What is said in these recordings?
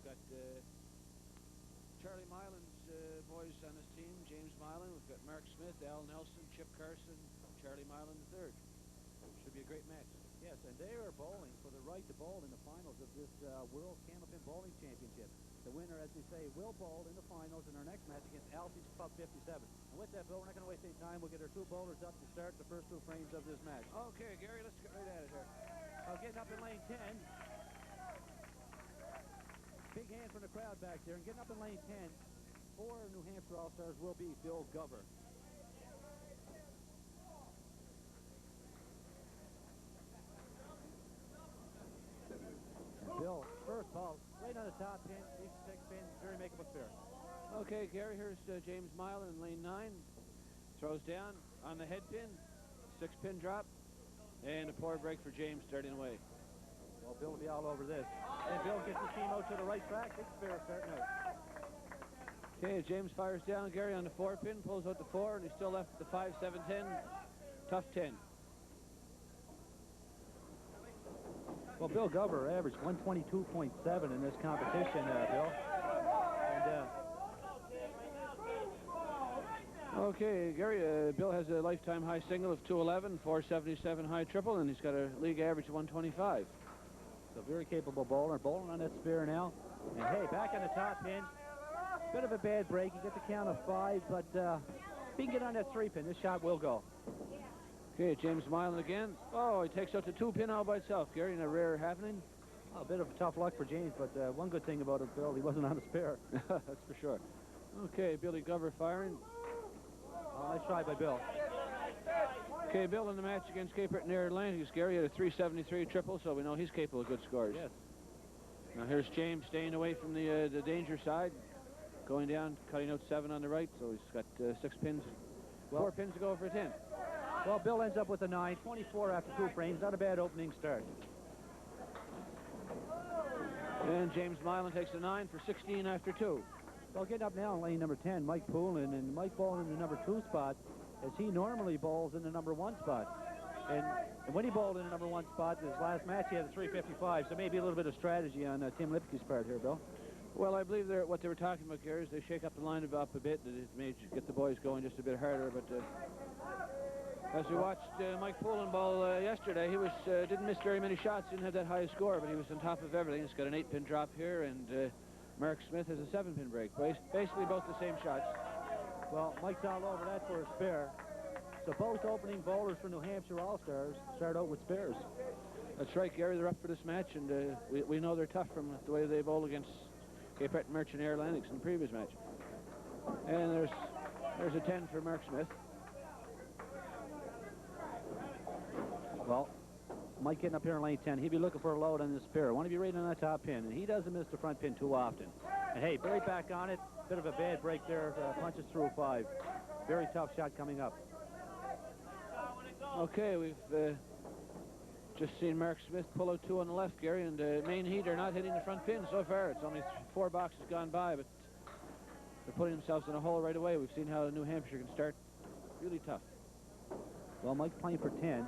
got Charlie Mylan's boys on his team. James Mylan. We've got Mark Smith, Al Nelson, Chip Carson, Charlie Mylan III. Should be a great match. Yes, and they are bowling for the right to bowl in the finals of this World Candlepin Bowling Championship. The winner, as we say, will bowl in the finals in our next match against Alfie's Club 57. And with that, Bill, we're not going to waste any time. We'll get our two bowlers up to start the first two frames of this match. Okay, Gary, let's get right at it here. Getting up in lane 10. Big hand from the crowd back there. And getting up in lane 10 for New Hampshire All-Stars will be Bill Gover. Bill, first ball, right on the top pin, leaves the 6 pin, very makeable spare. Okay, Gary, here's James Mylan in lane 9. Throws down on the head pin, 6-pin drop, and a poor break for James starting away. Well, Bill will be all over this. And Bill gets his team out to the right track, big spare starting out. Okay, James fires down, Gary, on the 4-pin, pulls out the 4, and he's still left with the 5, 7, 10, tough 10. Well, Bill Gover averaged 122.7 in this competition, Bill. And, okay, Gary, Bill has a lifetime high single of 211, 477 high triple, and he's got a league average of 125. So very capable bowler, bowling on that spare now. And hey, back on the top pin. Bit of a bad break. You get the count of 5, but if he can get on that 3-pin, this shot will go. Okay, James Mylan again. Oh, he takes out the 2-pin all by itself, Gary, in a rare happening. Oh, a bit of tough luck for James, but one good thing about it, Bill, he wasn't on a spare. That's for sure. Okay, Billy Gover firing. Nice try by Bill. Okay, Bill in the match against Cape Breton Air Atlantic. Gary had a 373 triple, so we know he's capable of good scores. Yes. Now here's James staying away from the danger side. Going down, cutting out 7 on the right, so he's got 6 pins. 4 pins to go for a 10. Well, Bill ends up with a 9, 24 after 2 frames. Not a bad opening start. And James Mylan takes a 9 for 16 after 2. Well, getting up now in lane number 10, Mike Poulin, and Mike bowling in the number 2 spot, as he normally bowls in the number 1 spot. And when he bowled in the number 1 spot, his last match, he had a 355, so maybe a little bit of strategy on Tim Lipke's part here, Bill. Well, I believe what they were talking about, Gary, is they shake up the line up a bit. It may get the boys going just a bit harder, but as we watched Mike Poulin bowl yesterday, he didn't miss very many shots, didn't have that high score, but he was on top of everything. He's got an 8-pin drop here, and Mark Smith has a 7-pin break. Basically both the same shots. Well, Mike's all over that for a spare. So both opening bowlers for New Hampshire All-Stars start out with spares. That's right, Gary. They're up for this match, and we know they're tough from the way they bowl against Cape Breton Merchant Air Atlantics in the previous match. And there's a 10 for Mark Smith. Well, Mike getting up here in lane 10, he'd be looking for a load on this spare. Want to be right on that top pin, and he doesn't miss the front pin too often. And hey, right back on it. Bit of a bad break there. Punches through 5. Very tough shot coming up. Okay, we've just seen Mark Smith pull out 2 on the left, Gary, and Maine Heat are not hitting the front pin so far. It's only 4 boxes gone by, but they're putting themselves in a hole right away. We've seen how New Hampshire can start really tough. Well, Mike's playing for 10,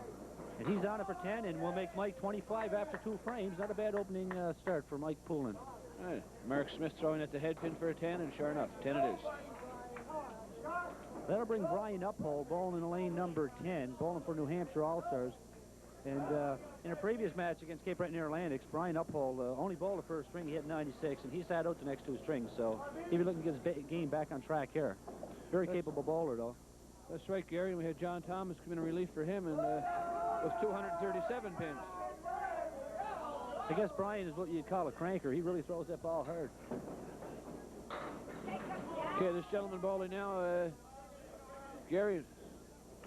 and he's on it for 10, and we'll make Mike 25 after 2 frames. Not a bad opening start for Mike Poulin. Right. Mark Smith throwing at the head pin for a 10, and sure enough, 10 it is. That'll bring Brian Uphold bowling in lane number 10, bowling for New Hampshire All-Stars. And in a previous match against Cape Breton Air Atlantics, Brian Uphold only bowled the first string. He hit 96, and he sat out the next 2 strings. So he'll be looking to get his game back on track here. Very capable bowler, though. That's right, Gary. We had John Thomas come in a relief for him, and was 237 pins. I guess Brian is what you'd call a cranker. He really throws that ball hard. Okay, this gentleman bowling now, Gary,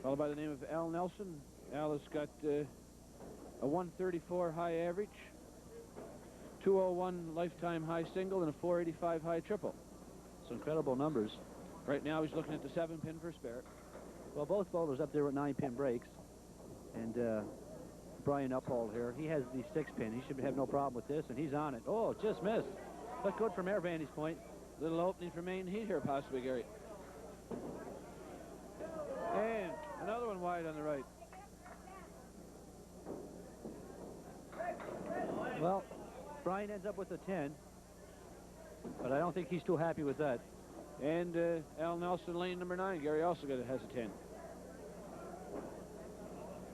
followed by the name of Al Nelson. Al has got a 134 high average, 201 lifetime high single, and a 485 high triple. Some incredible numbers. Right now he's looking at the 7-pin for spare. Well, both bowlers up there with 9-pin breaks. And Brian Uphold here, he has the 6-pin. He should have no problem with this, and he's on it. Oh, just missed. But good from air vantage point. Little opening for Maine Heat here, possibly, Gary. And another one wide on the right. Well, Brian ends up with a 10. But I don't think he's too happy with that. And Al Nelson, lane number 9, Gary, also has a 10.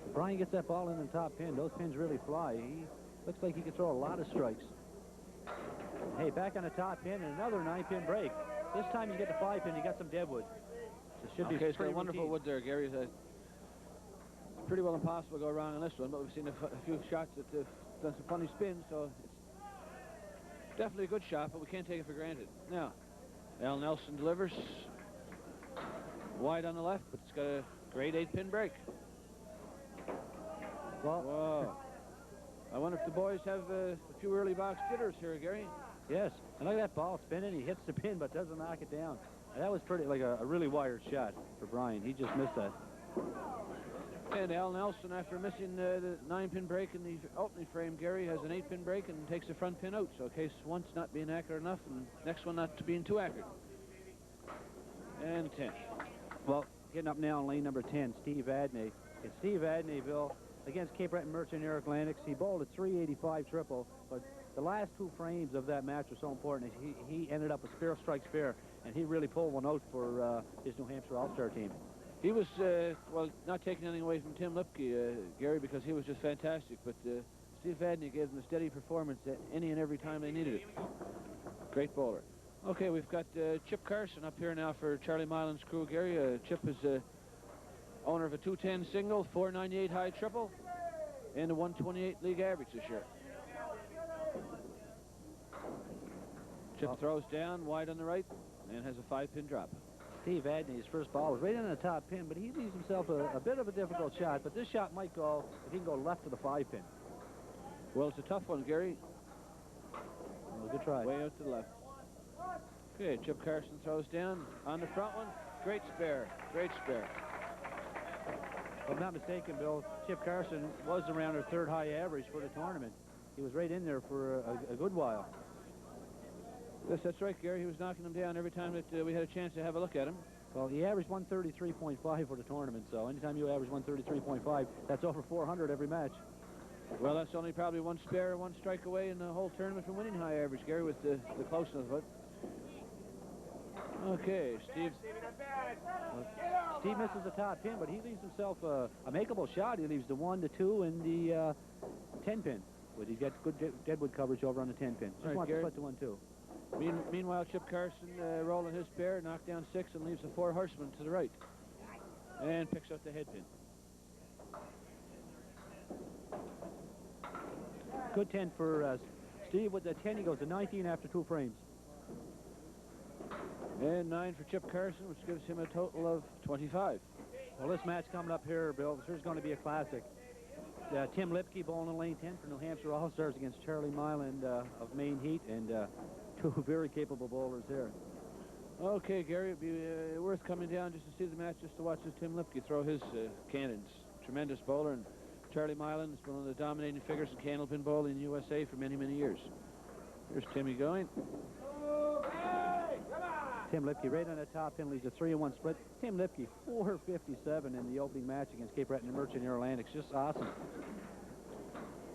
If Brian gets that ball in the top pin, those pins really fly. He looks like he can throw a lot of strikes. Hey, back on the top pin, and another 9-pin break. This time you get the 5-pin, you got some deadwood. So it should be It's got pretty a wonderful routine. wood there, Gary. It's pretty well impossible to go wrong on this one, but we've seen a few shots that have done some funny spins, so it's definitely a good shot, but we can't take it for granted. Now, Al Nelson delivers wide on the left, but it's got a great 8-pin break. Well, Whoa. I wonder if the boys have a few early box jitters here, Gary. yes. And look at that ball spinning. He hits the pin, but doesn't knock it down. And that was pretty, like a really wired shot for Brian. He just missed that. And Al Nelson, after missing the 9-pin break in the opening frame, Gary, has an 8-pin break and takes the front pin out. So case once not being accurate enough, and next one not being too accurate. And 10. Well, getting up now in lane number 10, Steve Vadney. And Steve Vadney, Bill, against Cape Breton Merchant Air Atlantics, he bowled a 385 triple, but the last 2 frames of that match were so important. He ended up with spare strike spare, and he really pulled one out for his New Hampshire All-Star team. He was, well, not taking anything away from Tim Lipke, Gary, because he was just fantastic, but Steve Vadney gave them a steady performance at any and every time they needed it. Great bowler. Okay, we've got Chip Carson up here now for Charlie Milan's crew, Gary. Chip is owner of a 210 single, 498 high triple, and a 128 league average this year. Chip throws down wide on the right and has a 5-pin drop. Steve Vadney's first ball was right in the top pin, but he leaves himself a bit of a difficult shot. But this shot might go if he can go left to the 5-pin. Well, it's a tough one, Gary. Well, good try. Way out to the left. Okay, Chip Carson throws down on the front one. Great spare. Great spare. If I'm not mistaken, Bill, Chip Carson was around her 3rd high average for the tournament. He was right in there for a good while. Yes, that's right, Gary. He was knocking them down every time that we had a chance to have a look at him. Well, he averaged 133.5 for the tournament, so anytime you average 133.5, that's over 400 every match. Well, that's only probably 1 spare, 1 strike away in the whole tournament from winning high average, Gary, with the closeness of it. Okay, Steve. Steve misses the top pin, but he leaves himself a makeable shot. He leaves the 1, the 2, and the 10-pin. But he's got good deadwood coverage over on the 10-pin. Just Right, wants Gary. to put the 1, 2. Meanwhile, Chip Carson rolling his spare, knocked down 6 and leaves the 4 horsemen to the right. And picks up the head pin. Good 10 for Steve. With the 10, he goes to 19 after 2 frames. And 9 for Chip Carson, which gives him a total of 25. Well, this match coming up here, Bill, this is going to be a classic. Tim Lipke bowling in lane 10 for New Hampshire All-Stars against Charlie Milan of Maine Heat, and 2 very capable bowlers there. Okay, Gary, it'd be worth coming down just to see the match, just to watch this Tim Lipke throw his cannons. Tremendous bowler, and Charlie Milan has been one of the dominating figures in Candlepin bowling in the USA for many, many years. Here's Timmy going. Tim Lipke right on the top pin, leaves a 3-1 split. Tim Lipke, 457 in the opening match against Cape Breton Merchant Air Atlantics. Just awesome.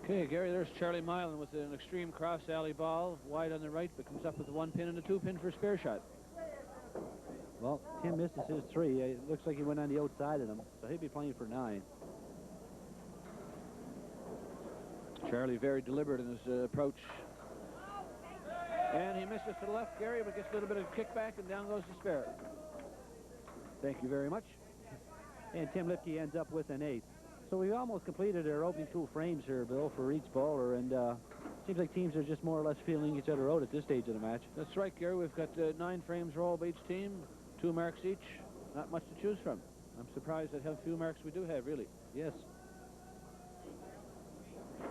Okay, Gary, there's Charlie Milan with an extreme cross alley ball, wide on the right, but comes up with a 1-pin and a 2-pin for a spare shot. Well, Tim misses his 3. It looks like he went on the outside of them, so he'll be playing for 9. Charlie very deliberate in his approach. And he misses to the left, Gary, but gets a little bit of kickback, and down goes the spare. Thank you very much. And Tim Lipke ends up with an 8. So we've almost completed our opening 2 frames here, Bill, for each bowler, and seems like teams are just more or less feeling each other out at this stage of the match. That's right, Gary. We've got 9 frames roll by each team, 2 marks each. Not much to choose from. I'm surprised at how few marks we do have, really. Yes.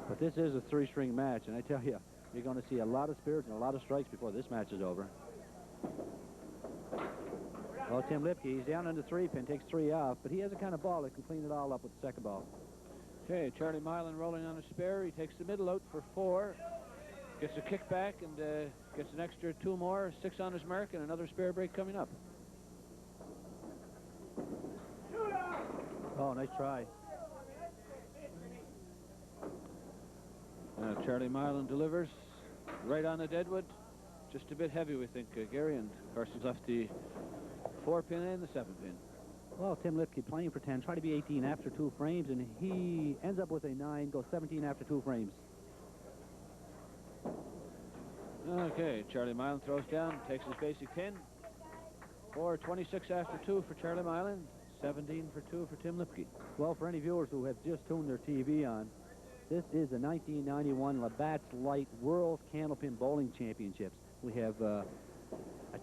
But this is a 3-string match, and I tell you, you're going to see a lot of spirits and a lot of strikes before this match is over. Well, Tim Lipke, he's down on the 3-pin, takes 3 off, but he has a kind of ball that can clean it all up with the second ball. Okay, Charlie Milan rolling on a spare. He takes the middle out for 4. Gets a kickback and gets an extra 2 more, 6 on his mark, and another spare break coming up. Oh, nice try. Charlie Milan delivers right on the deadwood. just a bit heavy, we think, Gary, and Carson's left the 4-pin and the 7-pin. Well, Tim Lipke playing for 10, trying to be 18 after 2 frames, and he ends up with a 9, goes 17 after 2 frames. Okay, Charlie Milan throws down, takes his basic 10. 4:26 after 2 for Charlie Milan, 17 for 2 for Tim Lipke. Well, for any viewers who have just tuned their TV on, this is the 1991 Labatt's Lite World Candlepin Bowling Championships. We have a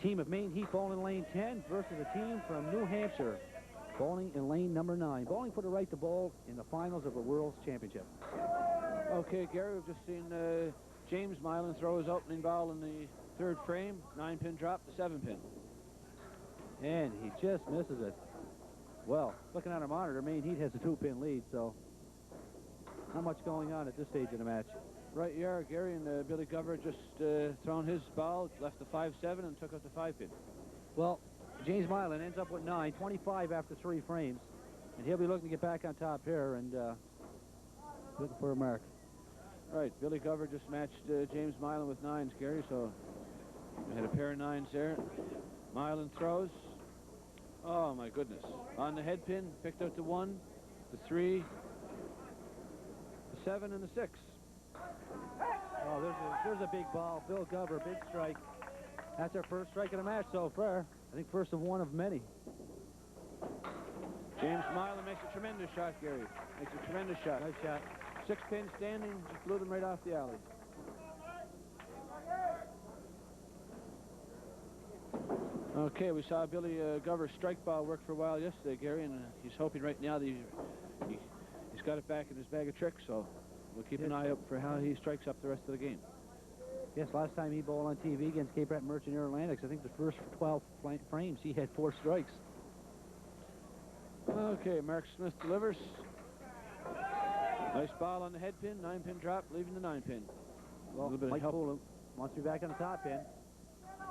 team of Maine Heat bowling lane 10 versus a team from New Hampshire bowling in lane number 9. Bowling for the right to bowl in the finals of the World's Championship. Okay, Gary, we've just seen James Milan throw his opening ball in the 3rd frame, 9-pin drop, the 7-pin. And he just misses it. Well, looking at our monitor, Maine Heat has a 2-pin lead, so not much going on at this stage of the match. Right you are, Gary, and Billy Gover just thrown his ball, left the 5-7 and took up the 5-pin. Well, James Milan ends up with 9, 25 after 3 frames, and he'll be looking to get back on top here and looking for a mark. Right, Billy Gover just matched James Milan with 9s, Gary, so we had a pair of 9s there. Milan throws. Oh, my goodness. On the head pin, picked out the 1, the 3, the 7, and the 6. Oh, there's a big ball. Bill Gover, big strike. That's our first strike of the match so far. I think first of one of many. James Milan makes a tremendous shot, Gary. Makes a tremendous shot. Nice shot. 6-pin standing, just blew them right off the alley. Okay, we saw Billy Gover's strike ball work for a while yesterday, Gary, and he's hoping right now that he's got it back in his bag of tricks, so we'll keep an eye out for how he strikes up the rest of the game. Yes, last time he bowled on TV against Cape Breton Merchant Air Atlantics, I think the first 12 frames, he had 4 strikes. Okay, Mark Smith delivers. Nice ball on the head pin, 9-pin drop, leaving the 9-pin. Well, a little bit Mike of help. Poolin wants to be back on the top pin.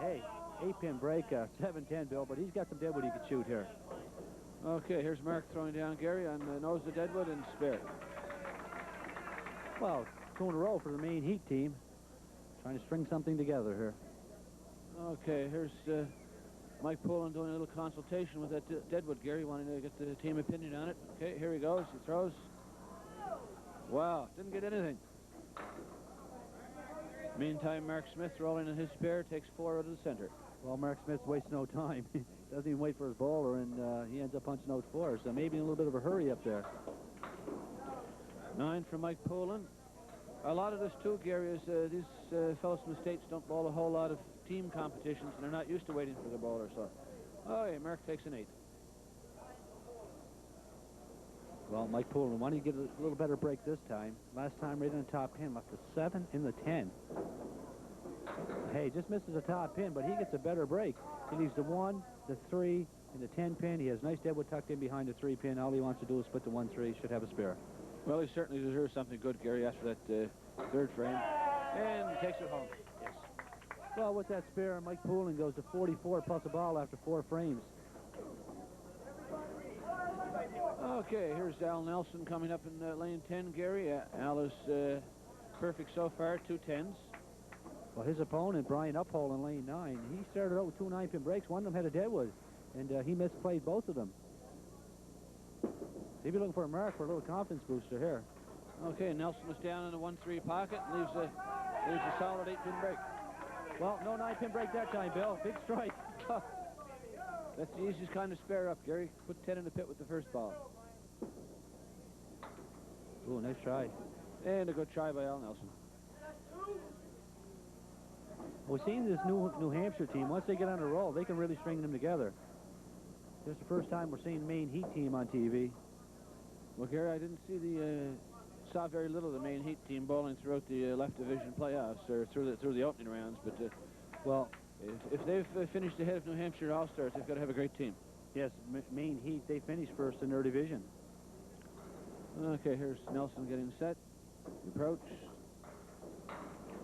Hey, 8-pin break, 7-10, Bill, but he's got some deadwood he could shoot here. Okay, here's Mark throwing down Gary on the nose of deadwood and spare. Well, 2 in a row for the Maine Heat team. Trying to string something together here. Okay, here's Mike Poolin doing a little consultation with that deadwood, Gary, wanting to get the team opinion on it. Okay, here he goes. He throws. Wow, didn't get anything. Meantime, Mark Smith rolling in his spare, takes 4 out of the center. Well, Mark Smith wastes no time. He doesn't even wait for his bowler, and he ends up punching out 4, so maybe in a little bit of a hurry up there. 9 for Mike Poolin. A lot of this, too, Gary, is these fellows from the States don't bowl a whole lot of team competitions, and they're not used to waiting for the bowler, so... Oh, yeah, Mark takes an 8. Well, Mike Poolin wanted to get a little better break this time. Last time right in the top pin, left the 7 in the 10. Hey, just misses the top pin, but he gets a better break. He leaves the 1, the 3, and the 10 pin. He has nice deadwood tucked in behind the 3 pin. All he wants to do is split the 1-3. Should have a spare. Well, he certainly deserves something good, Gary, after that 3rd frame. And he takes it home. Yes. Well, with that spare, Mike Poolin goes to 44 plus a ball after 4 frames. Okay, here's Al Nelson coming up in lane 10, Gary. Al is perfect so far, 2 10s. Well, his opponent, Brian Uphole in lane 9, he started out with 2 9-pin breaks. One of them had a deadwood, and he misplayed both of them. He'd be looking for a mark for a little confidence booster here. Okay, Nelson was down in the 1-3 pocket, leaves a solid 8-pin break. Well, no 9-pin break that time, Bill. Big strike. That's the easiest kind of spare up, Gary. Put 10 in the pit with the first ball. Ooh, nice try. And a good try by Al Nelson. We've seen this New Hampshire team. Once they get on a roll, they can really string them together. This is the first time we're seeing Maine Heat team on TV. Well, Gary, I didn't see saw very little of the Maine Heat team bowling throughout the left division playoffs or through the opening rounds. But well, if they've finished ahead of New Hampshire All-Stars, they've got to have a great team. Yes, Maine Heat, they finished first in their division. Okay, here's Nelson getting set. Approach.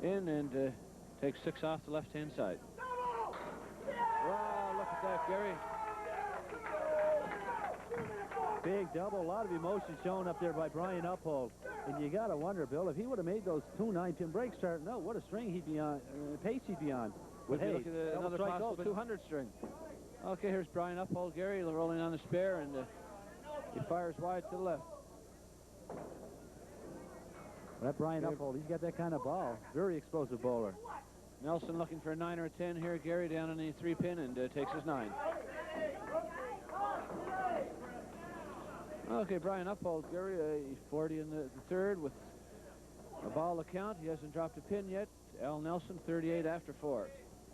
In and takes 6 off the left-hand side. Wow, look at that, Gary. Big double, a lot of emotion shown up there by Brian Uphold. And you got to wonder, Bill, if he would have made those 2 9-pin breaks starting out, what a string he'd be on, pace he'd be on. We'll But be hey, looking at double another strike possible open. 200 string. Okay, here's Brian Uphold, Gary, rolling on the spare, and he fires wide to the left. That Brian Uphold, he's got that kind of ball. Very explosive bowler. Nelson looking for a 9 or a 10 here. Gary down on the 3-pin and takes his 9. Okay, Brian Uphold, Gary, he's 40 in the third with a ball account. He hasn't dropped a pin yet. Al Nelson, 38 after 4.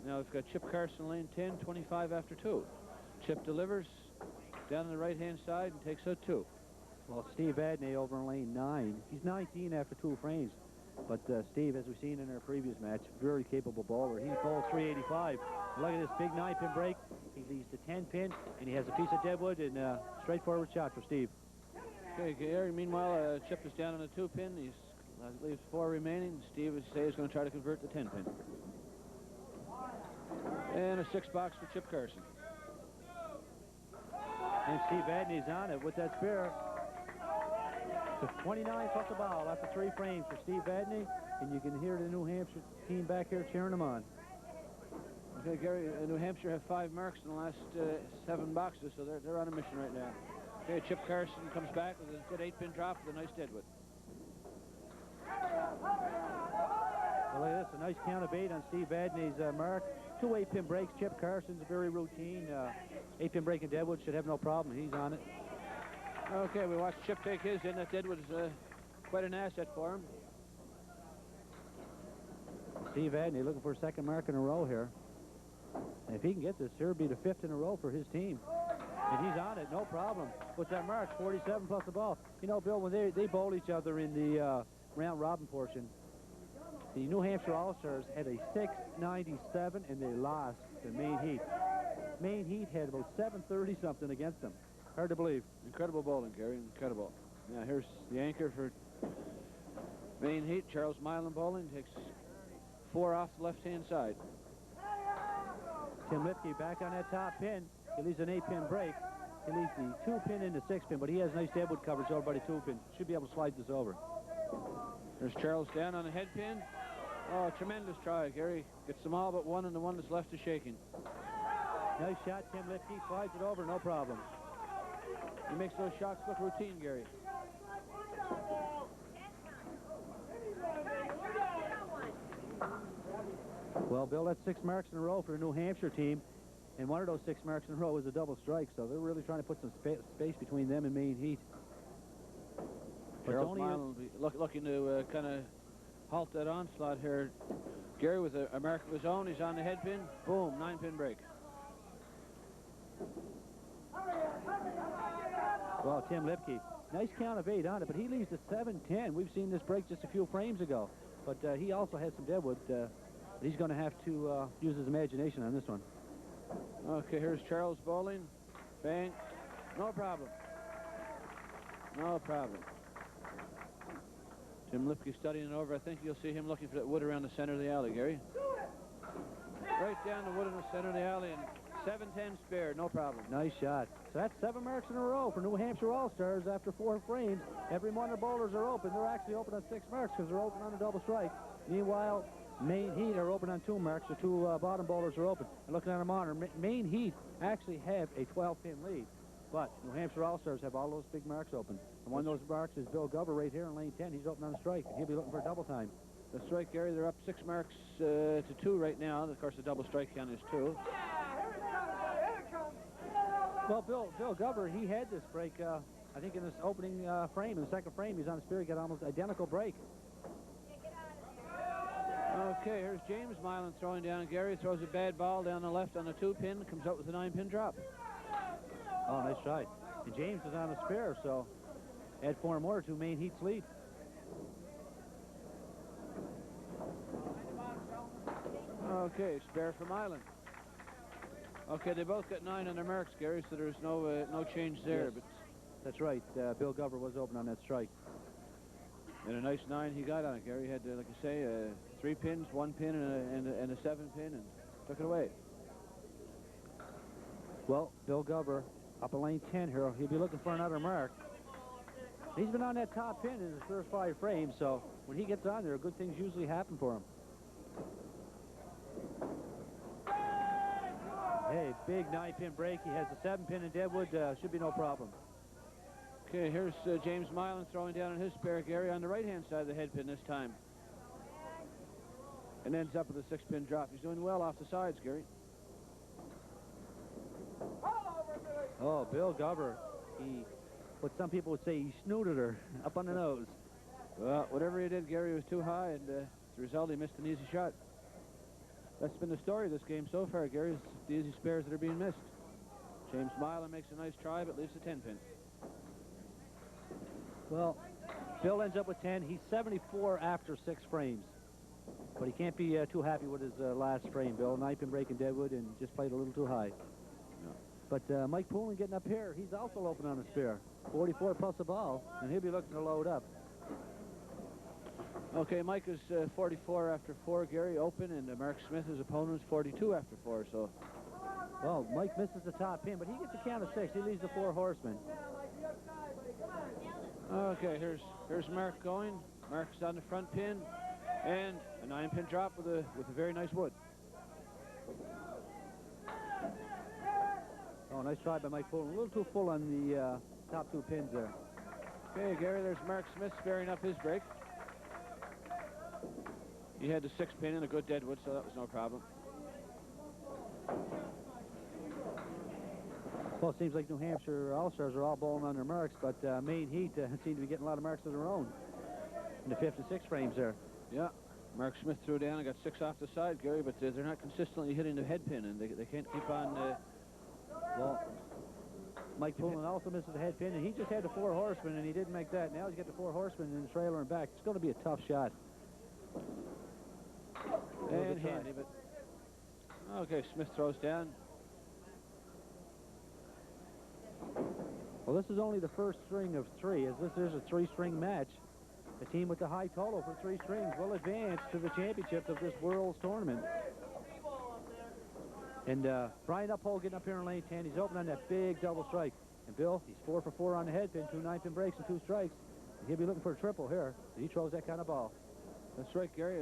Now we've got Chip Carson, lane 10, 25 after 2. Chip delivers down on the right-hand side and takes out 2. Well, Steve Vadney over in lane 9. He's 19 after 2 frames. But Steve, as we've seen in our previous match, very capable bowler. He bowls 385. Look at this big 9-pin break. He leads the 10-pin, and he has a piece of deadwood and a straightforward shot for Steve. Okay, Gary, meanwhile, Chip is down on a 2-pin. He leaves 4 remaining. Steve, as you say, is going to try to convert the 10-pin. And a 6-box for Chip Carson. And Steve Vadney's on it with that spare. So 29 plus a ball after 3 frames for Steve Vadney, and you can hear the New Hampshire team back here cheering him on. Okay, Gary, New Hampshire have 5 marks in the last 7 boxes, so they're on a mission right now. Okay, Chip Carson comes back with a good 8-pin drop with a nice deadwood. Well, look at this, a nice count of 8 on Steve Vadney's mark. 2 8-pin breaks. Chip Carson's very routine. 8-pin break and deadwood should have no problem. He's on it. Okay, we watched Chip take his in. That deadwood is quite an asset for him. Steve Vadney looking for a 2nd mark in a row here. And if he can get this, here, it'll be the 5th in a row for his team. And he's on it, no problem. With that mark, 47 plus the ball. You know, Bill, when they bowl each other in the round robin portion, the New Hampshire All-Stars had a 697, and they lost the Maine Heat. Maine Heat had about 730 something against them. Hard to believe. Incredible bowling, Gary, incredible. Now here's the anchor for Maine Heat, Charles Milan bowling. Takes 4 off the left-hand side. Tim Lipke back on that top pin. He leaves an 8-pin break. He leaves the 2-pin and the 6-pin, but he has nice deadwood coverage over by the 2-pin. Should be able to slide this over. There's Charles down on the head pin. Oh, tremendous try, Gary. Gets them all but 1, and the one that's left is shaking. Nice shot, Tim Lipke slides it over, no problem. He makes those shots look routine, Gary. Well, Bill, that's 6 marks in a row for the New Hampshire team, and one of those 6 marks in a row is a double strike, so they're really trying to put some space between them and Maine Heat. Charles Milan will be looking to kind of halt that onslaught here. Gary with a mark of his own. He's on the head pin. Boom, 9-pin break. Well, Tim Lipke, nice count of 8 on it, but he leaves the 7-10. We've seen this break just a few frames ago, but he also has some deadwood. He's going to have to use his imagination on this one. Okay, here's Charles bowling. Bang. No problem. No problem. Tim Lipke studying it over. I think you'll see him looking for that wood around the center of the alley, Gary. Right down the wood in the center of the alley, and 7-10 spare, no problem. Nice shot. So that's 7 marks in a row for New Hampshire All-Stars after 4 frames. Every one of the bowlers are open. They're actually open on 6 marks because they're open on a double strike. Meanwhile, Maine Heat are open on 2 marks. The 2 bottom bowlers are open. And looking at a monitor, Maine Heat actually have a 12-pin lead. But New Hampshire All-Stars have all those big marks open. And one of those marks is Bill Gover right here in lane 10. He's open on a strike. He'll be looking for a double time. That's right, Gary. They're up 6 marks to 2 right now. Of course, the double strike count is 2. Well, Bill Gover, he had this break, I think, in this opening frame. In the 2nd frame, he's on the spear. He got almost identical break. Okay, here's James Milan throwing down. Gary throws a bad ball down the left on the 2-pin. Comes up with a 9-pin drop. Oh, nice try. And James is on a spare, so add 4 more to Maine Heat's lead. Okay, spare for Milan. Okay, they both got 9 on their marks, Gary, so there's no change there. Yes. But that's right. Bill Gover was open on that strike. And a nice 9 he got on it, Gary. He had, like I say, 3 pins, 1 pin, and a 7-pin, and took it away. Well, Bill Gover up in lane 10 here. He'll be looking for another mark. He's been on that top pin in his first 5 frames, so when he gets on there, good things usually happen for him. Hey, big 9-pin break. He has a 7-pin in Deadwood. Should be no problem. Okay, here's James Milan throwing down on his spare, Gary, on the right-hand side of the head pin this time. And ends up with a 6-pin drop. He's doing well off the sides, Gary. Oh, Bill Gubber. What some people would say, he snooted her up on the nose. Well, whatever he did, Gary, was too high, and as a result, he missed an easy shot. That's been the story of this game so far, Gary, is the easy spares that are being missed. James Milan makes a nice try, but leaves a 10-pin. Well, Bill ends up with 10. He's 74 after 6 frames. But he can't be too happy with his last frame, Bill. 9-pin break in Deadwood and just played a little too high. No. But Mike Poulin getting up here, he's also open on a spare. 44 plus a ball, and he'll be looking to load up. Okay, Mike is 44 after 4, Gary, open, and Mark Smith, his opponent, is 42 after 4, so... Well, Mike misses the top pin, but he gets a count of 6. He leaves the 4 horsemen. Okay, here's Mark going. Mark's on the front pin, and a 9-pin drop with a very nice wood. Oh, nice try by Mike Poulin. A little too full on the top 2 pins there. Okay, Gary, there's Mark Smith sparing up his break. He had the 6-pin and a good Deadwood, so that was no problem. Well, it seems like New Hampshire All-Stars are all bowling on their marks, but Maine Heat seem to be getting a lot of marks of their own in the 5th and 6th frames there. Yeah, Mark Smith threw down and got 6 off the side, Gary, but they're not consistently hitting the head pin, and they can't keep on... Well, Mike Poulin also misses the head pin, and he just had the 4 horsemen, and he didn't make that. Now he's got the 4 horsemen in the trailer and back. It's going to be a tough shot. And handy, but... Okay, Smith throws down. Well, this is only the first string of 3, as this is a 3-string match. The team with the high total for 3 strings will advance to the championships of this World's Tournament. And Brian Uphold getting up here in lane 10. He's open on that big double strike. And Bill, he's 4 for 4 on the head pin, 2 9-pin breaks and 2 strikes. And he'll be looking for a triple here. He throws that kind of ball. That's right, Gary.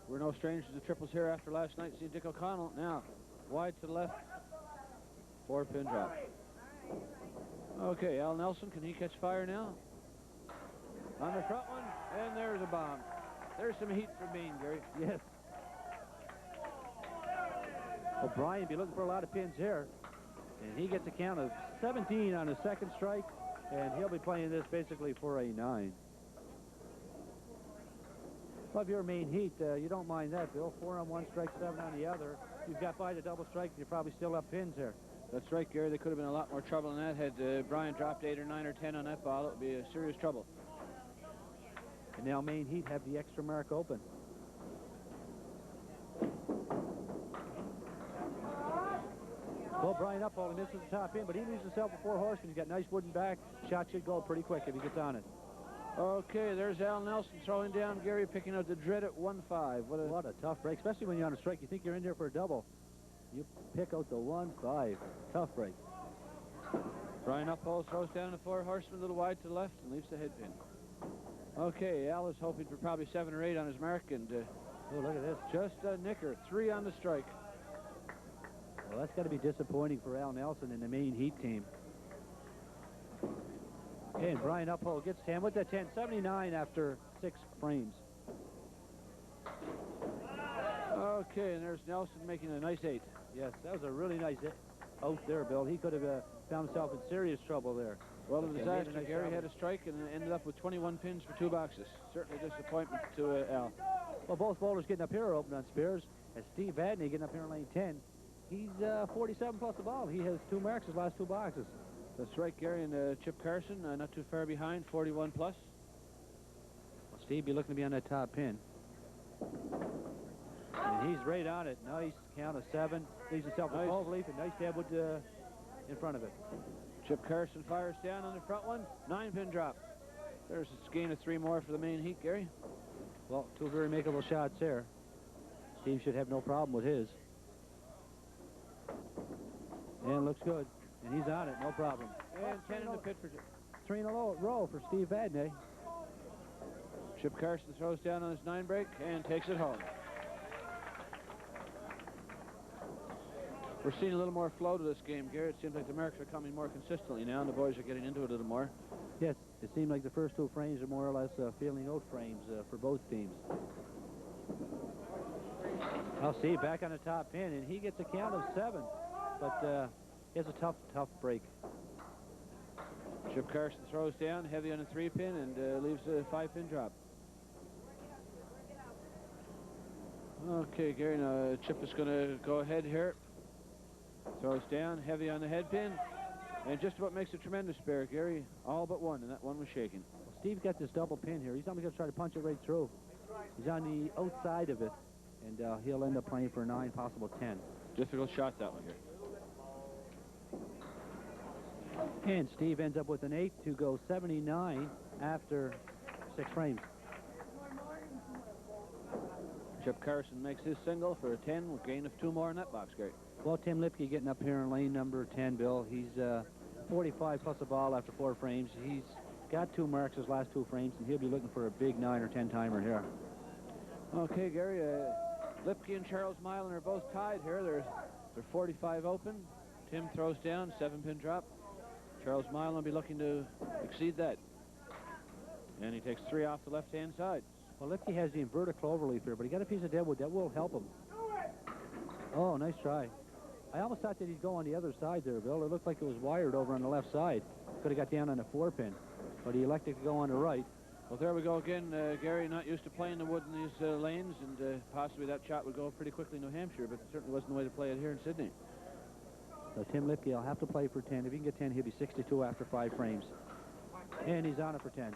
We're no strangers to triples here after last night. See Dick O'Connell now wide to the left. 4-pin drop. Okay, Al Nelson, can he catch fire now? On the front one, and there's a bomb. There's some heat from Maine, Gary. Yes. O'Brien be looking for a lot of pins here. And he gets a count of 17 on his 2nd strike, and he'll be playing this basically for a 9. Well, if you're a Maine Heat, you don't mind that, Bill. 4 on one strike, 7 on the other. You've got by the double strike, and you're probably still up pins here. That's right, Gary. They could have been a lot more trouble in that. Had Brian dropped 8 or 9 or 10 on that ball, it would be a serious trouble. And now Maine Heat have the extra mark open. Well, Brian Uphold misses the top in, but he leaves himself a 4 horsemen. He's got nice wooden back. Shot should go pretty quick if he gets on it. Okay, there's Al Nelson throwing down. Gary picking out the dreaded 1-5. What a tough break, especially when you're on a strike. You think you're in there for a double. You pick out the 1-5. Tough break. Brian Uphold throws down the 4 horsemen a little wide to the left and leaves the head pin. Okay, Al is hoping for probably 7 or 8 on his mark, and oh, look at this. Just a nicker. 3 on the strike. Well, that's got to be disappointing for Al Nelson and the Maine Heat team. Okay, and Brian Uphold gets 10 with the 10. 79 after 6 frames. Okay, and there's Nelson making a nice 8. Yes, that was a really nice out there, Bill. He could have found himself in serious trouble there. Well, the disaster. Nice Gary had a strike and ended up with 21 pins for 2 boxes. Certainly a disappointment to Al. Well, both bowlers getting up here are open on spares. And Steve Vadney getting up here in lane 10. He's 47 plus the ball. He has 2 marks his last 2 boxes. That's right, Gary, and Chip Carson not too far behind, 41 plus. Well, Steve be looking to be on that top pin. And he's right on it. Nice count of 7. Leaves himself a 12 leaf and nice Deadwood in front of it. Chip Carson fires down on the front one. 9-pin drop. There's a gain of 3 more for the Maine Heat, Gary. Well, 2 very makeable shots there. Steve should have no problem with his. And looks good. And he's on it, no problem. And 10 in the pit for 3 in a row for Steve Vadney. Chip Carson throws down on his 9 break and takes it home. We're seeing a little more flow to this game, Gary. It seems like the Americans are coming more consistently now, and the boys are getting into it a little more. Yes, it seemed like the first two frames are more or less feeling out frames for both teams. I'll see, back on the top pin, and he gets a count of 7. But he has a tough break. Chip Carson throws down, heavy on a 3-pin, and leaves a 5-pin drop. Okay, Gary, now Chip is going to go ahead here. Throws down, heavy on the head pin, and just about makes a tremendous spare, Gary. All but one, and that one was shaking. Well, Steve's got this double pin here. He's only going to try to punch it right through. He's on the outside of it, and he'll end up playing for a 9, possible 10. Difficult shot, that one, Gary. And Steve ends up with an 8 to go 79 after 6 frames. Chip Carson makes his single for a 10, with gain of 2 more in that box, Gary. Well, Tim Lipke getting up here in lane number 10, Bill. He's 45 plus a ball after 4 frames. He's got 2 marks his last 2 frames, and he'll be looking for a big 9 or 10 timer here. Okay, Gary, Lipke and Charles Milan are both tied here. They're 45 open. Tim throws down, 7-pin drop. Charles Milan will be looking to exceed that. And he takes 3 off the left-hand side. Well, Lipke has the inverted cloverleaf here, but he got a piece of deadwood that will help him. Oh, nice try. I almost thought that he'd go on the other side there, Bill. It looked like it was wired over on the left side. Could have got down on a 4-pin, but he elected to go on the right. Well, there we go again. Gary not used to playing the wood in these lanes, and possibly that shot would go pretty quickly in New Hampshire, but it certainly wasn't the way to play it here in Sydney. So Tim Lipke will have to play for 10. If he can get 10, he'll be 62 after 5 frames. And he's on it for 10.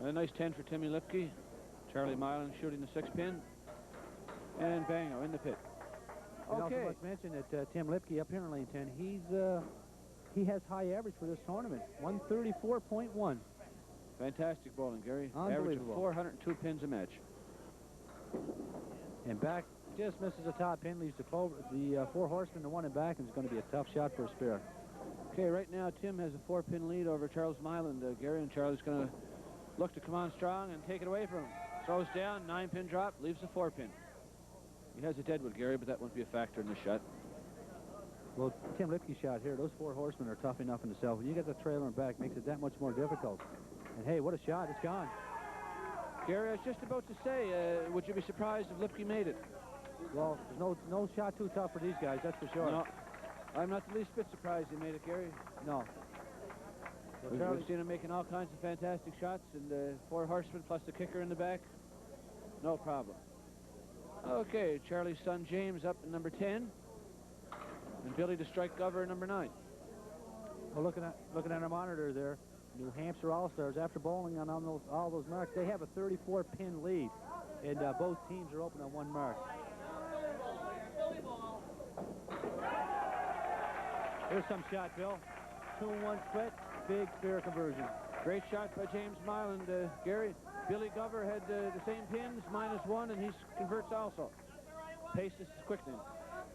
A nice 10 for Timmy Lipke. Charlie Milan shooting the 6-pin. And bango in the pit. And Okay. also must mention that Tim Lipke up here in lane 10, he has high average for this tournament, 134.1. Fantastic bowling, Gary. Unbelievable. Average of 402 pins a match. And back just misses the top pin, leaves the 4 horsemen to 1 and back, and it's going to be a tough shot for a spare. Okay, right now Tim has a 4-pin lead over Charles Milan, Gary, and Charlie's going to look to come on strong and take it away from him. Throws down, 9-pin drop, leaves a 4-pin. He has a deadwood, Gary, but that won't be a factor in this shot. Well, Tim Lipke's shot here, those 4 horsemen are tough enough in itself. When you get the trailer in back, makes it that much more difficult. And hey, what a shot, it's gone. Gary, I was just about to say, would you be surprised if Lipke made it? Well, there's no shot too tough for these guys, that's for sure. No, I'm not the least bit surprised he made it, Gary. No. We've seen him making all kinds of fantastic shots, and 4 horsemen plus the kicker in the back. No problem. Okay, Charlie's son James up in number 10, and Billy to strike Gover number 9. Well, looking at our monitor there, New Hampshire All-Stars, after bowling on all those marks, they have a 34-pin lead, and both teams are open on 1 mark. Here's some shot, Bill. 2-1 split, big spare conversion. Great shot by James Milan, Gary. Billy Gover had the same pins, -1, and he converts also. Pace is quickening.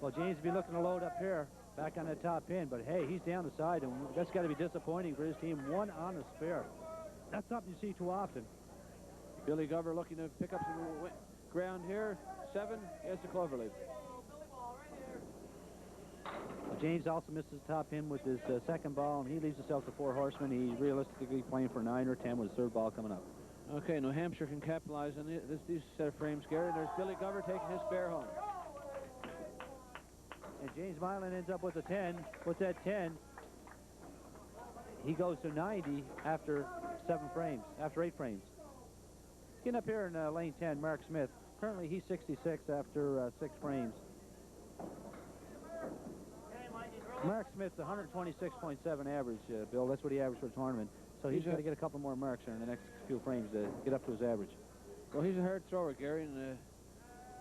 Well, James will be looking to load up here, back on that top pin, but hey, he's down the side, and that's got to be disappointing for his team. 1 on a spare. That's something you see too often. Billy Gover looking to pick up some ground here. 7, here's the cloverleaf. Well, James also misses the top pin with his second ball, and he leaves himself to 4 horsemen. He's realistically playing for 9 or 10 with his 3rd ball coming up. Okay, New Hampshire can capitalize on these set of frames, Gary. There's Billy Gover taking his spare home. And James Milan ends up with a 10. With that 10, he goes to 90 after 7 frames, after 8 frames. Getting up here in lane 10, Mark Smith. Currently, he's 66 after 6 frames. Mark Smith's 126.7 average, Bill. That's what he averaged for the tournament. So he's got to get a couple more marks here in the next few frames to get up to his average. Well, he's a hard thrower, Gary, and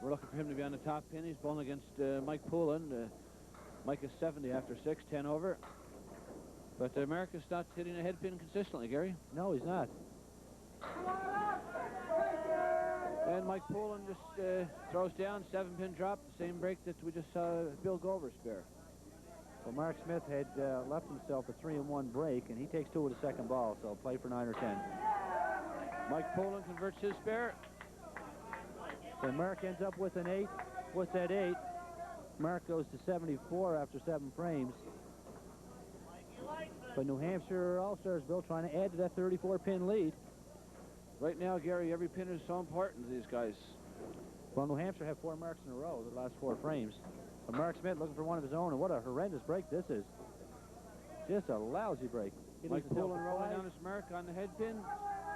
we're looking for him to be on the top pin. He's bowling against Mike Poulin. Mike is 70 after 6, 10 over. But America's not hitting a head pin consistently, Gary. No, he's not. And Mike Poulin just throws down, 7-pin drop, the same break that we just saw Bill Gover spare. Well, Mark Smith had left himself a 3-1 break, and he takes 2 with the second ball, so play for 9 or 10. Mike Poulin converts his spare. So Mark ends up with an 8. With that 8, Mark goes to 74 after 7 frames. But New Hampshire All-Stars, Bill, trying to add to that 34-pin lead. Right now, Gary, every pin is so important to these guys. Well, New Hampshire have 4 marks in a row the last 4 frames. But Mark Smith looking for one of his own, and what a horrendous break this is. Just a lousy break. Mike Pullen rolling down his mark on the head pin.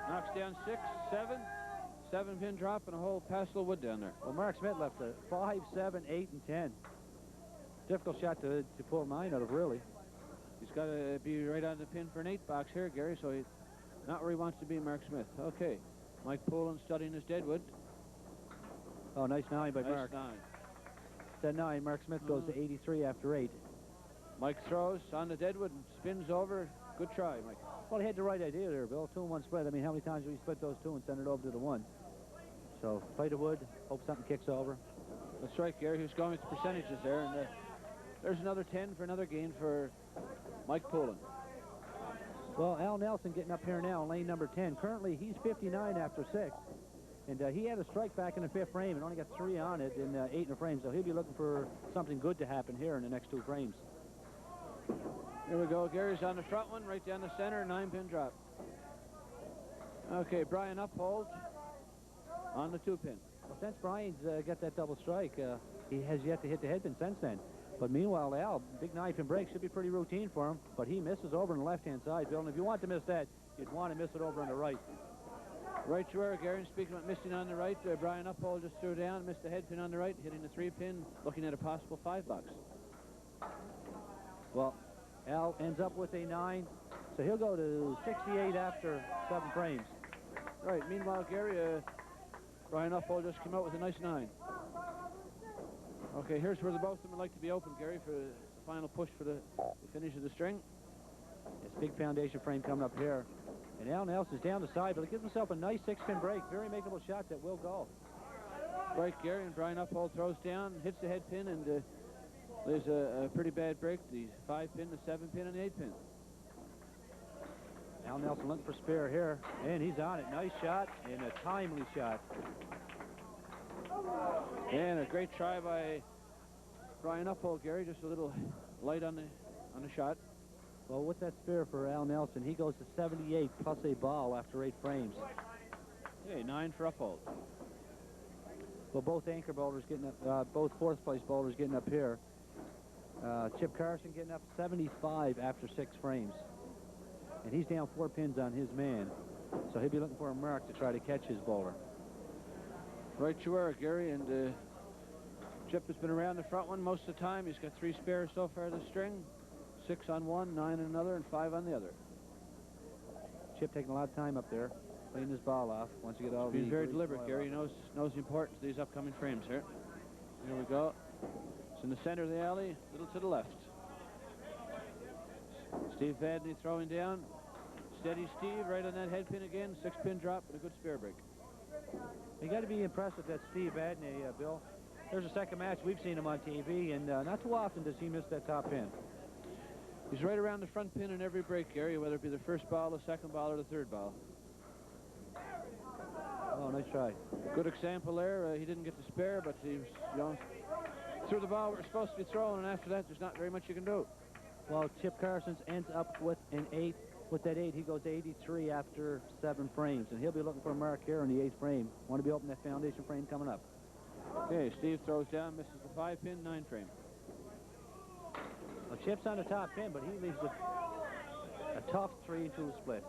Knocks down 6, 7. 7-pin drop and a whole passel of wood down there. Well, Mark Smith left a 5, 7, 8, and 10. Difficult shot to pull 9 out of, really. He's got to be right on the pin for an 8 box here, Gary, so he's not where he wants to be, Mark Smith. Okay. Mike Pullen studying his deadwood. Oh, nice 9 by Mark. Nice 9. That 9, Mark Smith goes to 83 after 8. Mike throws on the deadwood and spins over. Good try, Mike. Well, he had the right idea there, Bill. 2 and 1 split. I mean, how many times do we split those 2 and send it over to the 1? So, play the wood, hope something kicks over. That's right, Gary. He was going with the percentages there, and there's another 10 for another gain for Mike Pullen. Well, Al Nelson getting up here now in lane number 10. Currently, he's 59 after 6. And he had a strike back in the 5th frame and only got 3 on it in 8 in a frame. So he'll be looking for something good to happen here in the next 2 frames. Here we go. Gary's on the front one, right down the center, 9-pin drop. Okay, Brian Uphold on the 2-pin. Well, since Brian's got that double strike, he has yet to hit the head pin since then. But meanwhile, Al, big 9-pin break should be pretty routine for him. But he misses over on the left-hand side, Bill. And if you want to miss that, you'd want to miss it over on the right. Right you are, Gary. And speaking about missing on the right, Brian Uphold just threw down, missed the head pin on the right, hitting the 3-pin, looking at a possible 5 box. Well, Al ends up with a 9, so he'll go to 68 after 7 frames. Right. Meanwhile, Gary, Brian Uphold just came out with a nice 9. Okay, here's where the both of them would like to be open, Gary, for the final push for the finish of the string. This big foundation frame coming up here. And Al Nelson's down the side, but he gives himself a nice 6-pin break. Very makeable shot that will go. Right, Gary, and Brian Uphold throws down, hits the head pin, and there's a pretty bad break. The 5-pin, the 7-pin, and the 8-pin. Al Nelson looking for spare here, and he's on it. Nice shot, and a timely shot. And a great try by Brian Uphold, Gary. Just a little light on the shot. Well, with that spare for Al Nelson, he goes to 78 plus a ball after 8 frames. Okay, 9 for Uphold. Well, both anchor bowlers getting up, both 4th place bowlers getting up here. Chip Carson getting up 75 after 6 frames. And he's down 4 pins on his man. So he'll be looking for a mark to try to catch his bowler. Right you are, Gary, and Chip has been around the front one most of the time. He's got 3 spares so far this string. 6 on one, 9 on another, and 5 on the other. Chip taking a lot of time up there, cleaning his ball off once you get all the... He's very deliberate, Gary. He knows the importance of these upcoming frames here. Here we go. It's in the center of the alley, a little to the left. Steve Vadney throwing down. Steady Steve right on that head pin again. 6-pin drop and a good spare break. You got to be impressed with that Steve Vadney, Bill. There's a second match. We've seen him on TV, and not too often does he miss that top pin. He's right around the front pin in every break, Gary, whether it be the first ball, the second ball, or the third ball. Oh, nice try. Good example there. He didn't get the spare, but he was, threw the ball where it's supposed to be thrown, and after that, there's not very much you can do. Well, Chip Carson ends up with an 8. With that 8, he goes to 83 after 7 frames, and he'll be looking for a mark here in the 8th frame. Want to be opening that foundation frame coming up. Okay, Steve throws down, misses the 5-pin, 9 frame. Well, Chip's on the top pin, but he leaves a tough 3-2 split.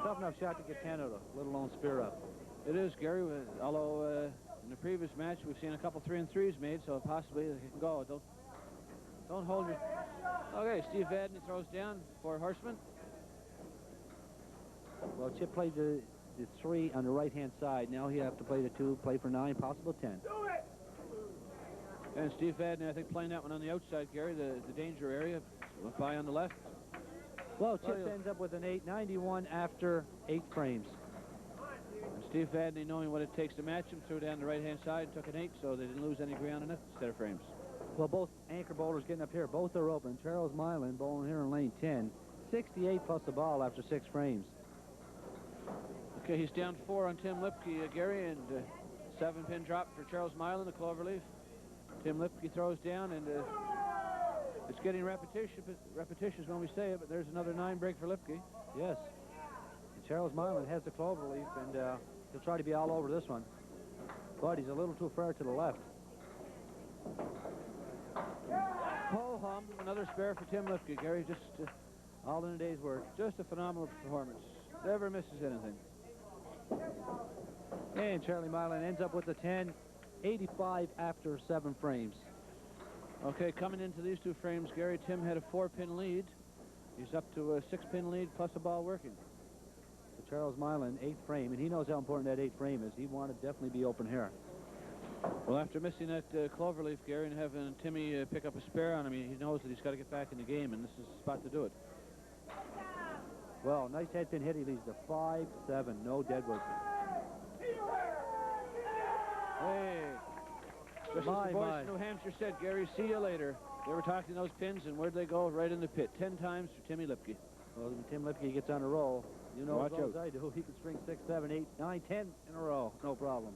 Tough enough shot to get 10 out of, let alone spear up. It is, Gary, although in the previous match we've seen a couple 3 and 3s made, so possibly it can go. Don't hold your... Okay, Steve Vadney throws down for Horseman. Well, Chip played the 3 on the right-hand side. Now he'll have to play the 2, play for 9, possible 10. And Steve Vadney, I think, playing that one on the outside, Gary, the danger area. By on the left. Well, Chip ends up with an 8, 91 after 8 frames. And Steve Vadney, knowing what it takes to match him, threw down the right-hand side, took an 8, so they didn't lose any ground in it instead of frames. Well, both anchor bowlers getting up here. Both are open. Charles Milan bowling here in lane 10. 68 plus the ball after 6 frames. Okay, he's down 4 on Tim Lipke, Gary, and 7-pin drop for Charles Milan, the cloverleaf. Tim Lipke throws down, and it's getting repetitious when we say it, but there's another 9 break for Lipke. Yes. And Charles Milan has the cloverleaf, and he'll try to be all over this one. But he's a little too far to the left. Ho-hum, another spare for Tim Lipke, Gary. Just All in a day's work. just a phenomenal performance. Never misses anything. And Charlie Milan ends up with the 10, 85 after 7 frames. Okay, coming into these 2 frames, Gary, Tim had a 4-pin lead. He's up to a 6-pin lead plus a ball working. So Charles Milan, 8th frame, and he knows how important that 8th frame is. He wanted to definitely be open here. Well, after missing that cloverleaf, Gary, and having Timmy pick up a spare on him, he knows that he's got to get back in the game, and this is the spot to do it. Well, nice head pin hit. He leads to 5-7, no deadwood. Hey, just as the boys in New Hampshire said, Gary, see you later. They were talking those pins, and where'd they go? Right in the pit. 10 times for Timmy Lipke. Well, when Tim Lipke gets on a roll, you know Watch as well out. as I do, he can string 6, 7, 8, 9, 10 in a row. No problem.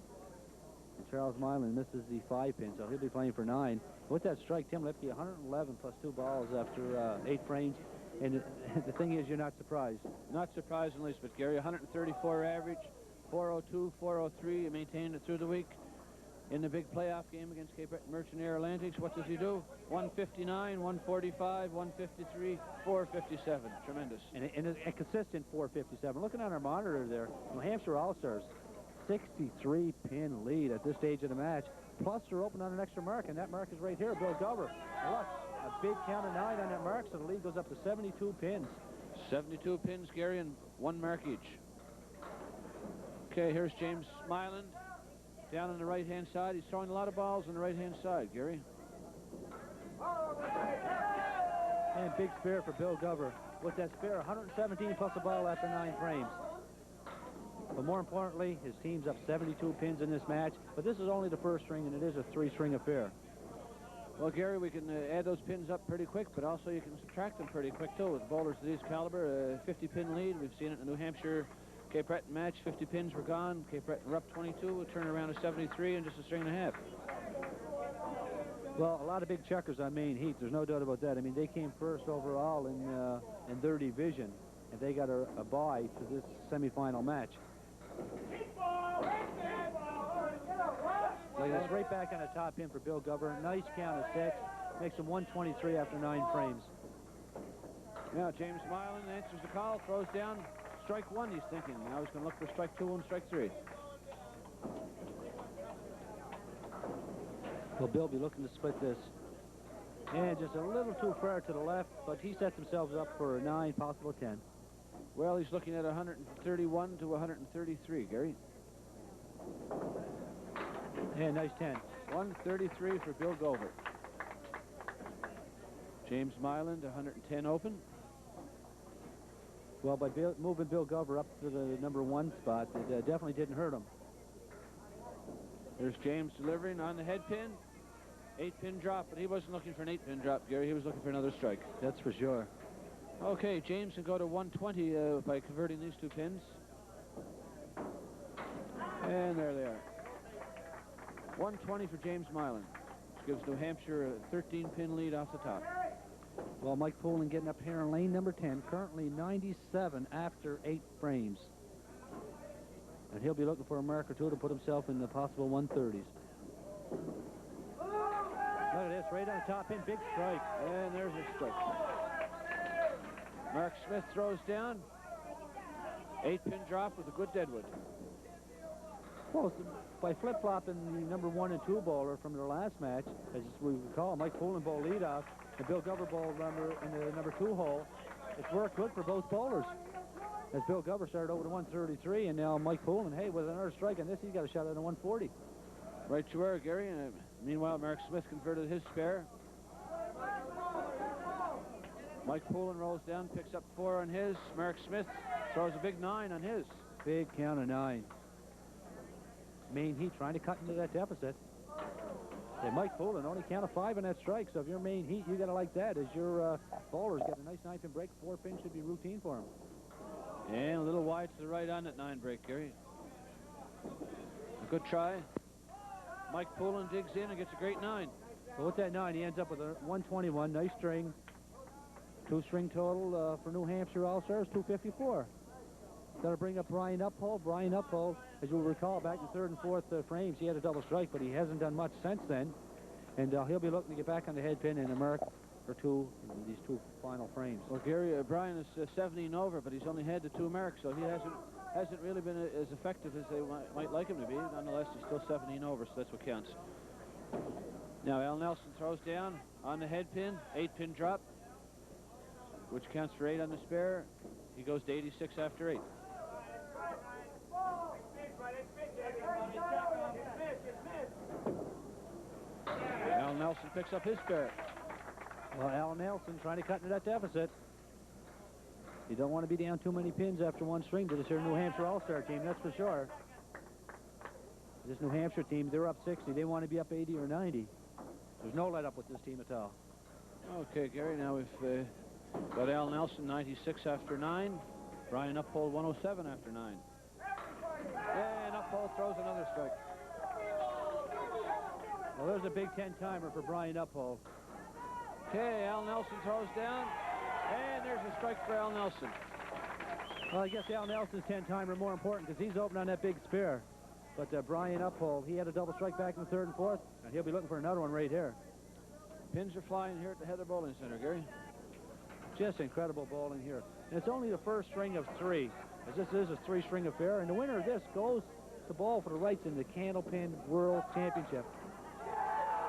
And Charles Milan misses the 5-pin, so he'll be playing for 9. With that strike, Tim Lipke, 111 plus 2 balls after 8 frames. And the thing is, you're not surprised. Not surprised in least, but Gary, 134 average, 402, 403. He maintained it through the week. In the big playoff game against Cape Breton Merchant Air Atlantics, what does he do? 159, 145, 153, 457. Tremendous. And a consistent 457. Looking on our monitor there, New Hampshire All-Stars, 63-pin lead at this stage of the match. Plus, they're open on an extra mark, and that mark is right here, Bill Gover. Look, a big count of 9 on that mark, so the lead goes up to 72 pins. 72 pins, Gary, and 1 mark each. Okay, here's James Smiland down on the right-hand side. He's throwing a lot of balls on the right-hand side, Gary. And big spare for Bill Gover. With that spare, 117 plus a ball after 9 frames. But more importantly, his team's up 72 pins in this match. But this is only the first string, and it is a 3-string affair. Well, Gary, we can add those pins up pretty quick, but also you can subtract them pretty quick, too. With bowlers of this caliber, a 50-pin lead. We've seen it in the New Hampshire Cape Breton match. 50 pins were gone. Cape Breton were up 22. A turn around to 73 in just a string and a half. Well, a lot of big checkers on Maine Heat. There's no doubt about that. I mean, they came first overall in their division, and they got a bye to this semifinal match. Like this, right back on the top pin for Bill Gover. Nice count of 6. Makes him 123 after 9 frames. Now, James Milan answers the call, throws down. Strike 1, he's thinking. Now he's going to look for strike 2 and strike 3. Well, Bill be looking to split this. And just a little too far to the left, but he sets himself up for a 9, possible 10. Well, he's looking at 131 to 133, Gary. And nice 10. 133 for Bill Gover. James Milan, 110 open. Well, by moving Bill Gover up to the number 1 spot, it definitely didn't hurt him. There's James delivering on the head pin. 8-pin drop, but he wasn't looking for an 8-pin drop, Gary. He was looking for another strike. That's for sure. Okay, James can go to 120 by converting these 2 pins. And there they are. 120 for James Milan, which gives New Hampshire a 13-pin lead off the top. Well, Mike Poulin getting up here in lane number 10, currently 97 after 8 frames. And he'll be looking for a mark or 2 to put himself in the possible 130s. Look at this, right on the top pin, big strike. And there's a strike. Mark Smith throws down. 8-pin drop with a good deadwood. Well, by flip-flopping the number 1 and 2 bowler from their last match, as we recall, Mike Poulin bowled leadoff, and Bill Gover bowled in the number 2 hole. It's worked good for both bowlers. As Bill Gover started over to 133, and now Mike Poulin, hey, with another strike on this, he's got a shot at a 140. Right you are, Gary. Meanwhile, Mark Smith converted his spare. Mike Poulin rolls down, picks up 4 on his. Mark Smith throws a big 9 on his. Big count of 9. Maine Heat trying to cut into that deficit. And Mike Poulin only count of 5 on that strike, so if you're Maine Heat, you got to like that. As your bowlers get a nice 9-pin break, 4 pins should be routine for him. And a little wide to the right on that 9 break, Gary. A good try. Mike Poulin digs in and gets a great 9. But with that 9, he ends up with a 121. Nice string. 2-string total for New Hampshire All-Stars, 254. Got to bring up Brian Uphold. Brian Uphold, as you'll recall, back in 3rd and 4th frames, he had a double strike, but he hasn't done much since then. And he'll be looking to get back on the head pin in a mark or two in these 2 final frames. Well, Gary, Brian is 17 over, but he's only had the 2 marks, so he hasn't really been as effective as they might like him to be. Nonetheless, he's still 17 over, so that's what counts. Now, Al Nelson throws down on the head pin, 8-pin drop, which counts for 8 on the spare. He goes to 86 after 8. Al Nelson picks up his spare. Well, Al Nelson trying to cut into that deficit. You don't want to be down too many pins after 1 string to this here New Hampshire All-Star team, that's for sure. This New Hampshire team, they're up 60. They want to be up 80 or 90. There's no let up with this team at all. Okay, Gary, now we've got Al Nelson 96 after 9. Brian Uphold 107 after 9. And Uphold throws another strike. Well, there's a big 10-timer for Brian Uphold. Okay, Al Nelson throws down. And there's a strike for Al Nelson. Well, I guess Al Nelson's 10-timer more important because he's open on that big spare. But Brian Uphold, he had a double strike back in the 3rd and 4th, and he'll be looking for another one right here. Pins are flying here at the Heather Bowling Center, Gary. Just incredible bowling here. And it's only the first string of 3, as this is a 3-string affair, and the winner of this goes to bowl for the rights in the Candlepin World Championship.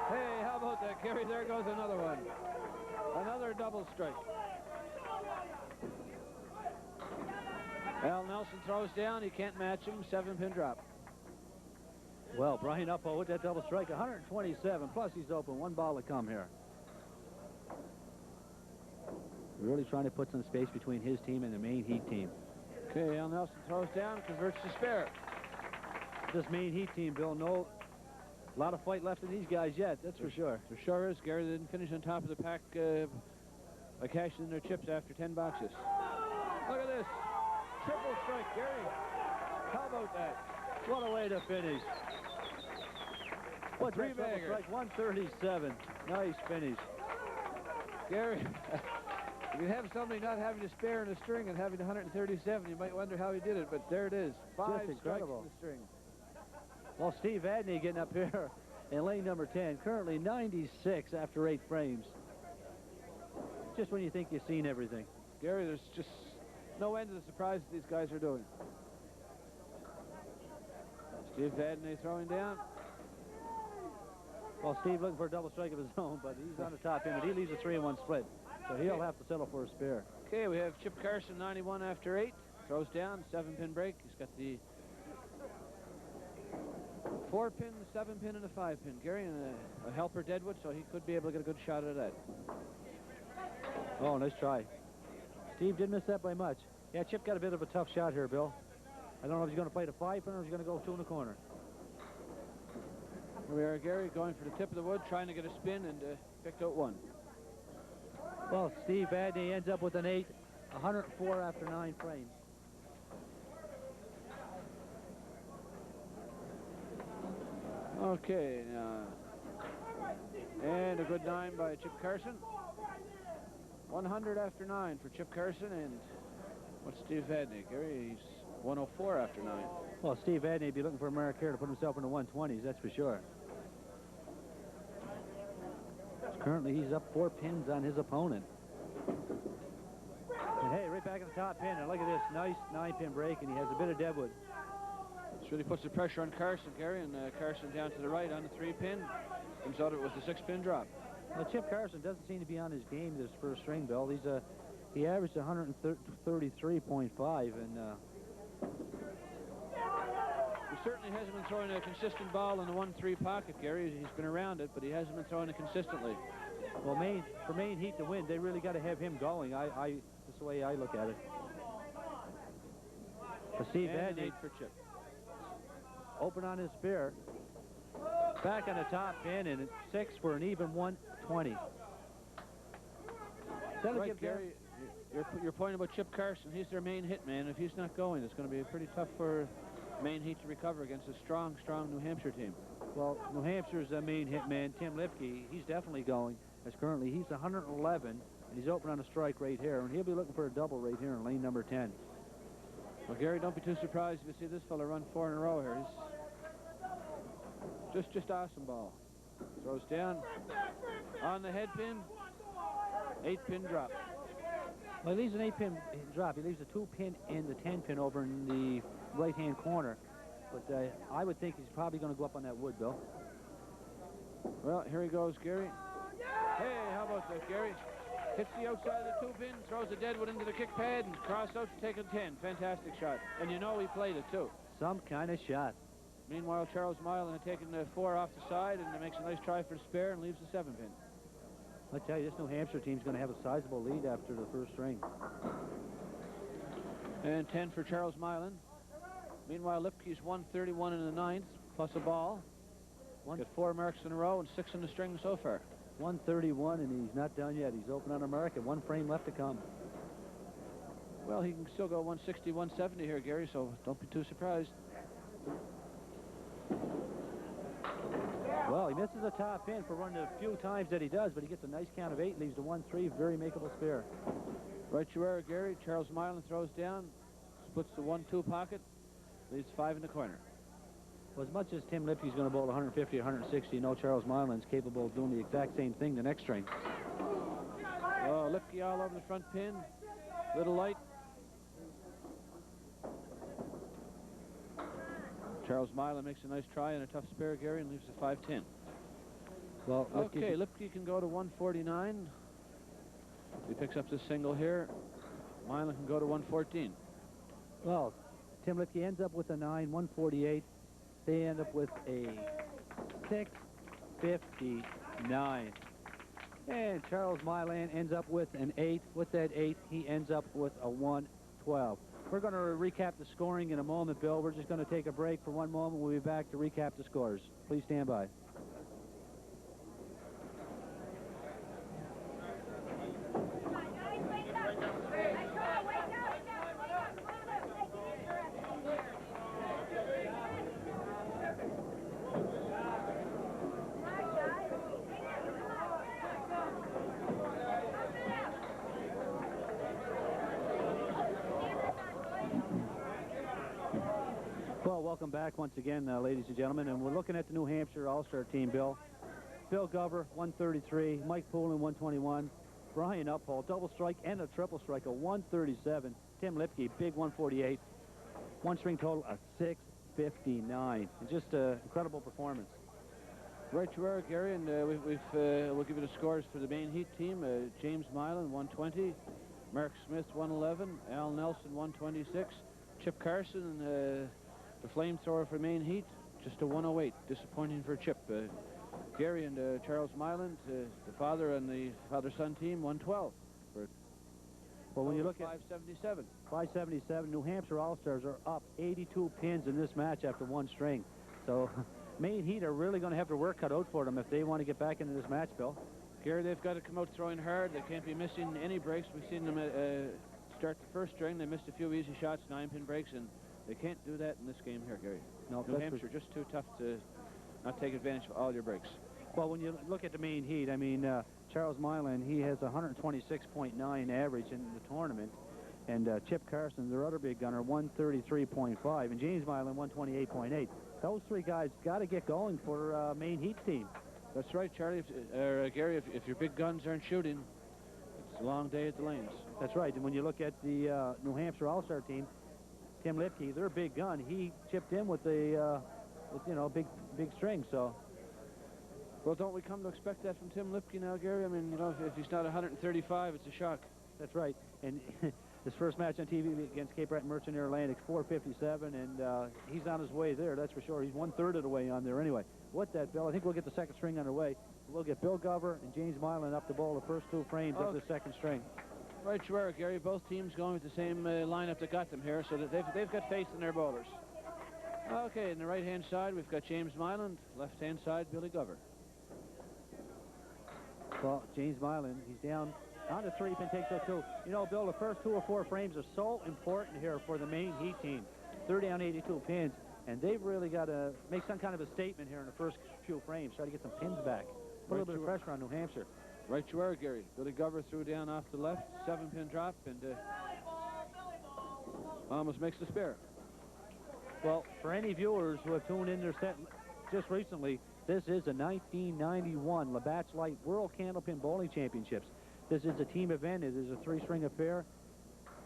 Hey, how about that, Gary? There goes another one. Another double strike. Al Nelson throws down. He can't match him. 7-pin drop. Well, Brian Uphold with that double strike, 127, plus he's open. 1 ball to come here. Really trying to put some space between his team and the Maine Heat team. Okay, Al Nelson throws down, converts to spare. This Maine Heat team, Bill, no, a lot of fight left in these guys yet, that's for sure. For sure is. Gary, they didn't finish on top of the pack by cashing in their chips after 10 boxes. Look at this. Triple strike, Gary. How about that? What a way to finish. What's that double strike? 137. Nice finish. Gary, if you have somebody not having to spare in a string and having 137, you might wonder how he did it, but there it is. 5 strikes in the string. Well, Steve Vadney getting up here in lane number 10, currently 96 after 8 frames. Just when you think you've seen everything. Gary, there's just no end to the surprises these guys are doing. Steve Vadney throwing down. Well, Steve looking for a double strike of his own, but he's on the top end, but he leaves a 3-1 split. So he'll have to settle for a spare. Okay, we have Chip Carson, 91 after 8. Throws down, 7-pin break. He's got the 4-pin, the 7-pin, and a 5-pin. Gary, and a helper Deadwood, so he could be able to get a good shot at that. Oh, nice try. Steve didn't miss that by much. Yeah, Chip got a bit of a tough shot here, Bill. I don't know if he's going to play the 5-pin or if he's going to go 2 in the corner. Here we are, Gary, going for the tip of the wood, trying to get a spin, and picked out 1. Well, Steve Vadney ends up with an 8, 104 after 9 frames. Okay, and a good 9 by Chip Carson. 100 after 9 for Chip Carson, and what's Steve Vadney? Gary, he's 104 after 9. Well, Steve Vadney would be looking for a mark here to put himself in the 120s, that's for sure. Currently, he's up 4 pins on his opponent. And hey, right back at the top pin, and look at this nice 9-pin break, and he has a bit of Deadwood. This really puts the pressure on Carson, Gary, and Carson down to the right on the 3-pin. Comes out it was the 6-pin drop. Well, Chip Carson doesn't seem to be on his game this first string, Bill. He averaged 133.5, and he certainly hasn't been throwing a consistent ball in the 1-3 pocket, Gary. He's been around it, but he hasn't been throwing it consistently. Well, for Maine Heat to win, they really got to have him going. That's the way I look at it. For Steve Vadney, for Chip. Open on his spare. Back on the top pin, and it's 6 for an even 120. Right, Gary, your point about Chip Carson, he's their main hit man. If he's not going, it's going to be pretty tough for Maine Heat to recover against a strong, strong New Hampshire team. Well, New Hampshire's main hitman, Tim Lipke, he's definitely going. As currently, he's 111, and he's open on a strike right here, and he'll be looking for a double right here in lane number 10. Well, Gary, don't be too surprised if you see this fella run 4 in a row here. He's just awesome ball. Throws down on the head pin. 8-pin drop. Well, he leaves an 8-pin drop. He leaves a 2-pin and the 10-pin over in the right-hand corner. But I would think he's probably going to go up on that wood, Bill. Well, here he goes, Gary. Hey, how about that, Gary? Hits the outside of the 2-pin, throws the deadwood into the kick pad, and cross out to take a 10. Fantastic shot. And you know he played it, too. Some kind of shot. Meanwhile, Charles Milan had taken 4 off the side, and makes a nice try for the spare and leaves the 7-pin. I tell you, this New Hampshire team's going to have a sizable lead after the first string. And 10 for Charles Milan. Meanwhile, Lipke's 131 in the 9th, plus a ball. Got 4 marks in a row and 6 in the string so far. 131, and he's not done yet. He's open on America. 1 frame left to come. Well, he can still go 160, 170 here, Gary, so don't be too surprised. Well, he misses a top pin for one of the few times that he does, but he gets a nice count of 8, leaves the 1-3, very makeable spare. Right you are, Gary. Charles Milan throws down, splits the 1-2 pocket, leaves 5 in the corner. Well, as much as Tim Lipke's going to bowl 150, 160, you know Charles Milan's capable of doing the exact same thing the next string. Oh, Lipke all over the front pin. Little light. Charles Milan makes a nice try and a tough spare, Gary, and leaves the 5-10. Well, okay, Lipke can go to 149. He picks up this single here. Milan can go to 114. Well, Tim Lipke ends up with a 9, 148. They end up with a 659. And Charles Milan ends up with an 8. With that 8, he ends up with a 112. We're going to recap the scoring in a moment, Bill. We're just going to take a break for one moment. We'll be back to recap the scores. Please stand by. Welcome back once again, ladies and gentlemen, and we're looking at the New Hampshire All-Star team, Bill. Bill Gover, 133, Mike Poulin, 121, Brian Uphold, double strike and a triple strike, a 137, Tim Lipke, big 148, 1 string total of 659, and just an incredible performance. Right you are, Gary, and we'll give you the scores for the Maine Heat team. James Milan, 120, Mark Smith, 111, Al Nelson, 126, Chip Carson, the flamethrower for Maine Heat, just a 108. Disappointing for Chip. Gary and Charles Milan, the father and the father-son team, 112. Well, when you look at 577. 577, New Hampshire All-Stars are up 82 pins in this match after 1 string. So Maine Heat are really going to have their work cut out for them if they want to get back into this match, Bill. Gary, they've got to come out throwing hard. They can't be missing any breaks. We've seen them start the first string. They missed a few easy shots, 9-pin breaks, and they can't do that in this game here, Gary. No, New Hampshire just too tough to not take advantage of all your breaks. Well, when you look at the Maine Heat, I mean, Charles Milan, he has 126.9 average in the tournament, and Chip Carson, their other big gunner, 133.5, and James Milan, 128.8. Those 3 guys got to get going for Maine Heat's team. That's right, Charlie. Gary, if your big guns aren't shooting, it's a long day at the lanes. That's right, and when you look at the New Hampshire All-Star team, Tim Lipke, their big gun, he chipped in with the, you know, big string, so. Well, don't we come to expect that from Tim Lipke now, Gary? I mean, you know, if he's not 135, it's a shock. That's right, and his first match on TV against Cape Breton Merchant Air Atlantic, 457, and he's on his way there, that's for sure. He's 1/3 of the way on there anyway. With that, Bill, I think we'll get the second string underway. We'll get Bill Gover and James Milan up to bowl the first 2 frames of the second string. Right you are, Gary. Both teams going with the same lineup that got them here, so that they've got faith in their bowlers. Okay, in the right-hand side, we've got James Milan. Left-hand side, Billy Gover. Well, James Milan, he's down on the 3-pin, takes out 2. You know, Bill, the first 2 or 4 frames are so important here for the Maine Heat team. They're down 82 pins. And they've really got to make some kind of a statement here in the first few frames, try to get some pins back. Put a little bit of pressure on New Hampshire. Right you are, Gary. Billy Glover threw down off the left, 7-pin drop, and almost makes the spare. Well, for any viewers who have tuned in their set just recently, this is the 1991 Labatt Lite World Candlepin Bowling Championships. This is a team event. It is a 3-string affair.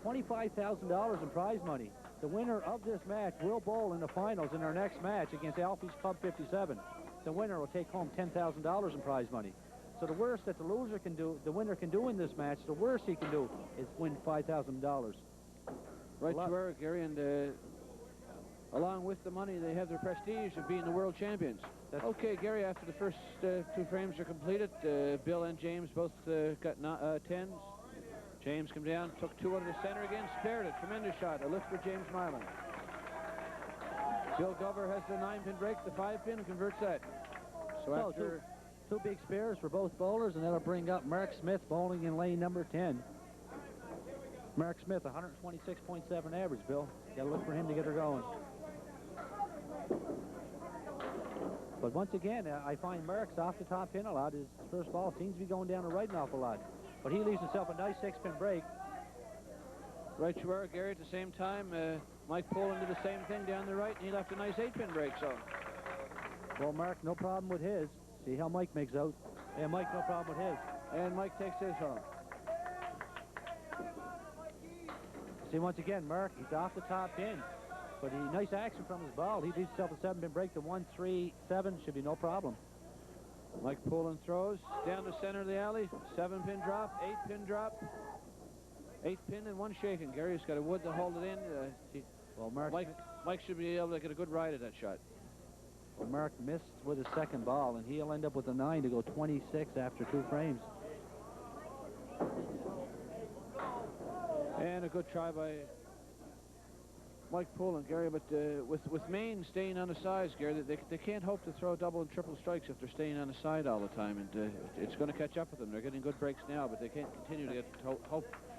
$25,000 in prize money. The winner of this match will bowl in the finals in our next match against Alfie's Club 57. The winner will take home $10,000 in prize money. So the worst that the loser can do, the winner can do in this match, the worst he can do is win $5,000. Right you are, Gary, and along with the money, they have the prestige of being the world champions. Okay, Gary, after the first 2 frames are completed, Bill and James both got 10s. James come down, took 2 out of the center again, spared it. Tremendous shot. A lift for James Marlin. Bill Glover has the 9-pin break, the 5-pin, and converts that. So after... Two big spares for both bowlers, and that'll bring up Mark Smith bowling in lane number 10. Mark Smith, 126.7 average, Bill. Got to look for him to get her going. But once again, I find Mark's off the top pin a lot. His first ball seems to be going down the right an awful lot. But he leaves himself a nice 6-pin break. Right you are, Gary. At the same time, Mike Poland did the same thing down the right, and he left a nice 8-pin break. So, well, Mark, no problem with his. See how Mike makes out. Yeah, Mike, no problem with his. And Mike takes his home. See, once again, Mark, he's off the top pin. But nice action from his ball. He leaves himself a 7-pin break to 1-3-7. Should be no problem. Mike Poland throws down the center of the alley. 7-pin drop, 8-pin drop. 8-pin and 1 shaking. Gary's got a wood to hold it in. Well, Mike should be able to get a good ride at that shot. Well, Mark missed with his second ball, and he'll end up with a 9 to go 26 after 2 frames. And a good try by Mike Poland, Gary, but with Maine staying on the sides, Gary, they can't hope to throw double and triple strikes if they're staying on the side all the time, and it's going to catch up with them. They're getting good breaks now, but they can't continue to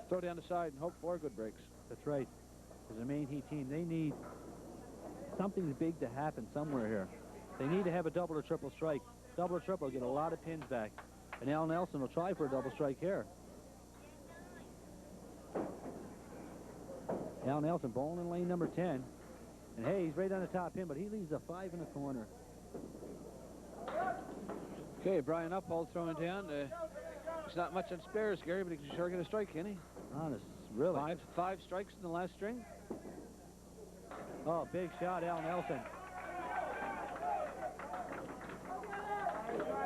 throw down the side and hope for good breaks. That's right. As a Maine Heat team, they need something big to happen somewhere here. They need to have a double or triple strike. Double or triple will get a lot of pins back. And Al Nelson will try for a double strike here. Al Nelson bowling in lane number 10. And hey, he's right on the top pin, but he leaves a 5 in the corner. Okay, Brian Uphold throwing down. It's not much on spares, Gary, but he can sure get a strike, can he? Honest, really. Five strikes in the last string. Oh, big shot, Al Nelson.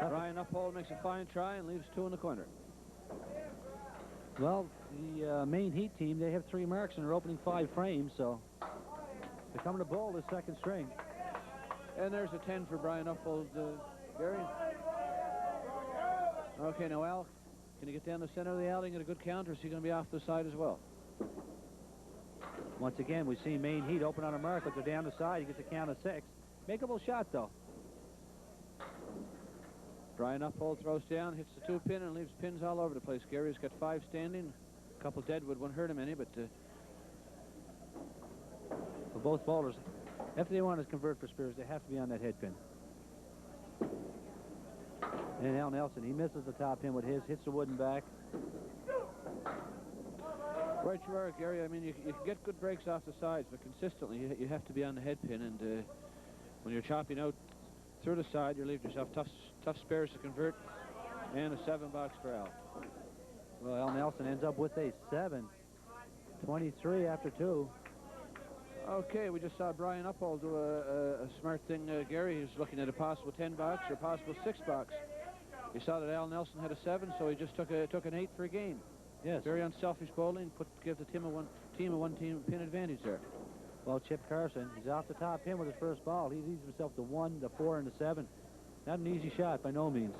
Brian Uphold makes a fine try and leaves 2 in the corner. Well, the Maine Heat team, they have 3 marks in their opening 5 frames, so they're coming to bowl this second string. And there's a 10 for Brian Uphold, Gary. Okay, now Al, can he get down the center of the alley and get a good count, or is he going to be off the side as well? Once again, we see Maine Heat open on a mark, but they're down the side. He gets a count of 6. Makeable shot, though. Brian Uphold throws down, hits the 2-pin, and leaves pins all over the place. Gary's got 5 standing. A couple deadwood wouldn't hurt him any, but... For both bowlers, if they want to convert for spares, they have to be on that head pin. And Al Nelson, he misses the top pin with his, hits the wooden back. Right you are, Gary. I mean, you can get good breaks off the sides, but consistently you have to be on the head pin, and when you're chopping out through the side, you leave yourself tough spares to convert, and a 7-box for Al. Well, Al Nelson ends up with a 7. 23 after 2. Okay, we just saw Brian Uphold do a smart thing, Gary. He was looking at a possible 10-box or possible 6-box. He saw that Al Nelson had a 7, so he just took an 8 for a game. Yes. Very unselfish bowling. Give the team a one pin advantage there. Well, Chip Carson, he's off the top pin with his first ball. He leaves himself the 1, the 4, and the 7. Not an easy shot by no means.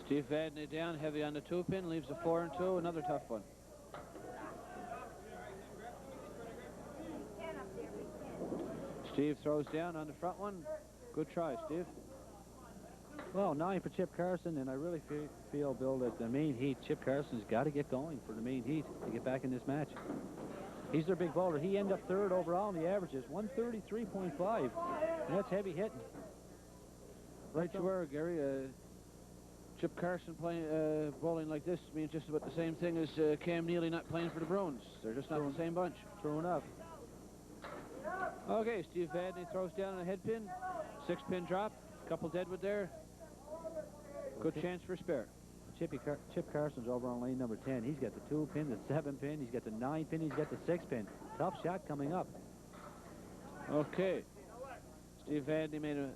Steve Vadney down, heavy on the 2-pin, leaves a 4 and 2, another tough one. Steve throws down on the front one. Good try, Steve. Well, 9 for Chip Carson, and I really feel, Bill, that the Maine Heat, Chip Carson's got to get going for the Maine Heat to get back in this match. He's their big bowler. He ended up third overall in the averages, 133.5. And that's heavy hitting. Right you are, Gary. Chip Carson playing bowling like this means just about the same thing as Cam Neely not playing for the Bruins. They're just not the same bunch. True enough. Okay, Steve Vadney throws down on a head pin. 6-pin drop. Couple deadwood there. Good chance for a spare. Chip Carson's over on lane number 10. He's got the 2-pin, the 7-pin, he's got the 9-pin, he's got the 6-pin. Tough shot coming up. Okay. Steve Vadney made a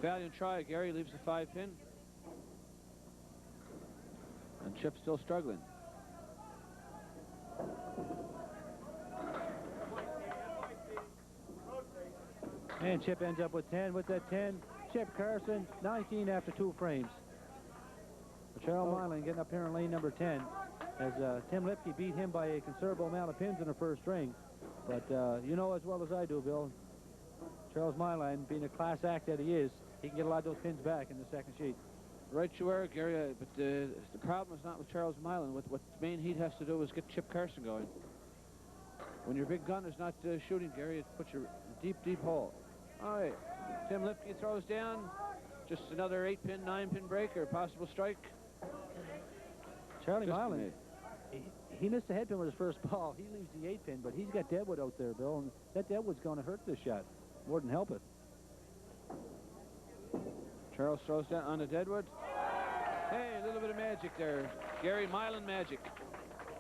valiant try. Gary leaves the 5-pin. And Chip's still struggling. And Chip ends up with 10. With that 10, Chip Carson, 19 after 2 frames. Charles Milan getting up here in lane number 10 as Tim Lipke beat him by a considerable amount of pins in the first string. But you know as well as I do, Bill, Charles Milan, being a class act that he is, he can get a lot of those pins back in the second sheet. Right you are, Gary, but the problem is not with Charles Milan. What Maine Heat has to do is get Chip Carson going. When your big gun is not shooting, Gary, it puts you in a deep, deep hole. All right, Tim Lipke throws down. Just another 8-pin, 9-pin break or possible strike. Charlie Milan, he missed the head pin with his first ball. He leaves the 8-pin, but he's got deadwood out there, Bill, and that deadwood's going to hurt this shot more than help it. Charles throws down on the deadwood. Hey, a little bit of magic there. Gary Milan magic.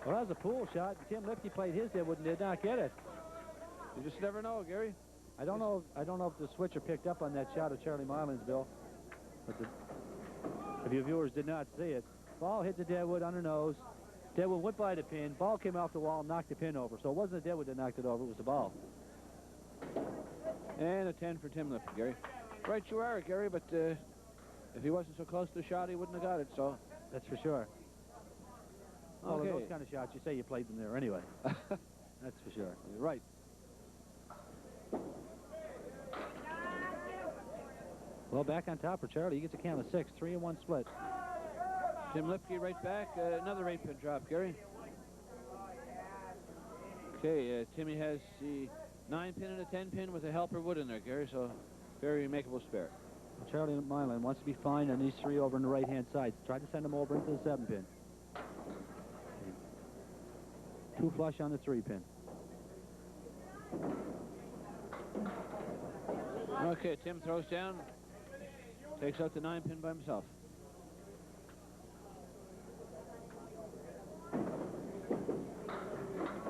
Well, that was a pool shot. Tim Lipke played his deadwood and did not get it. You just never know, Gary. I don't know if the switcher picked up on that shot of Charlie Milan's, Bill. But if your viewers did not see it, ball hit the deadwood on her nose. Deadwood went by the pin. Ball came off the wall and knocked the pin over. So it wasn't the deadwood that knocked it over. It was the ball. And a 10 for Tim Lipke, Gary. Right you are, Gary, but if he wasn't so close to the shot, he wouldn't have got it, so. That's for sure. Okay. Well, those kind of shots, you say you played them there anyway. That's for sure. You're right. Well, back on top for Charlie. He gets a count of 6, 3-1 split. Tim Lipke right back. Another 8-pin drop, Gary. Okay, Timmy has the 9-pin and a 10-pin with a helper wood in there, Gary, so very makeable spare. Well, Charlie Milan wants to be fine on these 3 over on the right-hand side. Try to send them over into the 7-pin. 2 flush on the 3-pin. Okay, Tim throws down. Takes out the 9-pin by himself.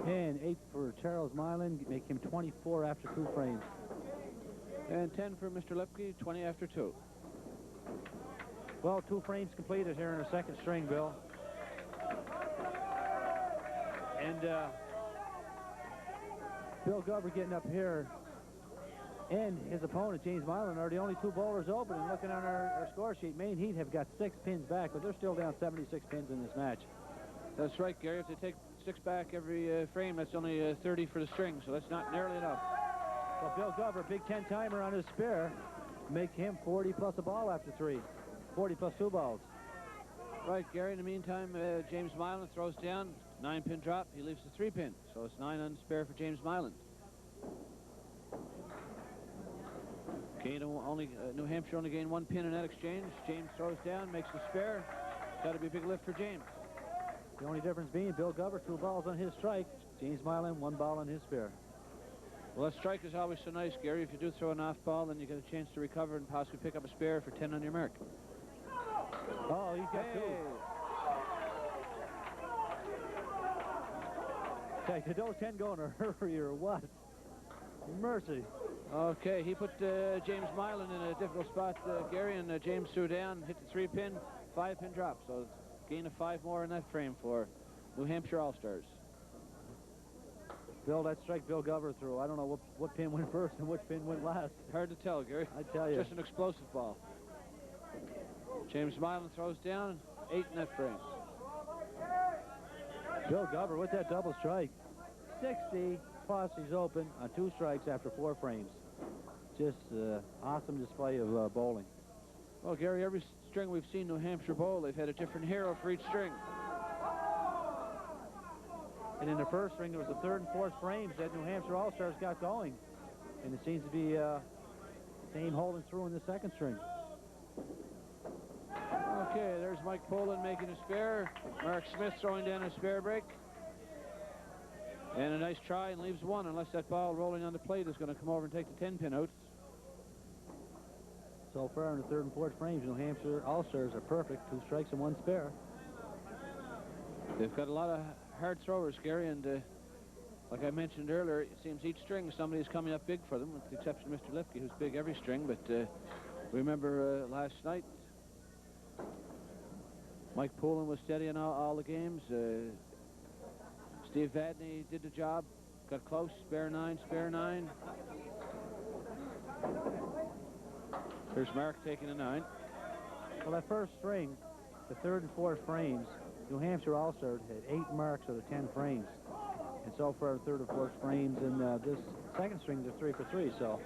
And 8 for Charles Milan, make him 24 after 2 frames. And 10 for Mr. Lipke, 20 after 2. Well, 2 frames completed here in the second string, Bill. And Bill Glover getting up here, and his opponent, James Milan, are the only 2 bowlers open. And looking on our score sheet, Maine Heat have got 6 pins back, but they're still down 76 pins in this match. That's right, Gary. If they take 6 back every frame, that's only 30 for the string, so that's not nearly enough. Well, Bill Glover, big 10-timer on his spare, make him 40 plus a ball after 3. 40 plus 2 balls. Right, Gary. In the meantime, James Milan throws down. 9-pin drop. He leaves the 3-pin, so it's 9 on the spare for James Milan. New Hampshire only gained 1 pin in that exchange. James throws down, makes the spare. Got to be a big lift for James. The only difference being Bill Glover, 2 balls on his strike. James Milan, 1 ball on his spare. Well, that strike is always so nice, Gary. If you do throw an off ball, then you get a chance to recover and possibly pick up a spare for 10 on your mark. Oh, he's got 2. Okay, did those 10 go in a hurry or what? Mercy. Okay, he put James Milan in a difficult spot, Gary, and James threw down, hit the 3-pin, 5-pin drop. So gain of 5 more in that frame for New Hampshire All-Stars. Bill, that strike Bill Glover threw. I don't know what pin went first and which pin went last. Hard to tell, Gary. I tell you. Just an explosive ball. James Milan throws down, 8 in that frame. Bill Glover with that double strike. 60 plus, he's open on 2 strikes after 4 frames. Just awesome display of bowling. Well, Gary, every string we've seen New Hampshire bowl, they've had a different hero for each string. And in the first string, there was the third and fourth frames that New Hampshire All-Stars got going. And it seems to be same holding through in the second string. Okay, there's Mike Poland making a spare. Mark Smith throwing down a spare break. And a nice try, and leaves one, unless that ball rolling on the plate is going to come over and take the 10-pin out. So far in the third and fourth frames, New Hampshire All-Stars are perfect. 2 strikes and 1 spare. They've got a lot of hard throwers, Gary, and like I mentioned earlier, it seems each string somebody's coming up big for them, with the exception of Mr. Lipke, who's big every string. But remember last night, Mike Poland was steady in all the games. Steve Vadney did the job, got close, spare 9, spare 9. Here's Mark taking a 9. Well, that first string, the third and fourth frames, New Hampshire All-Stars had 8 marks out of 10 frames. And so far, the third and fourth frames in this second string, they're 3 for 3, so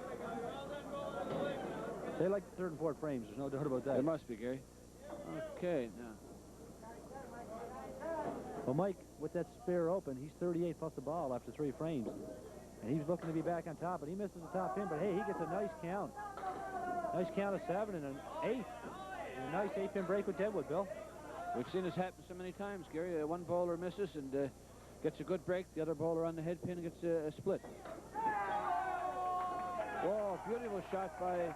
they like the third and fourth frames. There's no doubt about that. There must be, Gary. Okay, now. Well, Mike, with that spare open, he's 38 plus the ball after 3 frames. And he's looking to be back on top, but he misses the top pin. But, hey, he gets a nice count. Nice count of 7 and an 8. And a nice 8-pin break with Deadwood, Bill. We've seen this happen so many times, Gary. One bowler misses and gets a good break. The other bowler on the head pin gets a split. Oh, beautiful shot by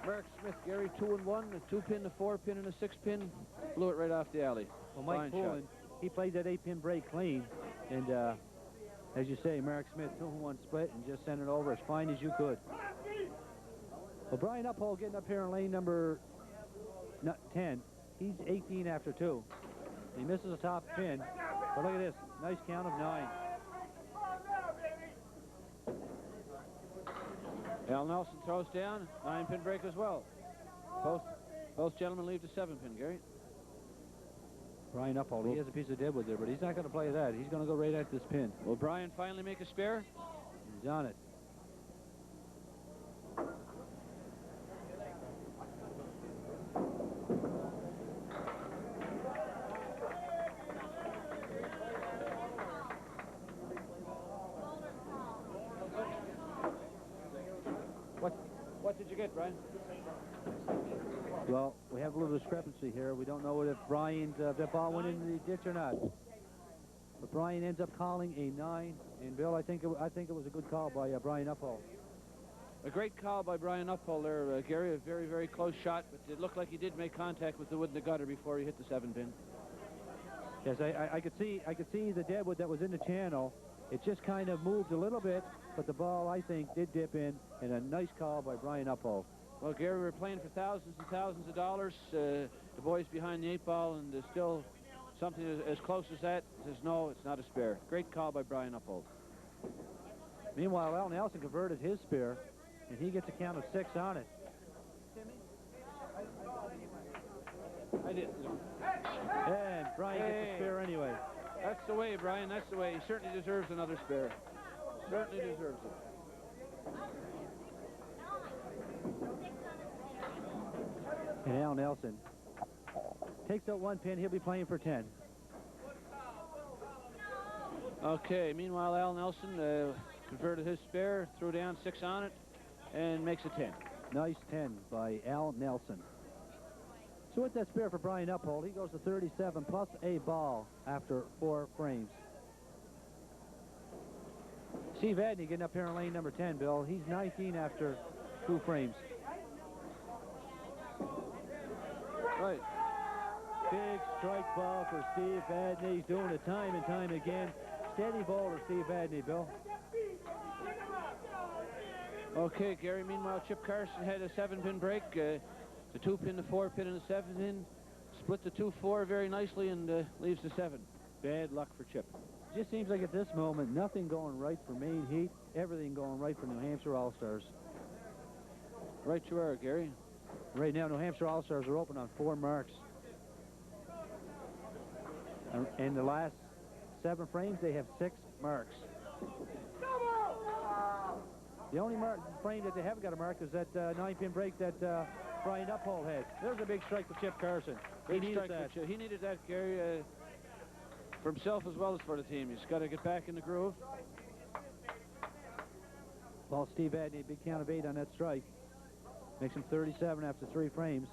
Mark Smith, Gary. 2 and 1, a 2-pin, a 4-pin, and a 6-pin. Blew it right off the alley. Well, Mike Poland, he played that 8-pin break clean. And as you say, Mark Smith, 2 and 1 split, and just sent it over as fine as you could. Well, Brian Uphold getting up here in lane number 10. He's 18 after 2. He misses a top pin. But look at this. Nice count of 9. Al Nelson throws down. 9-pin break as well. Both gentlemen leave the 7-pin, Gary. Brian Uphold, he has a piece of Deadwood there, but he's not going to play that. He's going to go right at this pin. Will Brian finally make a spare? He's on it. What did you get, Brian? Well, we have a little discrepancy here. We don't know if Brian, that ball went into the ditch or not. But Brian ends up calling a 9. And Bill, I think it was a good call by Brian Uphold. A great call by Brian Uphold there, Gary. A very, very close shot, but it looked like he did make contact with the wood in the gutter before he hit the 7-pin. Yes, I could see the Deadwood that was in the channel. It just kind of moved a little bit, but the ball, I think, did dip in, and a nice call by Brian Uphold. Well, Gary, we're playing for thousands and thousands of dollars. The boys behind the 8 ball, and there's still something as close as that. Says no, it's not a spare. Great call by Brian Uphold. Meanwhile, Al Nelson converted his spare, and he gets a count of 6 on it. I did. And Brian gets a spare anyway. That's the way, Brian. That's the way. He certainly deserves another spare. Certainly deserves it. And Al Nelson takes out 1 pin. He'll be playing for 10. Okay. Meanwhile, Al Nelson converted his spare, threw down 6 on it, and makes a 10. Nice 10 by Al Nelson. So with that spare for Brian Uphold, he goes to 37 plus a ball after 4 frames. Steve Vadney getting up here in lane number 10, Bill. He's 19 after 2 frames. Right. Big strike ball for Steve Vadney. He's doing it time and time again. Steady bowler, Steve Vadney, Bill. Okay, Gary. Meanwhile, Chip Carson had a 7-pin break. The 2-pin, the 4-pin, and the 7-pin. Split the 2-4 very nicely and leaves the 7. Bad luck for Chip. Just seems like at this moment, nothing going right for Maine Heat. Everything going right for New Hampshire All-Stars. Right you are, Gary. Right now, New Hampshire All-Stars are open on 4 marks. In the last 7 frames, they have 6 marks. The only frame that they haven't got a mark is that 9-pin break that Brian Uphold had. There's a big strike for Chip Carson. He needed that. He needed that, Gary. for himself as well as for the team. He's got to get back in the groove. Well, Steve Vadney, big count of 8 on that strike. Makes him 37 after 3 frames.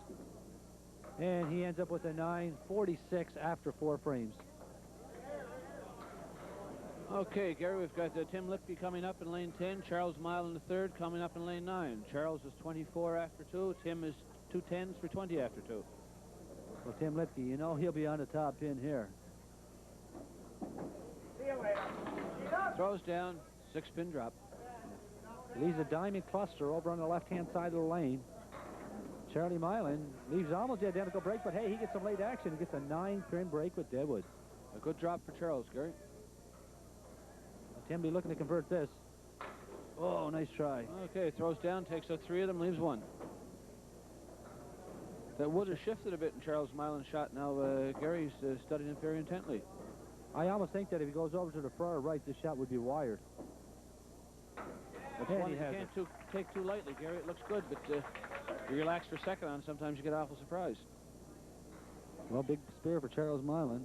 And he ends up with a 9.46 after 4 frames. Okay, Gary, we've got Tim Lipke coming up in lane 10. Charles Mile in the third, coming up in lane 9. Charles is 24 after 2. Tim is 2 10s for 20 after 2. Well, Tim Lipke, you know he'll be on the top pin here. Throws down, 6-pin drop. Leaves a diamond cluster over on the left-hand side of the lane. Charlie Milan leaves almost the identical break, but hey, he gets some late action. He gets a 9-pin break with Deadwood. A good drop for Charles, Gary. Tim be looking to convert this. Oh, nice try. Okay, throws down, takes out 3 of them, leaves 1. That would have shifted a bit in Charles Milan's shot. Now, Gary's studying it very intently. I almost think that if he goes over to the far right, this shot would be wired. That's one you can't take too lightly, Gary. It looks good, but you relax for a second on, sometimes you get awful surprised. Well, big spear for Charles Milan.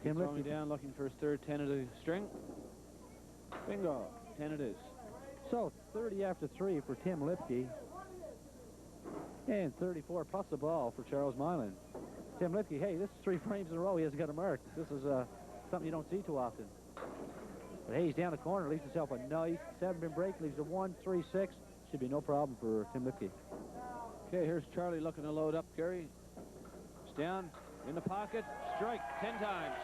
Tim throwing down, looking for his third 10 of the string. Bingo, 10 it is. So 30 after 3 for Tim Lipke, and 34 plus the ball for Charles Milan. Tim Lipke, hey, this is 3 frames in a row. He hasn't got a mark. This is something you don't see too often. But hey, he's down the corner, leaves himself a nice 7-pin break, leaves a 1-3-6. Should be no problem for Tim Lipke. Okay, here's Charlie looking to load up, Gary. He's down, in the pocket, strike 10 times.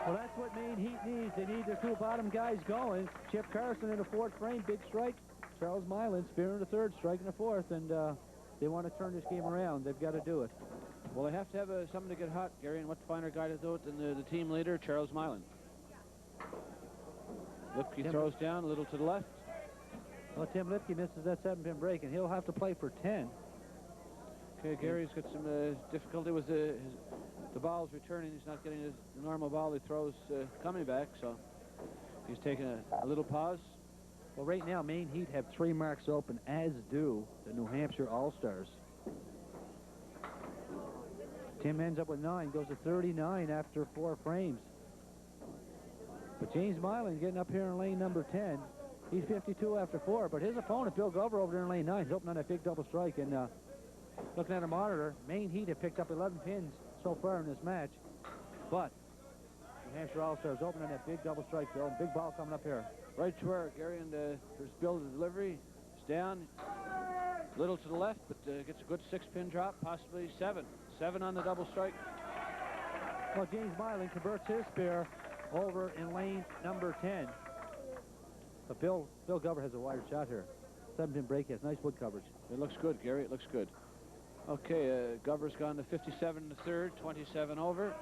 Well, that's what Maine Heat needs. They need their 2 bottom guys going. Chip Carson in the 4th frame, big strike. Charles Milan spear in the 3rd, strike in the 4th, and they want to turn this game around. They've got to do it. Well, they have to have something to get hot, Gary, and what finer guy to do it than the team leader, Charles Milan. Lipke throws down a little to the left. Well, Tim Lipke misses that 7-pin break, and he'll have to play for 10. Okay, Gary's got some difficulty with the ball's returning. He's not getting the normal ball he throws coming back, so he's taking a little pause. Well, right now, Maine Heat have 3 marks open, as do the New Hampshire All-Stars. Tim ends up with 9, goes to 39 after 4 frames. But James Milan getting up here in lane number 10. He's 52 after 4, but his opponent, Bill Glover, over there in lane 9, is opening on that big double strike. And looking at a monitor, Maine Heat have picked up 11 pins so far in this match. But New Hampshire All-Stars opening on that big double strike, Bill. Big ball coming up here. Right to where, Gary, and there's Bill, the delivery. It's down, a little to the left, but gets a good 6-pin drop, possibly 7. 7 on the double strike. Well, James Milan converts his spear over in lane number 10. But Bill Glover has a wired shot here. 7-pin break, has nice wood coverage. It looks good, Gary. It looks good. Okay, Glover's gone to 57 in the 3rd, 27 over.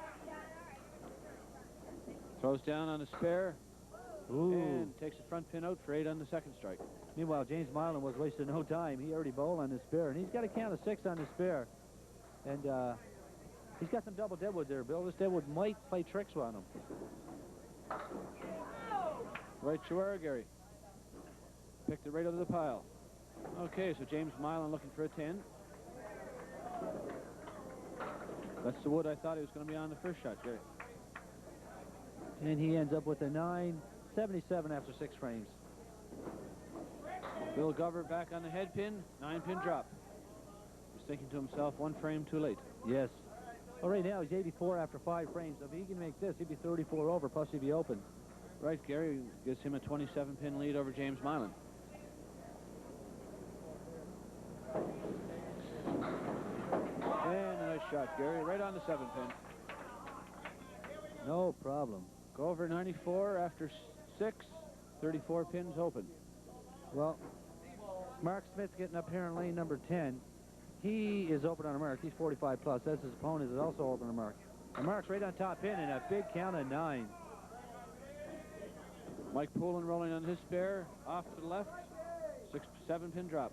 Throws down on the spare. Ooh. And takes the front pin out for 8 on the 2nd strike. Meanwhile, James Milan was wasting no time. He already bowled on his spare, and he's got a count of 6 on his spare. And he's got some double Deadwood there, Bill. This Deadwood might play tricks on him. Right to where, Gary. Picked it right out of the pile. Okay, so James Milan looking for a 10. That's the wood I thought he was going to be on the first shot, Gary. And he ends up with a 9.77 after 6 frames. Bill Glover back on the head pin, 9-pin drop. He's thinking to himself, 1 frame too late. Yes. Well, right now he's 84 after 5 frames. If he can make this, he'd be 34 over, plus he'd be open. Right, Gary gives him a 27-pin lead over James Milan. And a nice shot, Gary, right on the 7-pin. No problem. Go over 94 after 6, 34 pins open. Well, Mark Smith's getting up here in lane number 10. He is open on a mark. He's 45 plus. As his opponent is also open on a mark. The mark's right on top pin and a big count of 9. Mike Poulin rolling on his spare, off to the left, 7-pin drop.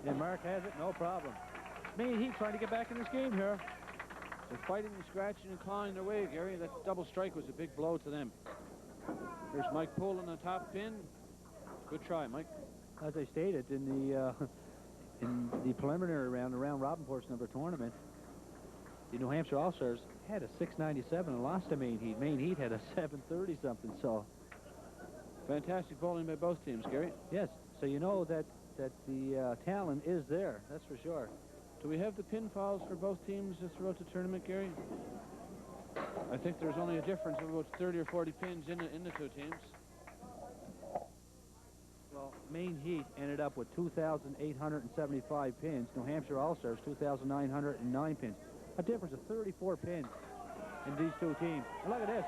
And Mark has it, no problem. Maine Heat trying to get back in this game here. They're fighting and scratching and clawing their way, Gary. That double strike was a big blow to them. Here's Mike Poulin on the top pin. Good try, Mike. As I stated in the preliminary round, the round robin portion of the tournament, the New Hampshire All-Stars had a 697 and lost to Maine Heat. Maine Heat had a 730 something, so. Fantastic bowling by both teams, Gary. Yes, so you know that the talent is there, that's for sure. Do we have the pinfalls for both teams throughout the tournament, Gary? I think there's only a difference of about 30 or 40 pins in the two teams. Well, Maine Heat ended up with 2,875 pins. New Hampshire All-Stars, 2,909 pins. A difference of 34 pins in these two teams. And look at this.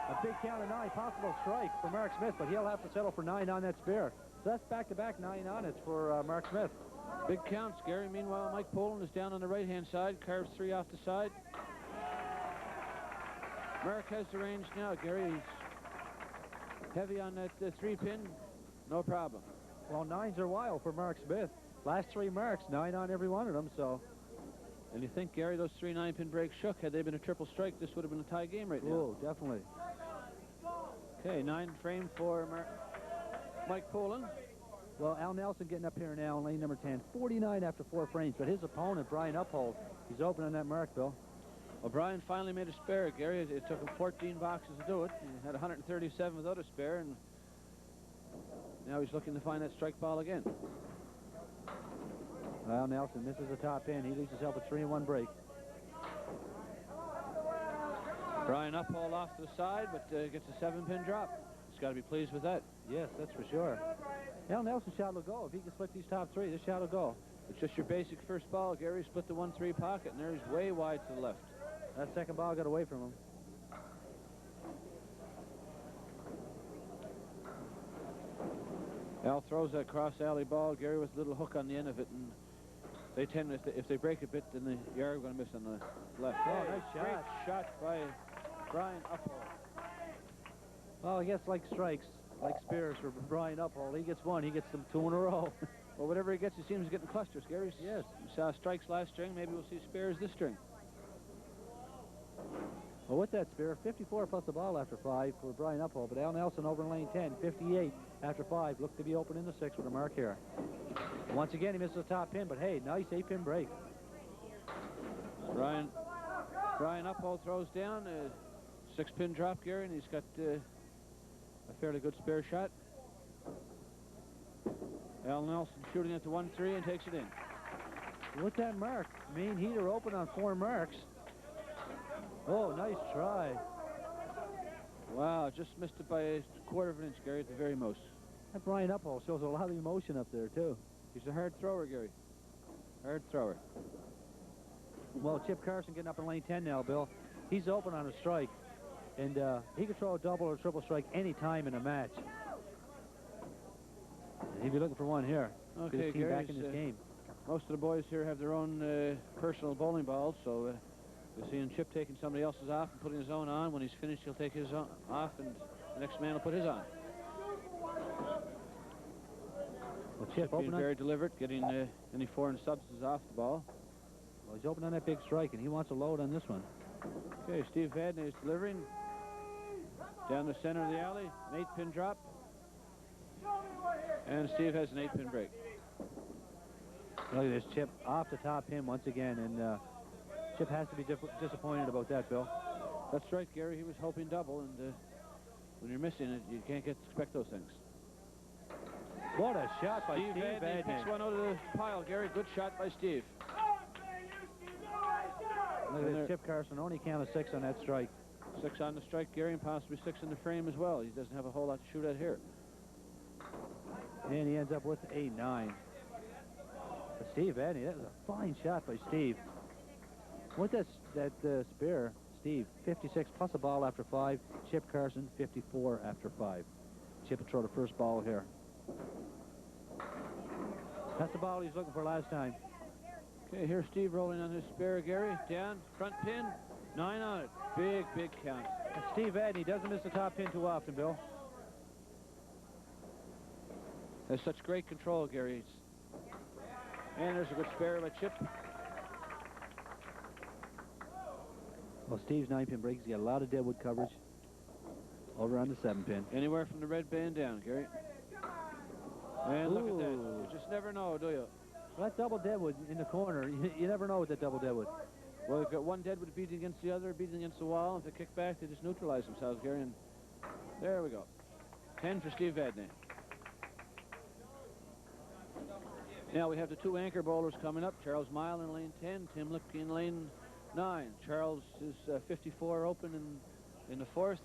A big count of 9, possible strike for Mark Smith, but he'll have to settle for 9 on that spare. So that's back-to-back 9 on it for Mark Smith. Big counts, Gary. Meanwhile, Mike Poland is down on the right-hand side, carves 3 off the side. Mark has the range now, Gary. He's heavy on that 3-pin. No problem. Well, 9s are wild for Mark Smith. Last 3 marks, 9 on every one of them, so. And you think, Gary, those 3 9-pin breaks shook. Had they been a triple strike, this would have been a tie game right now. Oh, definitely. Okay, 9 frame for Mike Poland. Well, Al Nelson getting up here now in lane number 10. 49 after 4 frames, but his opponent, Brian Uphold, he's open on that mark, Bill. O'Brien finally made a spare, Gary. It took him 14 boxes to do it. He had 137 without a spare, and now he's looking to find that strike ball again. Well, Nelson misses the top pin. He leaves himself a 3-1 break. Brian Uphold off to the side, but gets a 7-pin drop. He's got to be pleased with that. Yes, that's for sure. Al Nelson's shot will go. If he can split these top 3, this shot will go. It's just your basic first ball, Gary. Split the 1-3 pocket, and there he's way wide to the left. That second ball got away from him. Al throws that cross alley ball, Gary, with a little hook on the end of it, and they tend to, if they break a bit, then the yard are going to miss on the left. Oh, nice shot. Great shot by Brian Uphold. Well, I guess like strikes, like spares for Brian Uphold. He gets 1, he gets them 2 in a row. Well, whatever he gets, he seems to get in clusters, Gary. Yes. We saw strikes last string. Maybe we'll see spares this string. Well, with that spare, 54 plus the ball after 5 for Brian Uphold, but Al Nelson over in lane 10, 58 after 5. Look to be open in the 6 with a mark here. Once again, he misses the top pin, but hey, nice 8-pin break. Brian Uphold throws down a 6-pin drop, Gary, and he's got a fairly good spare shot. Al Nelson shooting at the 1-3 and takes it in. With that mark, Maine Heat are open on 4 marks. Oh, nice try. Wow, just missed it by a 1/4 of an inch, Gary, at the very most. That Brian Uphold shows a lot of emotion up there, too. He's a hard thrower, Gary. Hard thrower. Well, Chip Carson getting up in lane 10 now, Bill. He's open on a strike, and he can throw a double or a triple strike any time in a match. And he'd be looking for one here. Okay, get his team Gary, back in this game. Most of the boys here have their own personal bowling balls, so you're seeing Chip taking somebody else's off and putting his own on. When he's finished, he'll take his off, and the next man will put his on. Well, Chip being very deliberate, getting any foreign substances off the ball. Well, he's open on that big strike, and he wants a load on this one. Okay, Steve Vadney is delivering. Down the center of the alley, an 8-pin drop. And Steve has an 8-pin break. Look at this, Chip off the top pin once again, and Chip has to be disappointed about that, Bill. That's right, Gary. He was hoping double, and when you're missing it, you can't expect those things. What a shot by Steve Vadney. Picks one out of the pile, Gary. Good shot by Steve. Look at this, Chip Carson only counted 6 on that strike. 6 on the strike, Gary, and possibly 6 in the frame as well. He doesn't have a whole lot to shoot at here. And he ends up with a 9. But Steve Vadney, that was a fine shot by Steve. With that spare, Steve, 56 plus a ball after 5. Chip Carson, 54 after 5. Chip will throw the first ball here. That's the ball he's looking for last time. Okay, here's Steve rolling on his spare, Gary. Down, front pin, 9 on it. Big, big count. And Steve Vadney doesn't miss the top pin too often, Bill. Has such great control, Gary. And there's a good spare by Chip. Well, Steve's 9-pin break, he's got a lot of deadwood coverage over on the 7-pin. Anywhere from the red band down, Gary. And look at that. You just never know, do you? Well, that double deadwood in the corner, you never know with that double deadwood. Well, we've got one deadwood beating against the other, beating against the wall. If they kick back, they just neutralize themselves, Gary. And there we go. 10 for Steve Vadney. Now we have the two anchor bowlers coming up. Charles Mile in lane 10, Tim Lipke in lane 9. Charles is 54 open in the fourth.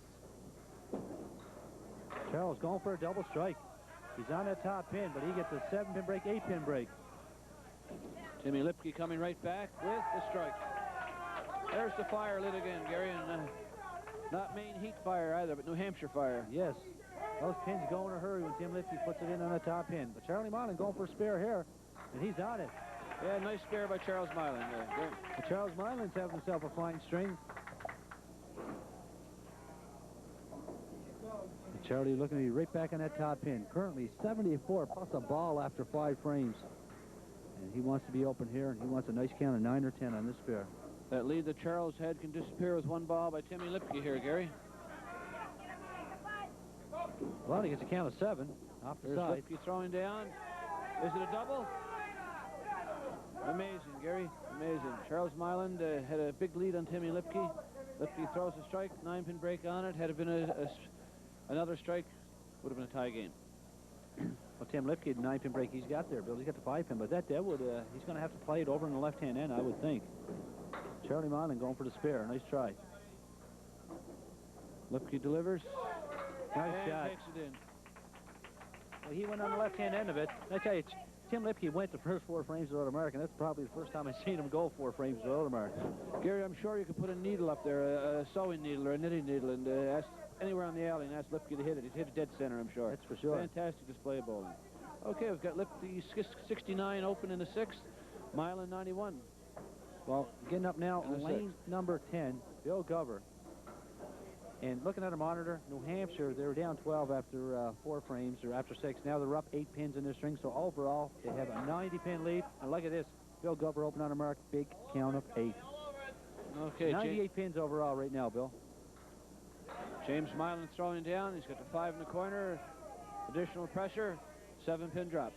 Charles going for a double strike. He's on that top pin, but he gets a 7-pin break, 8-pin break. Timmy Lipke coming right back with the strike. There's the fire lit again, Gary, and not Maine heat fire either, but New Hampshire fire. Yes. Those pins go in a hurry when Tim Lipke puts it in on the top pin. But Charlie Marlin going for a spare here, and he's on it. Yeah, nice spare by Charles Milan. But Charles Milan's having himself a fine string. And Charlie looking to be right back on that top pin. Currently 74 plus a ball after 5 frames. And he wants to be open here, and he wants a nice count of 9 or 10 on this spare. That lead that Charles had can disappear with one ball by Timmy Lipke here, Gary. Well, he gets a count of 7 off the side. Lipke throwing down. Is it a double? Amazing, Gary. Amazing. Charles Milan had a big lead on Timmy Lipke. Lipke throws a strike, 9-pin break on it. Had it been another strike, would have been a tie game. Well, Tim Lipke, the 9-pin break he's got there, Bill. He's got the 5-pin, but that deadwood, he's going to have to play it over in the left-hand end, I would think. Charlie Milan going for the spare. Nice try. Lipke delivers. Nice shot. Takes it in. Well, he went on the left-hand end of it. I tell you, Tim Lipke went the first 4 frames without a mark, and that's probably the first time I've seen him go 4 frames without a mark. Gary, I'm sure you could put a needle up there, a sewing needle or a knitting needle, and ask anywhere on the alley and ask Lipke to hit it. He'd hit it dead center, I'm sure. That's for sure. Fantastic display of bowling. Okay, we've got Lipke 69 open in the 6th, Milan 91. Well, getting up now, lane number 10, Bill Gover. And looking at a monitor, New Hampshire, they were down 12 after 4 frames, or after 6. Now they're up 8 pins in their string, so overall, they have a 90-pin lead. And look at this, Bill Gover open on a mark, big count of 8. Okay, 98 pins overall right now, Bill. James Milan throwing down. He's got the 5 in the corner. Additional pressure, 7-pin drop.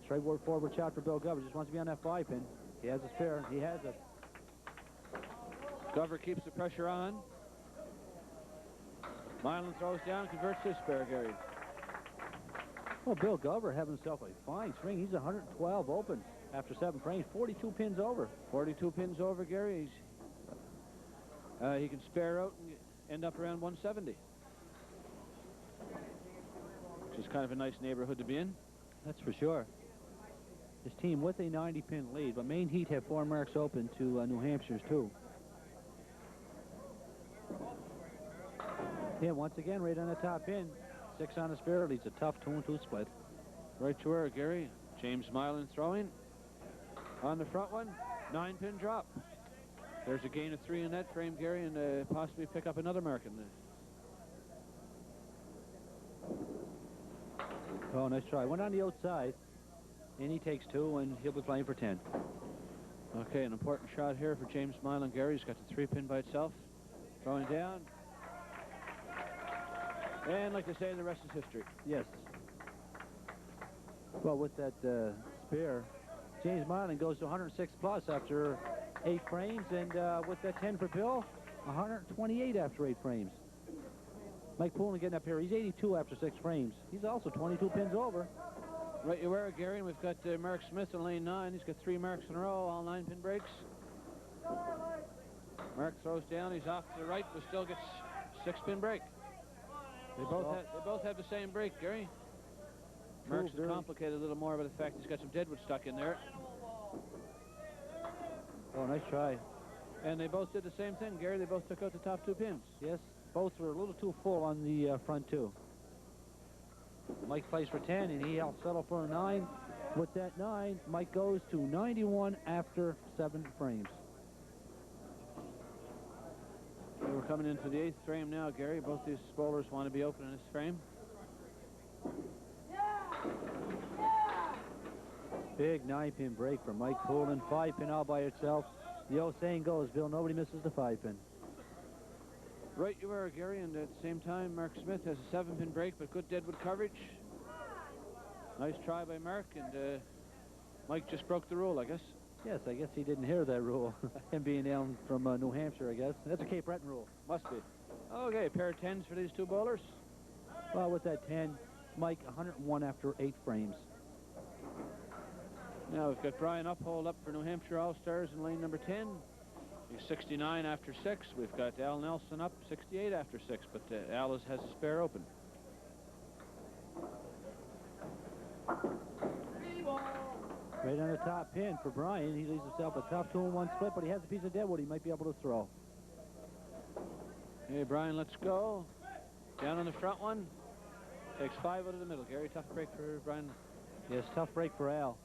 Straightforward forward shot for Bill Gover. Just wants to be on that 5-pin. He has a spare. He has it. Gover keeps the pressure on. Milan throws down, converts his spare, Gary. Well, Bill Gover having himself a fine string. He's 112 open after 7 frames. 42 pins over. 42 pins over, Gary. He can spare out and end up around 170. Which is kind of a nice neighborhood to be in. That's for sure. His team with a 90-pin lead, but Maine Heat have 4 marks open to New Hampshire's 2. Yeah, once again, right on the top pin. 6 on the spare. Leads a tough 2-2 split. Right you were, Gary. James Milan throwing. On the front one, 9-pin drop. There's a gain of 3 in that frame, Gary, and possibly pick up another mark in there. Oh, nice try. Went on the outside, and he takes 2, and he'll be playing for 10. Okay, an important shot here for James Milan. Gary, he's got the 3-pin by itself. Throwing down. And like they say, the rest is history. Yes. Well, with that spare, James Milan goes to 106 plus after 8 frames, and with that 10 for Bill, 128 after 8 frames. Mike Poolin getting up here. He's 82 after 6 frames. He's also 22 pins over. Right you were, Gary, and we've got Mark Smith in lane 9. He's got 3 marks in a row, all 9-pin breaks. Mark throws down. He's off to the right, but still gets 6-pin break. They both have the same break, Gary. Mark's is complicated a little more by the fact he's got some deadwood stuck in there. Oh, nice try. And they both did the same thing, Gary. They both took out the top 2 pins. Yes, both were a little too full on the front 2. Mike plays for 10, and he'll settle for a 9. With that 9, Mike goes to 91 after 7 frames. So we're coming into the 8th frame now, Gary. Both these bowlers want to be open in this frame. Big 9-pin break for Mike Poolin. 5-pin all by itself. The old saying goes, Bill, nobody misses the 5-pin. Right you are, Gary, and at the same time, Mark Smith has a 7-pin break, but good deadwood coverage. Nice try by Mark, and Mike just broke the rule, I guess. Yes, I guess he didn't hear that rule. Him being down from New Hampshire, I guess. That's a Cape Breton rule. Must be. Okay, a pair of 10s for these two bowlers. Well, with that 10, Mike, 101 after 8 frames. Now we've got Brian Uphold up for New Hampshire All-Stars in lane number 10. He's 69 after 6. We've got Al Nelson up 68 after 6, but Al has a spare open. Right on the top pin for Brian. He leaves himself a tough 2-1 split, but he has a piece of deadwood he might be able to throw. Okay, Brian, let's go. Down on the front one. Takes 5 out of the middle. Gary, tough break for Brian. Yes, tough break for Al.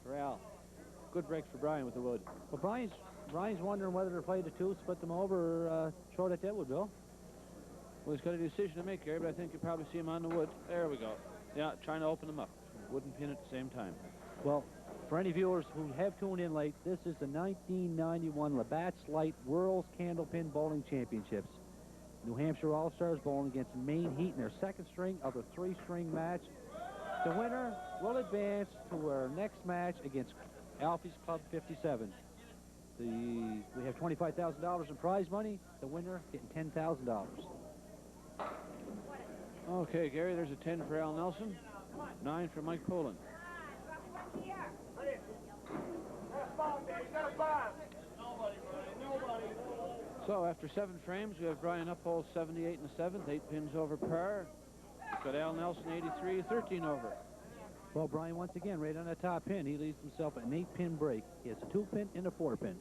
Good break for Brian with the wood. Well, Brian's wondering whether to play the 2, split them over, or throw it at deadwood, Bill. Well, he's got a decision to make, Gary, but I think you probably see him on the wood. There we go. Yeah, trying to open them up. Wood and pin at the same time. Well, for any viewers who have tuned in late, this is the 1991 Labatt's Lite World's Candlepin Bowling Championships. New Hampshire All-Stars bowling against Maine Heat in their second string of a 3-string match. The winner will advance to our next match against Alfie's Club 57. We have $25,000 in prize money. The winner getting $10,000. Okay, Gary, there's a 10 for Al Nelson, 9 for Mike Poland. So after 7 frames, we have Brian Uphold 78 in the 7th, 8 pins over par. We've got Al Nelson 83, 13 over. Well, Brian, once again, right on the top pin, he leaves himself an 8-pin break. He has a 2-pin and a 4-pin.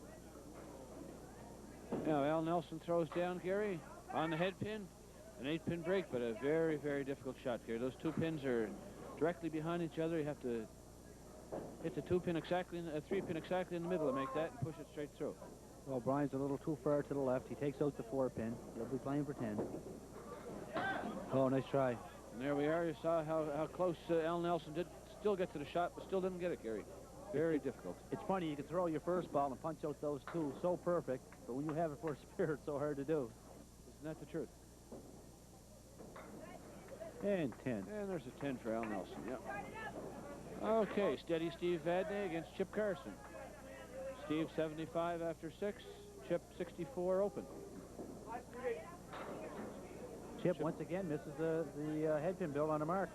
Now, Al Nelson throws down, Gary, on the head pin, an 8-pin break, but a very, very difficult shot, Gary. Those 2 pins are directly behind each other. You have to hit the 2-pin exactly, a 3-pin exactly in the middle to make that and push it straight through. Well, Brian's a little too far to the left. He takes out the 4-pin. He'll be playing for 10. Oh, nice try. And there we are. You saw how close Al Nelson did still get to the shot, but still didn't get it, Gary. Very difficult. It's funny, you can throw your first ball and punch out those 2 so perfect, but when you have it for a spear, it's so hard to do. Isn't that the truth? And 10. And there's a 10 for Al Nelson, yeah. Okay, steady Steve Vadney against Chip Carson. Steve 75 after 6, Chip 64 open. Chip once again misses the head pin build on the mark.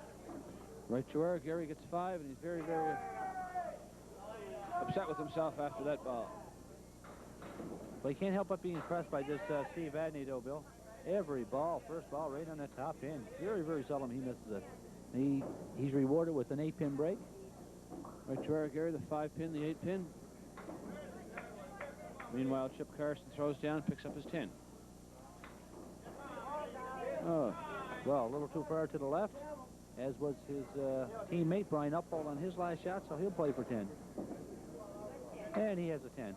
Right you are. Gary gets 5, and he's very, very upset with himself after that ball. But he can't help but be impressed by this Steve Vadney, though, Bill. Every ball, first ball, right on that top pin. Very, very seldom he misses it. He's rewarded with an 8-pin break. Right you are, Gary, the 5-pin, the 8-pin. Meanwhile, Chip Carson throws down, picks up his 10. Oh, well, a little too far to the left, as was his teammate Brian Uphold on his last shot, so he'll play for 10. And he has a 10.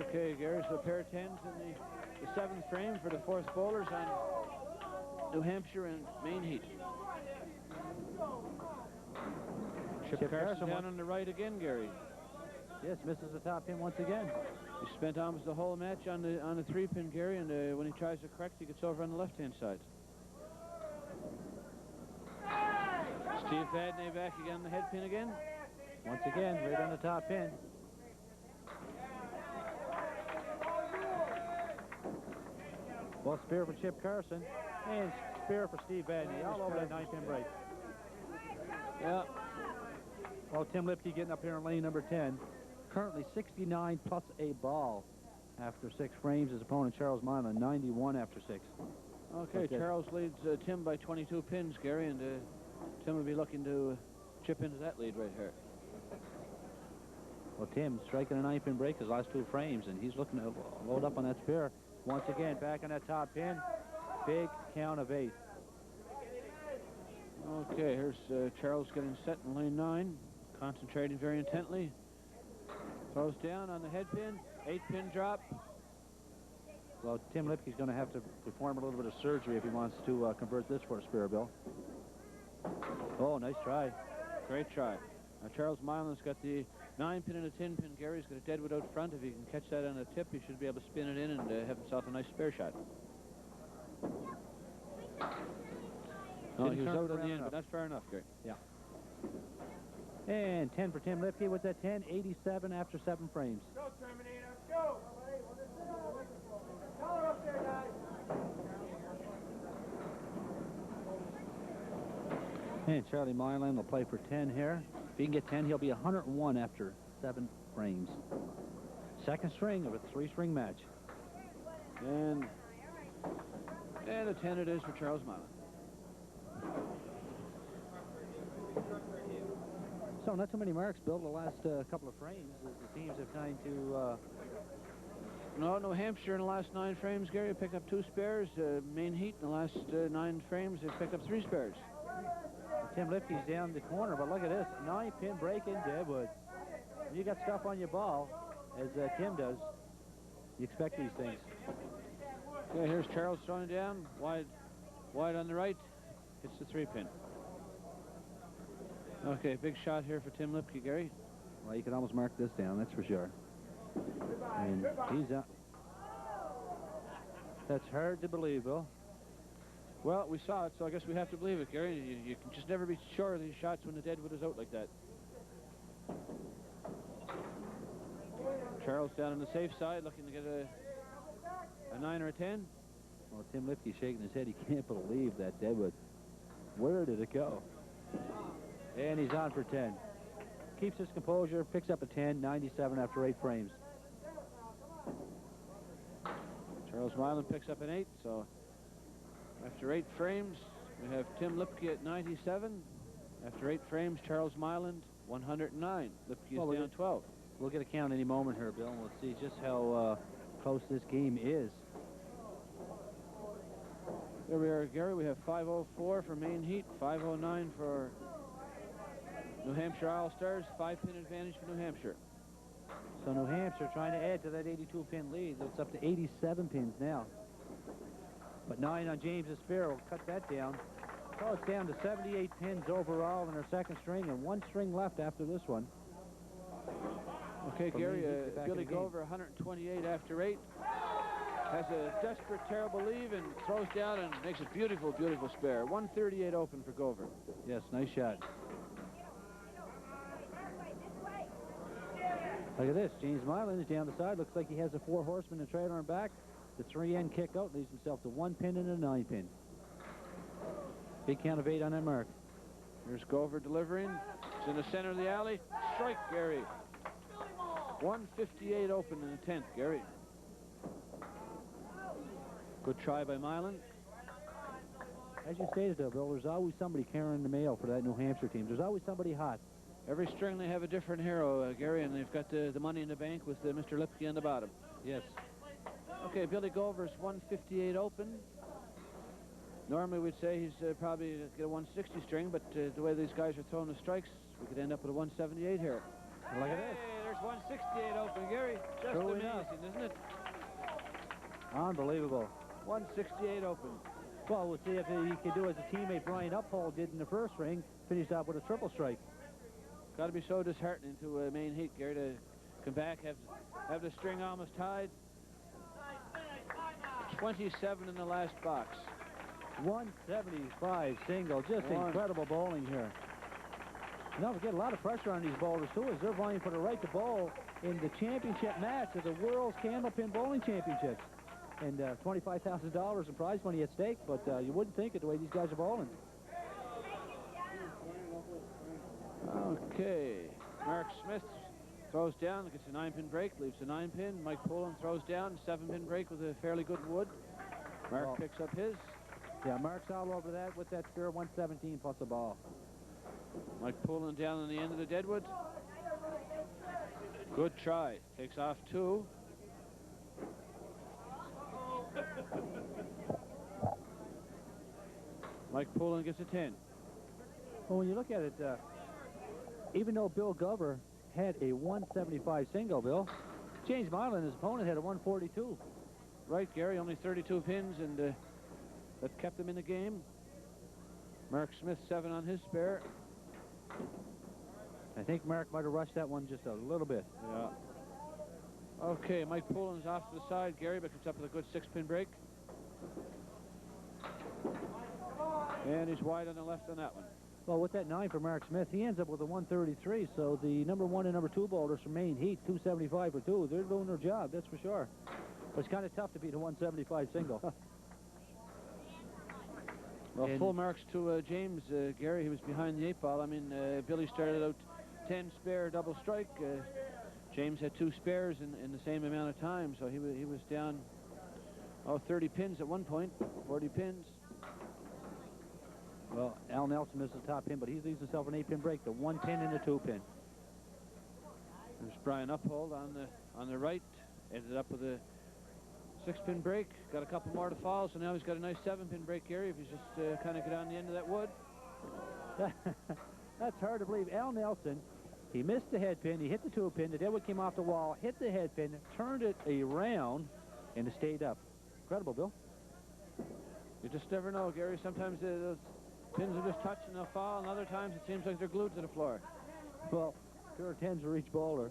Okay, Gary, so a pair of 10s in the 7th frame for the 4th bowlers on New Hampshire and Maine Heat. Chip Carson down on the right again, Gary. Yes, misses the top pin once again. He spent almost the whole match on the 3-pin, Gary, and when he tries to correct, he gets over on the left-hand side. Steve Vadney back again on the head pin again. Once again, right on the top pin. Well, spear for Chip Carson and spear for Steve Vadney. All over that 9-pin break. Yeah. Well, Tim Lipke getting up here in lane number 10. Currently 69 plus a ball after 6 frames. His opponent, Charles Milan, 91 after 6. Okay, Charles leads Tim by 22 pins, Gary, and Tim will be looking to chip into that lead right here. Well, Tim striking a 9-pin break his last 2 frames, and he's looking to load up on that spear. Once again, back on that top pin. Big count of 8. Okay, here's Charles getting set in lane 9, concentrating very intently. Throws down on the head pin, 8-pin drop. Well, Tim Lipke's going to have to perform a little bit of surgery if he wants to convert this for a spear, Bill. Oh, nice try. Great try. Now, Charles Milan's got the 9-pin and a 10-pin. Gary's got a deadwood out front. If he can catch that on a tip, he should be able to spin it in and have himself a nice spare shot. Oh, he was out at the end, but not far enough, Gary. Yeah. And 10 for Tim Lipke with that 10, 87 after 7 frames. Go, Terminator, go! Collar up there, guys! And Charlie Mylan will play for 10 here. If he can get 10, he'll be 101 after 7 frames. Second string of a 3-string match. And a 10 it is for Charles Mylan. So not too many marks, Bill, the last couple of frames. The teams have time to... No, New Hampshire in the last 9 frames, Gary, picked up 2 spares. Maine Heat in the last 9 frames, they've picked up 3 spares. Tim Lipke's down the corner, but look at this. 9-pin break in Deadwood. When you got stuff on your ball, as Tim does, you expect these things. Okay, here's Charles throwing it down. Wide on the right. Hits the 3-pin. Okay, big shot here for Tim Lipke, Gary. Well, you can almost mark this down, that's for sure. And he's up. That's hard to believe, Bill. Well, we saw it, so I guess we have to believe it, Gary. You can just never be sure of these shots when the Deadwood is out like that. Charles down on the safe side, looking to get a 9 or a 10. Well, Tim Lipke's shaking his head. He can't believe that Deadwood. Where did it go? And he's on for 10. Keeps his composure, picks up a 10, 97 after 8 frames. Charles Mylan picks up an 8, so after 8 frames, we have Tim Lipke at 97. After 8 frames, Charles Mylan, 109. Lipke is down 12. We'll get a count any moment here, Bill, and we'll see just how close this game is. There we are, Gary. We have 504 for Maine Heat, 509 for New Hampshire All-Stars, 5-pin advantage for New Hampshire. So New Hampshire trying to add to that 82-pin lead. It's up to 87 pins now. But 9 on James's spare will cut that down. So it's down to 78 pins overall in our second string, and 1 string left after this one. Okay, Gary, Billy Gover, 128 after 8. Has a desperate, terrible leave and throws down and makes a beautiful, beautiful spare. 138 open for Gover. Yes, nice shot. Look at this. James Mylan is down the side. Looks like he has a 4-horseman and trailer on back. The 3-end kick out leaves himself to 1 pin and a 9-pin. Big count of 8 on that mark. Here's Gover delivering. It's in the center of the alley. Strike, Gary. 158 open in the 10th, Gary. Good try by Mylan. As you stated, though, Bill, there's always somebody carrying the mail for that New Hampshire team. There's always somebody hot. Every string they have a different hero, Gary, and they've got the money in the bank with Mr. Lipke on the bottom. Yes. Okay, Billy Gover's 158 open. Normally we'd say he's probably get a 160 string, but the way these guys are throwing the strikes, we could end up with a 178 here. Look at this. Hey, there's 168 open, Gary. Just True amazing, enough. isn't it? Unbelievable. 168 open. Well, we'll see if he can do as a teammate Brian Uphold did in the first ring, finished up with a triple strike. Got to be so disheartening to Maine Heat, Gary, to come back, have the string almost tied. 27 in the last box. 175 single. Just incredible bowling here. Now we get a lot of pressure on these bowlers, too, as they're vying for the right to bowl in the championship match of the World's Candlepin Bowling Championships. And $25,000 in prize money at stake, but you wouldn't think it the way these guys are bowling. Okay. Mark Smith throws down, gets a 9-pin break, leaves a 9-pin. Mike Poland throws down, 7-pin break with a fairly good wood. Mark picks up his. Yeah, Mark's all over that with that spare 117 plus a ball. Mike Poland down on the end of the Deadwood. Good try. Takes off 2. Mike Poland gets a 10. Well, when you look at it, even though Bill Gover had a 175 single, Bill, James Mylan, his opponent, had a 142. Right, Gary, only 32 pins, and that kept them in the game. Mark Smith, 7 on his spare. I think Mark might have rushed that one just a little bit. Yeah. Okay, Mike Poland's off to the side. Gary, but comes up with a good 6-pin break. And he's wide on the left on that one. Well, with that 9 for Mark Smith, he ends up with a 133. So the number 1 and number 2 bowlers from Maine Heat, 275 for 2. They're doing their job, that's for sure. But it's kind of tough to beat a 175 single. Well, full marks to James, Gary. He was behind the 8 ball. I mean, Billy started out 10 spare double strike. James had 2 spares in the same amount of time, so he was down 30 pins at one point, 40 pins. Well, Al Nelson missed the top pin, but he leaves himself an 8-pin break, the 1 pin and the 2 pin. There's Brian Uphold on the right, ended up with a 6-pin break, got a couple more to fall, so now he's got a nice 7-pin break, Gary, if he's just kind of get on the end of that wood. That's hard to believe. Al Nelson, he missed the head pin, he hit the 2-pin, the deadwood came off the wall, hit the head pin, turned it around, and it stayed up. Incredible, Bill. You just never know, Gary. Sometimes those pins will just touch and they'll fall, and other times it seems like they're glued to the floor. Well, there are 10s for each bowler.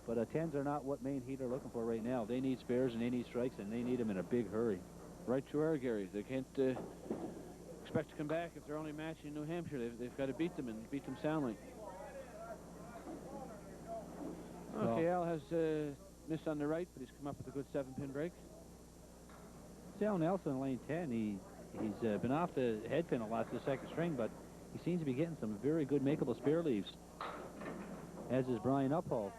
But 10s are not what Maine Heat are looking for right now. They need spares and they need strikes, and they need them in a big hurry. Right you are, Gary. They can't expect to come back if they're only matching New Hampshire. They've got to beat them, and beat them soundly. Okay, Al has missed on the right, but he's come up with a good 7-pin break. Al Nelson in lane 10, he's been off the head pin a lot to the second string, but he seems to be getting some very good makeable spare leaves, as is Brian Uphold.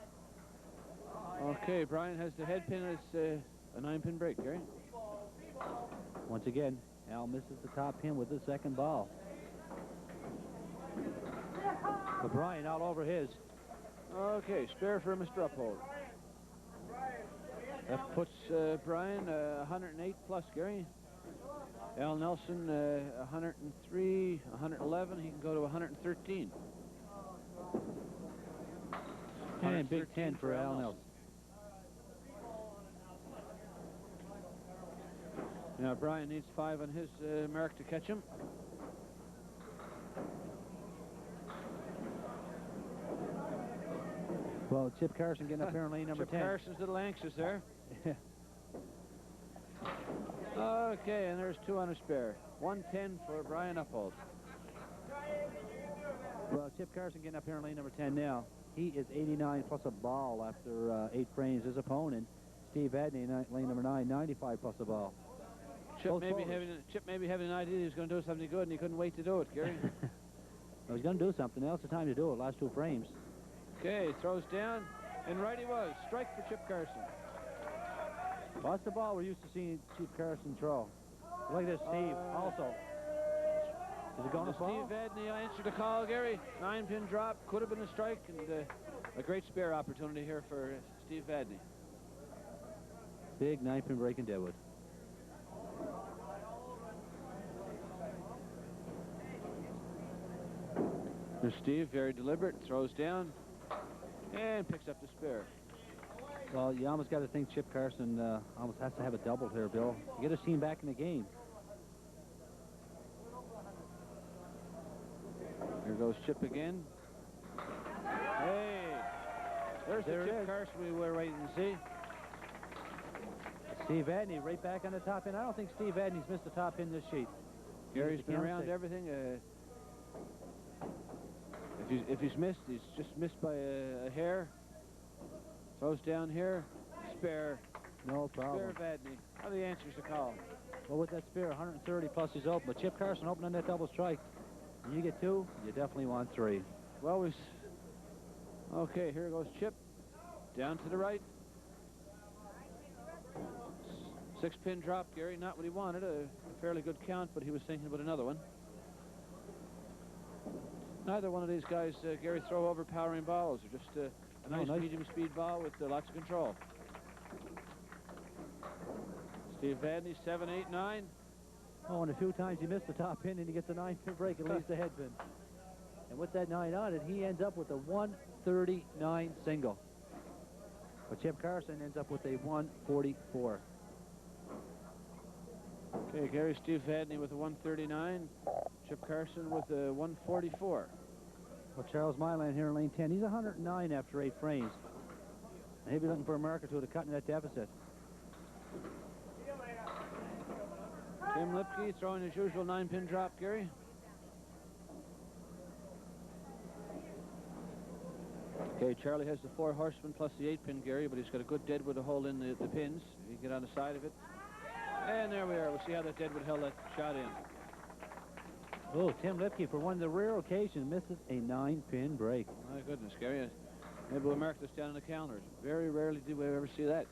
Okay, Brian has the head pin as a 9-pin break, Gary. Once again, Al misses the top pin with the second ball. But Brian out over his. Okay, spare for Mr. Uphold. That puts Brian 108 plus, Gary. Al Nelson 103, 111. He can go to 113. And big 10 for Al Nelson. Now Brian needs 5 on his mark to catch him. Well, Chip Carson getting up here in lane number 10. Chip Carson's a little anxious there. Okay, and there's 2 on a spare. 110 for Brian Uphold. Well, Chip Carson getting up here in lane number 10 now. He is 89 plus a ball after 8 frames. His opponent, Steve Vadney, lane number 9, 95 plus a ball. Chip may be having an idea he was going to do something good, and he couldn't wait to do it, Gary. Well, he's going to do something. Now's the time to do it. Last 2 frames. Okay, throws down, and right he was. Strike for Chip Carson. Well, that's the ball we're used to seeing Chip Carson throw. Look at this, Steve, also. Is it going to fall? Steve Vadney answered the call, Gary. 9-pin drop, could have been a strike, and a great spare opportunity here for Steve Vadney. Big 9-pin break in deadwood. There's Steve, very deliberate, throws down, and picks up the spare. Well, you almost got to think Chip Carson almost has to have a double here, Bill. You get his team back in the game. Here goes Chip again. Hey, there's the Chip Carson we were waiting to see. Steve Vadney right back on the top end. I don't think Steve Vadney's missed the top end this sheet. Gary's been around everything. If he's missed, he's just missed by a hair. Throws down here. Spare. No problem. Spare Vadney. How the answers the call? Well, with that spare, 130 plus he's open. But Chip Carson open on that double strike. When you get 2, you definitely want 3. Well, okay, here goes Chip. Down to the right. 6-pin drop, Gary. Not what he wanted. A fairly good count, but he was thinking about another one. Neither one of these guys, Gary, throw overpowering balls. They're just a nice medium speed ball with lots of control. Steve Vadney, 7, 8, 9. Oh, and a few times he missed the top pin and he gets a 9-pin break and leaves the head pin. And with that 9 on it, he ends up with a 139 single. But Chip Carson ends up with a 144. Okay, Gary, Steve Vadney with a 139. Chip Carson with a 144. Well, Charles Milan here in lane 10. He's 109 after 8 frames. And he'll be looking for a mark or 2 to cut in that deficit. Tim Lipke throwing his usual 9-pin drop, Gary. Okay, Charlie has the 4 horsemen plus the 8-pin, Gary, but he's got a good deadwood to hold in the pins. He can get on the side of it. And there we are. We'll see how that deadwood held that shot in. Oh, Tim Lipke, for one of the rare occasions, misses a 9-pin break. My goodness, Gary. Maybe we'll mark this down on the calendars. Very rarely do we ever see that.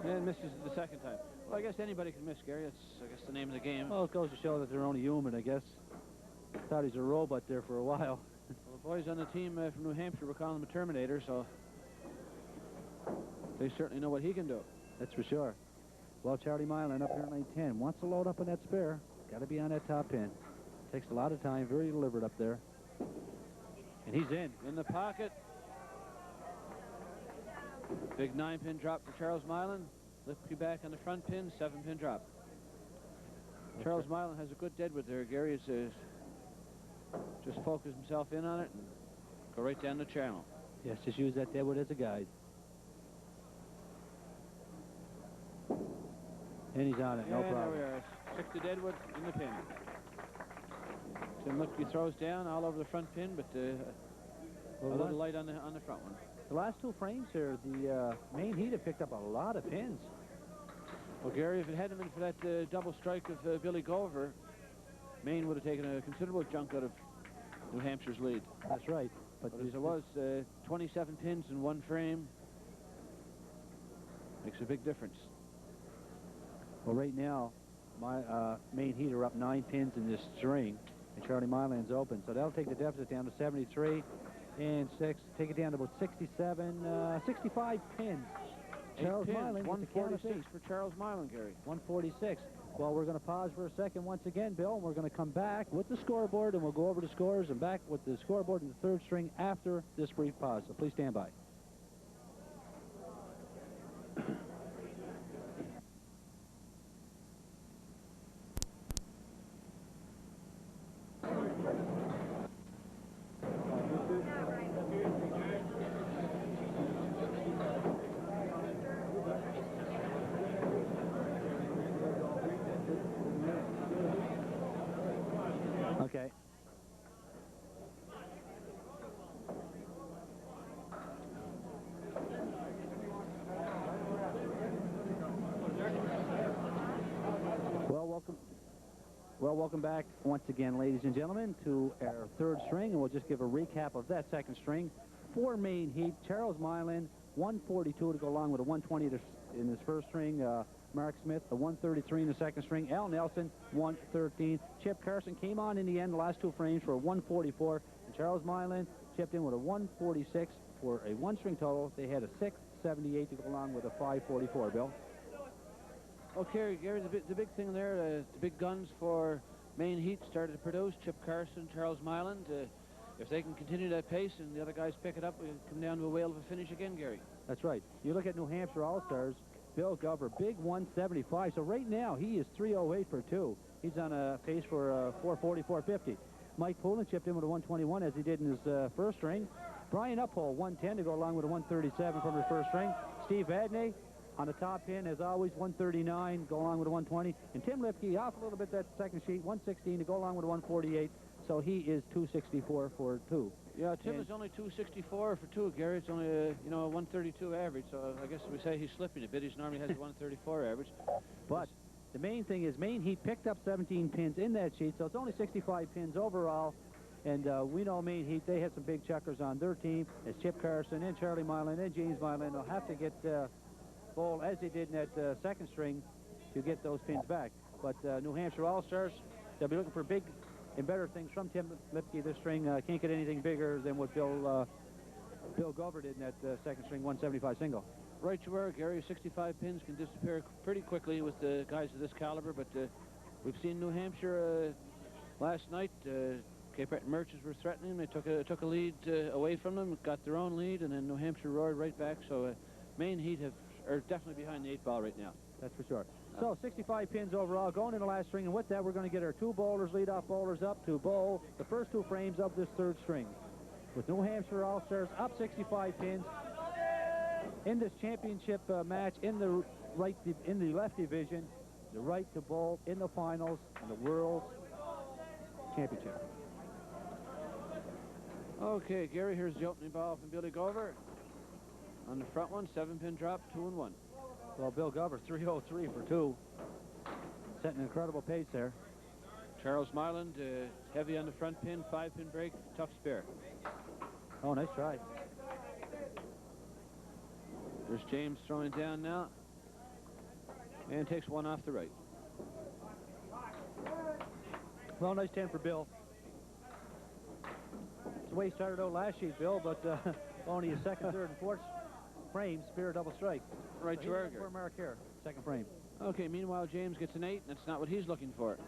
And misses the second time. Well, I guess anybody can miss, Gary. That's, I guess, the name of the game. Well, it goes to show that they're only human, I guess. Thought he's a robot there for a while. Well, the boys on the team from New Hampshire were calling him a Terminator, so they certainly know what he can do. That's for sure. Well, Charlie Milan up here in lane 10 wants to load up on that spare. Got to be on that top pin. Takes a lot of time, very deliberate up there. And he's in the pocket. Big 9-pin drop for Charles Milan. Lipke back on the front pin, 7-pin drop. Okay. Charles Milan has a good deadwood there, Gary. It's just focus himself in on it and go right down the channel. Yes, just use that deadwood as a guide. And he's on it, no problem. There we are. Stick the deadwood in the pin. Tim Lipke throws down all over the front pin, but a little light on the front one. The last 2 frames here, the Maine Heat have picked up a lot of pins. Well, Gary, if it hadn't been for that double strike of Billy Gover, Maine would have taken a considerable chunk out of New Hampshire's lead. That's right. But as it was, 27 pins in 1 frame makes a big difference. Well, right now, my Maine Heat are up 9 pins in this string, and Charlie Milan's open. So that'll take the deficit down to 73 and 6. Take it down to about 67, 65 pins. Charles Milan, 146 for Charles Milan, Gary. 146. Well, we're going to pause for a second once again, Bill, and we're going to come back with the scoreboard, and we'll go over the scores and back with the scoreboard in the 3rd string after this brief pause. So please stand by. Okay. Welcome back once again, ladies and gentlemen, to our 3rd string, and we'll just give a recap of that 2nd string. 4 Maine Heat, Charles Milan, 142 to go along with a 120 in his 1st string. Mark Smith, the 133 in the 2nd string. Al Nelson, 113. Chip Carson came on in the end, the last 2 frames for a 144. And Charles Milan chipped in with a 146 for a 1-string total. They had a 678 to go along with a 544, Bill. Okay, Gary, the big thing there, the big guns for Maine Heat started to produce. Chip Carson, Charles Milan. If they can continue that pace and the other guys pick it up, we'll come down to a whale of a finish again, Gary. That's right. You look at New Hampshire All-Stars, Bill Gover, big 175. So right now, he is 308 for 2. He's on a pace for 440, 450. Mike Poulin chipped in with a 121 as he did in his 1st string. Brian Uphole, 110 to go along with a 137 from his 1st string. Steve Vadney on the top pin, as always, 139, go along with a 120. And Tim Lipke off a little bit that 2nd sheet, 116 to go along with a 148. So he is 264 for 2. Yeah, Tim is only 264 for 2, Gary. It's only a 132 average, so I guess we say he's slipping a bit. He normally has a 134 average. But the main thing is Maine Heat picked up 17 pins in that sheet, so it's only 65 pins overall. And we know Maine Heat, they had some big chuckers on their team, as Chip Carson and Charlie Milan and James Milan. They'll have to get bowl as they did in that 2nd string to get those pins back. But New Hampshire All-Stars, they'll be looking for big and better things from Tim Lipke. This string can't get anything bigger than what Bill Gover did in that 2nd string 175 single. Right you are, Gary. 65 pins can disappear pretty quickly with the guys of this caliber, but we've seen New Hampshire last night. Cape Breton Merchants were threatening. They took a lead away from them, got their own lead, and then New Hampshire roared right back. So Maine Heat are definitely behind the 8 ball right now. That's for sure. So 65 pins overall going in the last string, and with that we're going to get our 2 bowlers, leadoff bowlers, up to bowl the first 2 frames of this 3rd string. With New Hampshire All-Stars up 65 pins in this championship match in the left division, the right to bowl in the finals in the World Championship. Okay, Gary, here's the opening ball from Billy Gover. On the front one, 7-pin drop, 2-1. Well, Bill Gover, 303 for 2. Setting an incredible pace there. Charles Marland, heavy on the front pin, 5-pin break, tough spare. Oh, nice try. There's James throwing down now. And takes one off the right. Well, nice 10 for Bill. It's the way he started out last sheet, Bill, but only a second, third, and fourth frame, spare double strike. Right, so you are, for a mark here, second frame. Okay, meanwhile, James gets an 8, and that's not what he's looking for.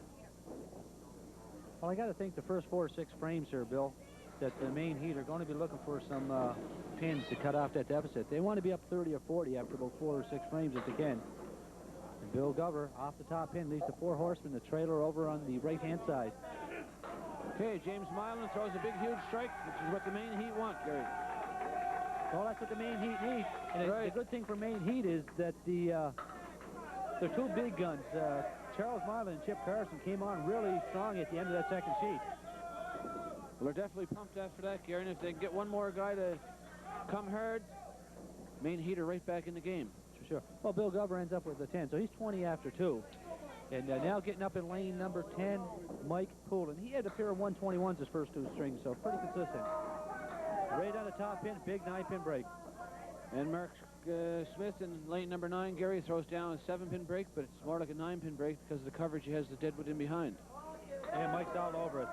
Well, I got to think the first 4 or 6 frames here, Bill, that the Maine Heat are going to be looking for some pins to cut off that deficit. They want to be up 30 or 40 after about 4 or 6 frames if they can. And Bill Gover, off the top pin, leads the 4 horsemen, the trailer over on the right-hand side. Okay, James Milan throws a big, huge strike, which is what the Maine Heat want, Gary. Well, that's what the Maine Heat need. And right. The good thing for Maine Heat is that they're 2 big guns. Charles Marlin and Chip Carson came on really strong at the end of that second sheet. Well, they're definitely pumped after that, Gary, and if they can get one more guy to come hard, Maine Heat are right back in the game. For sure. Well, Bill Gover ends up with a 10, so he's 20 after 2. And now getting up in lane number 10, Mike Poulin. He had a pair of 121s his first 2 strings, so pretty consistent. Right on the top pin, big 9-pin break. And Mark Smith in lane number 9, Gary, throws down a 7-pin break, but it's more like a 9-pin break because of the coverage he has the deadwood in behind. And Mike's all over it.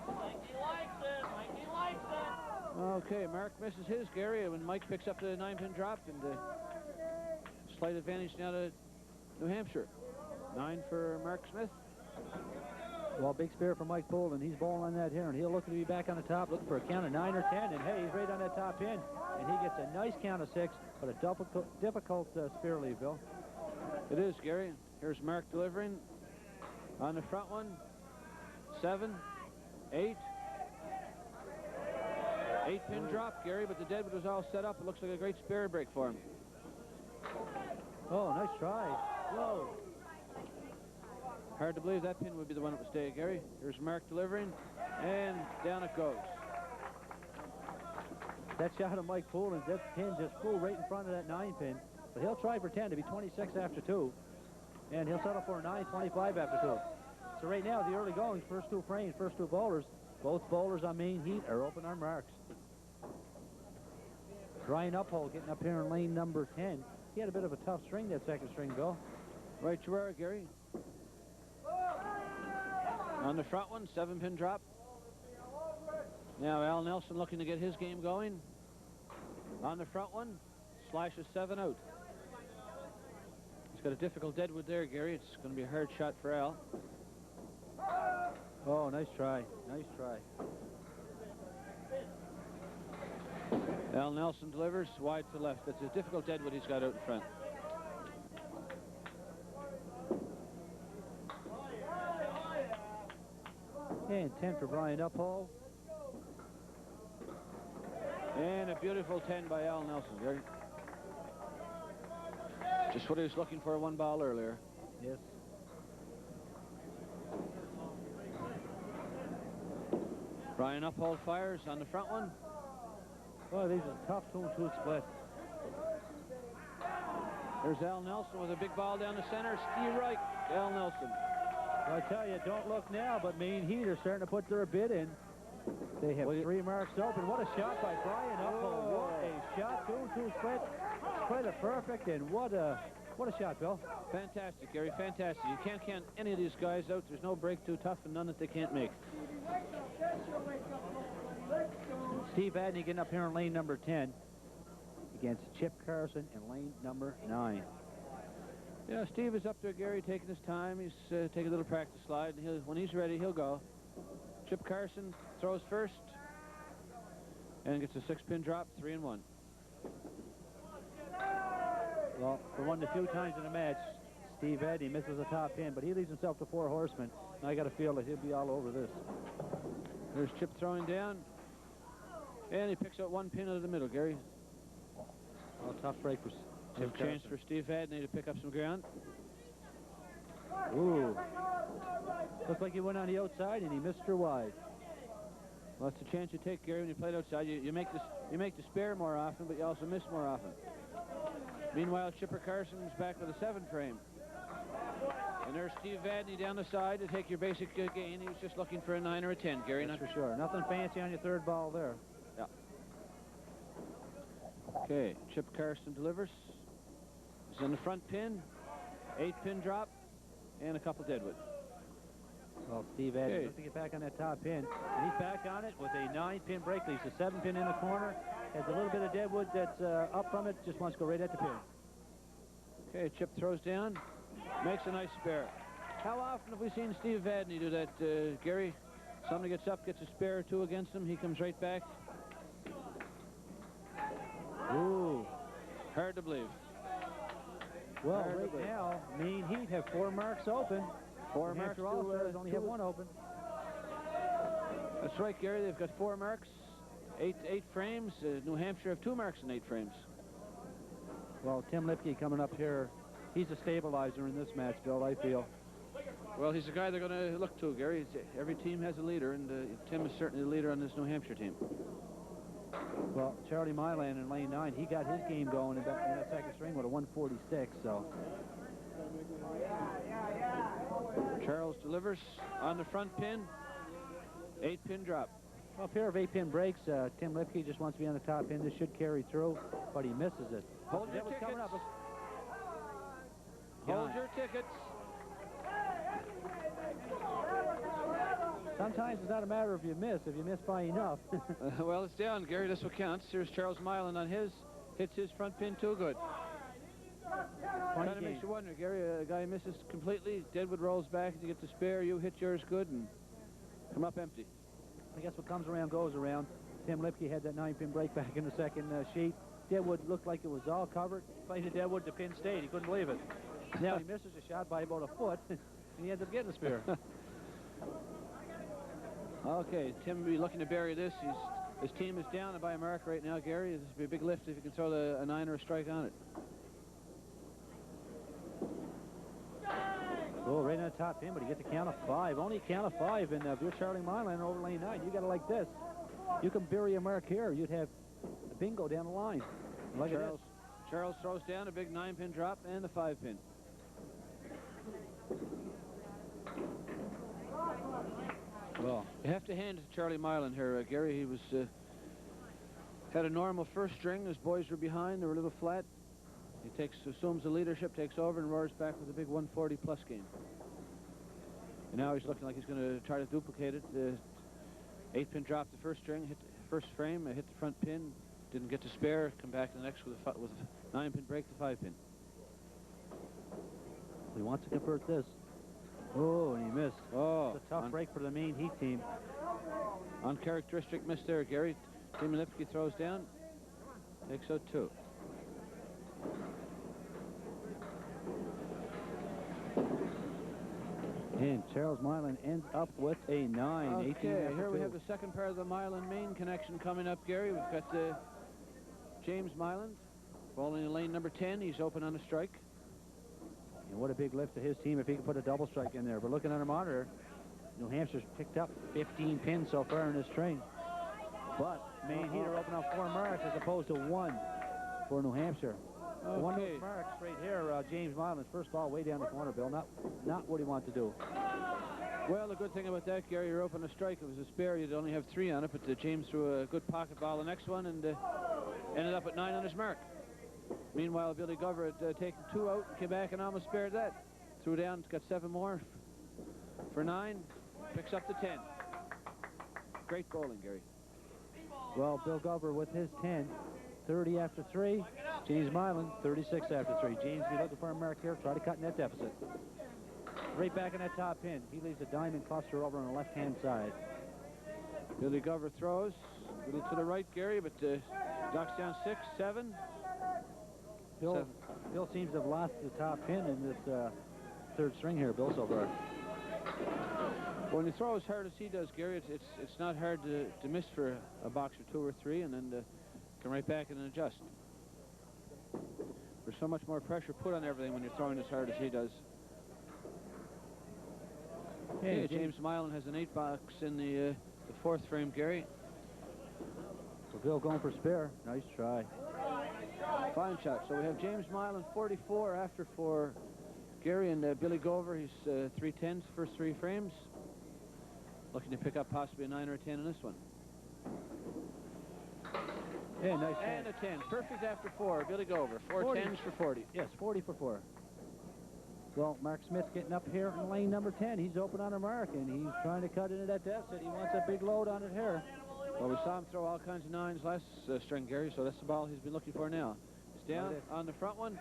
Mikey likes it. Mikey likes it. Okay, Mark misses his, Gary, when Mike picks up the 9-pin drop, and slight advantage now to New Hampshire. 9 for Mark Smith. Well, big spare for Mike Poulin. He's bowling on that here, and he'll look to be back on the top, looking for a count of 9 or 10, and hey, he's right on that top pin. And he gets a nice count of 6, but a difficult spare lead, Bill. It is, Gary. Here's Mark delivering. On the front one, 7, 8. 8-pin drop, Gary, but the deadwood was all set up. It looks like a great spare break for him. Oh, nice try. Whoa. Hard to believe that pin would be the one that would stay, Gary. Here's Mark delivering, and down it goes. That shot of Mike Poulin, that pin just flew right in front of that 9-pin. But he'll try for 10 to be 26 after 2. And he'll settle for a 9-25 after 2. So right now, the early goings, first 2 frames, first 2 bowlers, both bowlers on Maine Heat are open on marks. Brian Uphole getting up here in lane number 10. He had a bit of a tough string, that second string, Bill. Right you are, Gary. On the front one, 7-pin drop. Now Al Nelson looking to get his game going. On the front one, slashes 7 out. He's got a difficult deadwood there, Gary. It's going to be a hard shot for Al. Oh, nice try. Nice try. Al Nelson delivers wide to left. That's a difficult deadwood he's got out in front. And 10 for Brian Uphole. And a beautiful 10 by Al Nelson, Gary. Just what he was looking for, 1 ball earlier. Yes. Brian Uphole fires on the front one. Oh, these are tough 2-2 split. There's Al Nelson with a big ball down the center. Steve Reich, Al Nelson. Well, I tell you, don't look now, but Maine Heat are starting to put their bid in. They have 3 marks open. What a shot by Brian Uphole. What a shot, 2-2 split. Quite a perfect, and what a shot, Bill. Fantastic, Gary, fantastic. You can't count any of these guys out. There's no break too tough and none that they can't make. Steve Vadney getting up here in lane number 10 against Chip Carson in lane number 9. Yeah, Steve is up there, Gary, taking his time. He's taking a little practice slide, and when he's ready, he'll go. Chip Carson throws first and gets a 6-pin drop, 3-1. Well, for one of the few times in the match, Steve Vadney misses a top pin, but he leaves himself to 4 horsemen. And I got a feel that he'll be all over this. There's Chip throwing down, and he picks out 1 pin out of the middle, Gary. Oh, tough break for Chip Chance for Steve Vadney to pick up some ground. Ooh. Looked like he went on the outside, and he missed her wide. Well, that's the chance you take, Gary, when you play it outside. You make the spare more often, but you also miss more often. Meanwhile, Chipper Carson's back with a 7 frame. And there's Steve Vadney down the side to take your basic gain. He was just looking for a 9 or a 10, Gary. That's for sure. Nothing fancy on your third ball there. Yeah. Okay, Chip Carson delivers. He's on the front pin. 8-pin drop. And a couple deadwood. Well, Steve Vadney looks to get back on that top pin. And he's back on it with a 9-pin break. Leaves a 7-pin in the corner. Has a little bit of deadwood that's up from it. Just wants to go right at the pin. Okay, Chip throws down. Makes a nice spare. How often have we seen Steve Vadney do that, Gary? Somebody gets up, gets a spare or 2 against him. He comes right back. Ooh. Hard to believe. Well, right now, Maine Heat have 4 marks open. 4 marks. All-Stars only have 1 open. That's right, Gary. They've got 4 marks, 8 frames. New Hampshire have 2 marks and 8 frames. Well, Tim Lipke coming up here. He's a stabilizer in this match, Bill, I feel. Well, he's the guy they're going to look to, Gary. Every team has a leader, and Tim is certainly the leader on this New Hampshire team. Well, Charlie Milan in lane 9, he got his game going in that second string with a 146, so. Charles delivers on the front pin. 8-pin drop. Well, a pair of 8-pin breaks. Tim Lipke just wants to be on the top pin. This should carry through, but he misses it. Hold your tickets. Hold your tickets. Sometimes it's not a matter of you miss, if you miss by enough. Well, it's down, Gary. That's what counts. Here's Charles Milan on his. Hits his front pin too good. Kind of makes you wonder, Gary. A guy misses completely. Deadwood rolls back and you get the spare. You hit yours good and come up empty. I guess what comes around goes around. Tim Lipke had that 9-pin break back in the second sheet. Deadwood looked like it was all covered. Played the Deadwood, the pin stayed. He couldn't believe it. Now he misses a shot by about a foot, and he ends up getting a spare. Okay, Tim will be looking to bury this. His team is down by a mark right now, Gary. This will be a big lift if you can throw a 9 or a strike on it. Oh, right on the top pin, but he gets a count of 5. Only a count of 5, and if you're Charlie Milan over lane 9, you got to like this. You can bury a mark here. You'd have a bingo down the line. Look at this. Charles throws down a big 9-pin drop and the 5-pin. Well, you have to hand it to Charlie Milan here, Gary. He was had a normal first string. His boys were behind. They were a little flat. He assumes the leadership, takes over, and roars back with a big 140-plus game. And now he's looking like he's going to try to duplicate it. The 8-pin drop the first string, hit the first frame, hit the front pin, didn't get to spare, come back to the next with a 9-pin break, the 5-pin. He wants to convert this. Oh, and he missed. Oh, it's a tough break for the Maine Heat team. Uncharacteristic miss there, Gary. Tim Lipke throws down, takes out 2. And Charles Milan ends up with a 9. Okay, 18 here we have the second pair of the Milan-Maine connection coming up, Gary. We've got James Milan bowling in lane number 10. He's open on a strike. And what a big lift to his team if he can put a double strike in there. But looking at our monitor, New Hampshire's picked up 15 pins so far in this string. But Maine Heat are open on 4 marks as opposed to 1 for New Hampshire. Okay. One of those marks right here, James Milan's first ball way down the corner, Bill. Not what he wanted to do. Well, the good thing about that, Gary, you're open a strike. If it was a spare, you'd only have 3 on it, but James threw a good pocket ball the next one and ended up at 9 on his mark. Meanwhile, Billy Glover had taken 2 out, came back and almost spared that. Threw down, got 7 more for 9, picks up the 10. Great bowling, Gary. Well, Bill Glover with his 10, 30 after 3. James Milan, 36 after 3. James be looking for a mark here, try to cut in that deficit. Right back in that top pin. He leaves a diamond cluster over on the left-hand side. Billy Glover throws a little to the right, Gary, but knocks down 6, 7. Bill seems to have lost the top pin in this third string here, Bill, so far. When you throw as hard as he does, Gary, it's not hard to miss for a box or 2 or 3 and then come right back and adjust. There's so much more pressure put on everything when you're throwing as hard as he does. Hey, James Milan has an 8 box in the the fourth frame, Gary. So Bill going for spare. Nice try. Fine shot. So we have James Milan 44 after for Gary, and Billy Gover. He's 310s, first three frames. Looking to pick up possibly a 9 or a 10 in this one. Yeah, nice. And a 10. Perfect after 4. Billy Gover. 4 10s for 40. Yes, 40 for 4. Well, Mark Smith getting up here in lane number 10. He's open on a mark, and he's trying to cut into that deficit. He wants a big load on it here. Well, we saw him throw all kinds of 9s last string, Gary, so that's the ball he's been looking for now. He's down on the front one,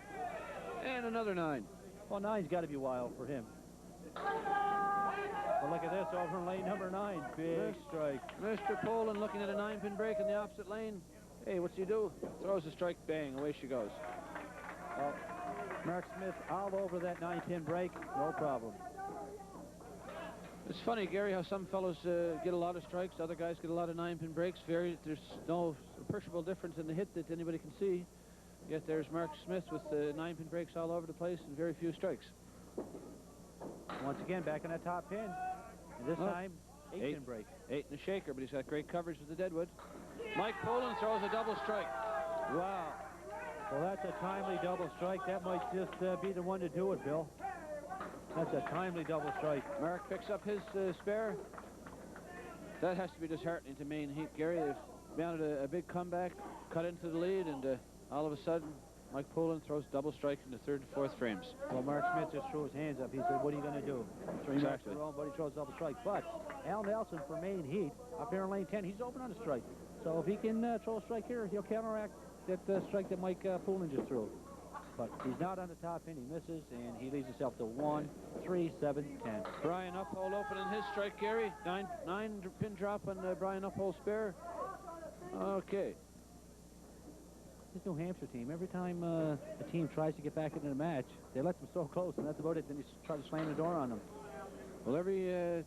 and another 9. Well, 9's got to be wild for him. Well, look at this, over in lane number 9. Big strike. Mr. Poland looking at a 9-pin break in the opposite lane. Hey, what's he do? Throws a strike, bang, away she goes. Well, Mark Smith all over that 9-pin break, no problem. It's funny, Gary, how some fellows get a lot of strikes, other guys get a lot of 9-pin breaks. There's no appreciable difference in the hit that anybody can see. Yet there's Mark Smith with 9-pin breaks all over the place and very few strikes. Once again, back in that top pin. And this time, 8-pin break. 8 and a shaker, but he's got great coverage with the deadwood. Mike Poland throws a double strike. Wow. Well, that's a timely double strike. That might just be the one to do it, Bill. That's a timely double strike. Mark picks up his spare. That has to be disheartening to Maine Heat, Gary. They've mounted a big comeback, cut into the lead, and all of a sudden, Mike Poland throws double strike in the third and fourth frames. Well, Mark Smith just threw his hands up. He said, what are you going to do? 3 marks in a row, but he throws double strike. But Al Nelson for Maine Heat, up here in lane 10, he's open on a strike. So if he can throw a strike here, he'll counteract that strike that Mike Poland just threw. But he's not on the top pin. He misses, and he leaves himself to 1, 3, 7, 10. Brian Uphold opening his strike, Gary. 9-pin drop on Brian Uphold's spare. Okay. This New Hampshire team, every time a team tries to get back into the match, they let them so close, and that's about it. Then you try to slam the door on them. Well, every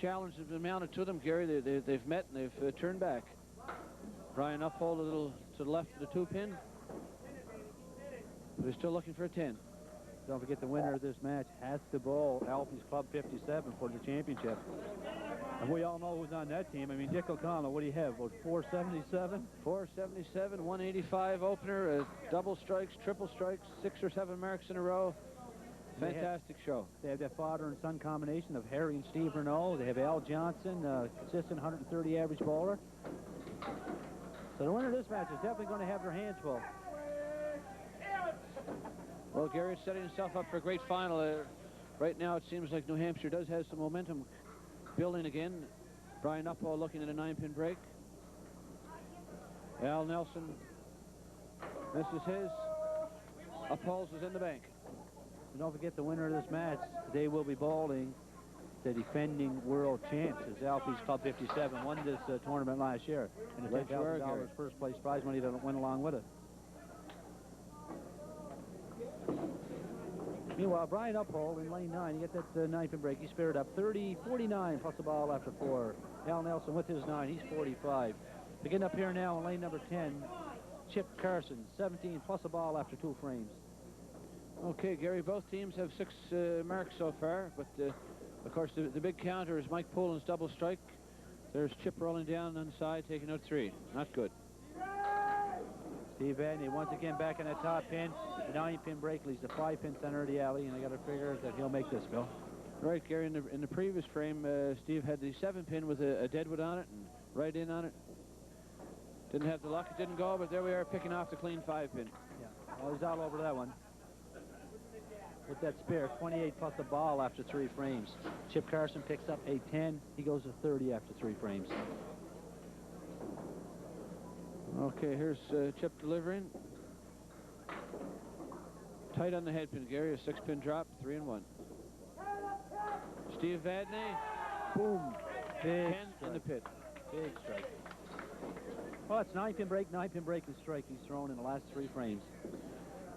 challenge has been mounted to them, Gary. They've met, and they've turned back. Brian Uphold a little to the left of the 2-pin. But he's still looking for a 10. Don't forget the winner of this match has to bowl Alfie's Club 57 for the championship. And we all know who's on that team. I mean, Dick O'Connell, what do you have, about 477? 477, 185 opener, double strikes, triple strikes, 6 or 7 marks in a row. Fantastic show. They have that father and son combination of Harry and Steve Renault. They have Al Johnson, consistent 130 average bowler. So the winner of this match is definitely going to have their hands full. Well, Gary's setting himself up for a great final. Right now, it seems like New Hampshire does have some momentum building again. Brian Uphold looking at a 9-pin break. Al Nelson misses his. Uphold's is in the bank. And don't forget the winner of this match. They will be bowling the defending world champs as Alfie's Club 57 won this tournament last year. And the $10,000 first place prize money that went along with it. Meanwhile, Brian Uphold in lane 9, you get that 9-pin break. He's spared up 30-49 plus a ball after 4. Al Nelson with his 9, he's 45. Beginning up here now in lane number 10, Chip Carson, 17 plus a ball after 2 frames. Okay, Gary, both teams have 6 marks so far, but of course the big counter is Mike Poland's double strike. There's Chip rolling down on the side, taking out 3. Not good. Steve Vadney once again back in that top pin. The 9-pin break leaves the 5-pin center of the alley, and I got to figure that he'll make this, Bill. Right, Gary, in the previous frame, Steve had the 7-pin with a deadwood on it and right in on it. Didn't have the luck, it didn't go, but there we are picking off the clean 5-pin. Yeah, well, he's all over that one. With that spare, 28 plus a ball after 3 frames. Chip Carson picks up a 10. He goes to 30 after 3 frames. Okay, here's Chip delivering. Tight on the head pin, Gary. A 6-pin drop, 3 and 1. Steve Vadney, boom. Big 10 strike. in the pit. Big strike. Well, it's 9-pin break, and strike. He's thrown in the last 3 frames.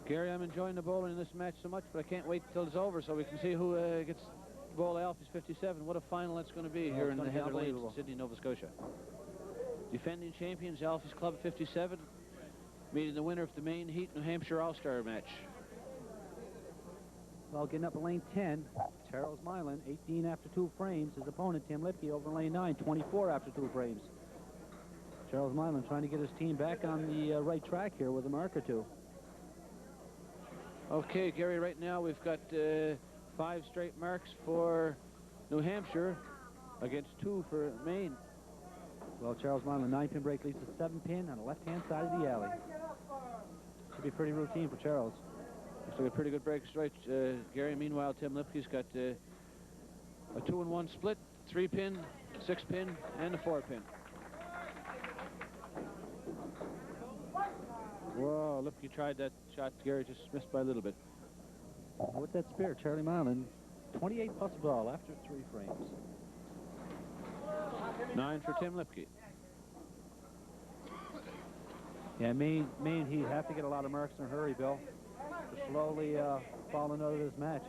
Gary, I'm enjoying the bowling in this match so much, but I can't wait until it's over so we can see who gets the bowl of Alfie's 57. What a final that's going to be here in the Heather Lanes in Sydney, Nova Scotia. Defending champions, Alfie's Club 57, meeting the winner of the Maine Heat New Hampshire All-Star match. Well, getting up in lane 10, Charles Milan, 18 after 2 frames. His opponent, Tim Lipke, over in lane 9, 24 after 2 frames. Charles Milan trying to get his team back on the right track here with a mark or 2. Okay, Gary, right now we've got 5 straight marks for New Hampshire against 2 for Maine. Well, Charles Milan, 9-pin break leads to 7-pin on the left-hand side of the alley. Should be pretty routine for Charles. Looks like a pretty good break straight, Gary. Meanwhile, Tim Lipke's got a 2-and-1 split, 3-pin, 6-pin, and a 4-pin. Whoa, Lipke tried that shot. Gary just missed by a little bit. With that spare, Charlie Milan, 28 plus ball after 3 frames. 9 for Tim Lipke. Yeah, Maine, he'd have to get a lot of marks in a hurry, Bill, to slowly falling out of this match.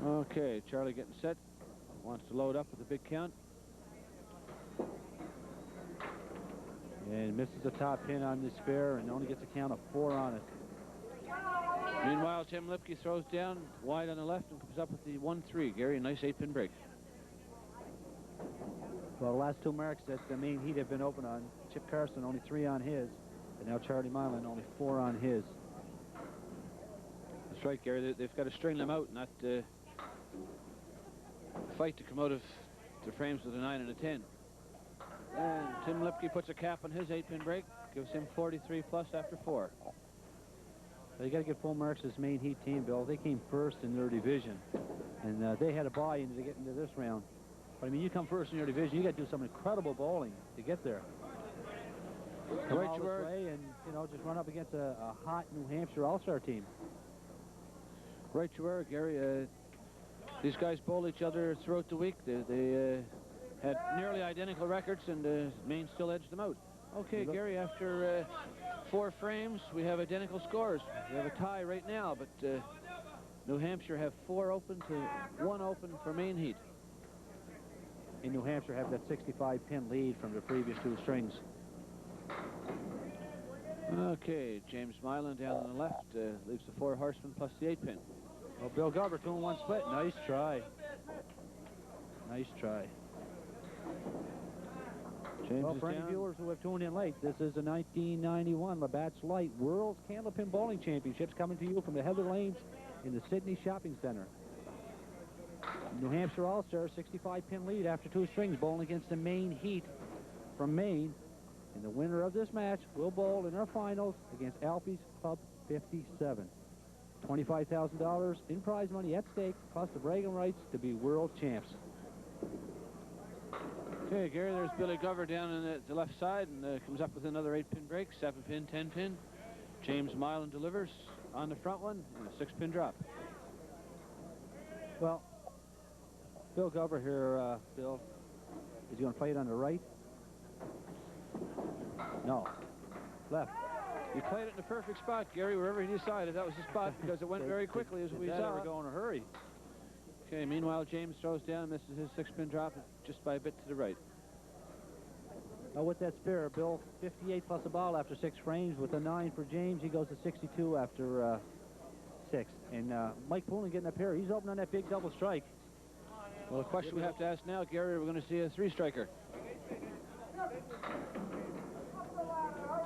Okay, Charlie getting set. Wants to load up with a big count. And misses the top pin on the spare and only gets a count of 4 on it. Meanwhile, Tim Lipke throws down wide on the left and comes up with the 1-3. Gary, a nice 8-pin break. Well, the last 2 marks that the Maine Heat have been open on, Chip Carson only 3 on his, and now Charlie Milan only 4 on his. That's right, Gary. They've got to string them out, not fight to come out of the frames with a 9 and a 10. And Tim Lipke puts a cap on his 8-pin break, gives him 43 plus after 4. Well, you got to get full marks this Maine Heat team, Bill. They came first in their division, and they had a buy into to get into this round. But I mean, you come first in your division, you got to do some incredible bowling to get there. Come all this way and, you know, just run up against a hot New Hampshire All-Star team. Right you are, Gary. These guys bowl each other throughout the week. They had nearly identical records, and Maine still edged them out. Okay, Gary, after 4 frames, we have identical scores. We have a tie right now, but New Hampshire have 4 open to 1 open for Maine Heat. In New Hampshire have that 65-pin lead from the previous 2 strings. Okay, James Milan down on the left leaves the 4 horsemen plus the 8-pin. Well, Bill Gover, 2-and-1 split. Nice try. Nice try. James well, for any viewers who have tuned in late, this is the 1991 Labatt's Lite World's Candlepin Bowling Championships coming to you from the Heather Lanes in the Sydney Shopping Center. New Hampshire All-Star 65-pin lead after 2 strings, bowling against the Maine Heat from Maine. And the winner of this match will bowl in our finals against Alfie's Pub 57. $25,000 in prize money at stake, plus the bragging rights to be world champs. Okay, Gary, there's Billy Gover down on the left side and comes up with another 8-pin break, 7-pin, 10-pin. James Milan delivers on the front one and a 6-pin drop. Well, Bill Gover here, Bill, is he going to play it on the right? No. Left. You played it in the perfect spot, Gary, wherever he decided that was the spot, because it went very quickly as we saw. Never go in a hurry. Okay, meanwhile, James throws down and misses his 6-pin drop just by a bit to the right. Now with that spare, Bill, 58 plus a ball after 6 frames. With a 9 for James, he goes to 62 after 6. And Mike Poolin getting up here. He's open on that big double strike. Well, the question we have to ask now, Gary, we're going to see a 3-striker.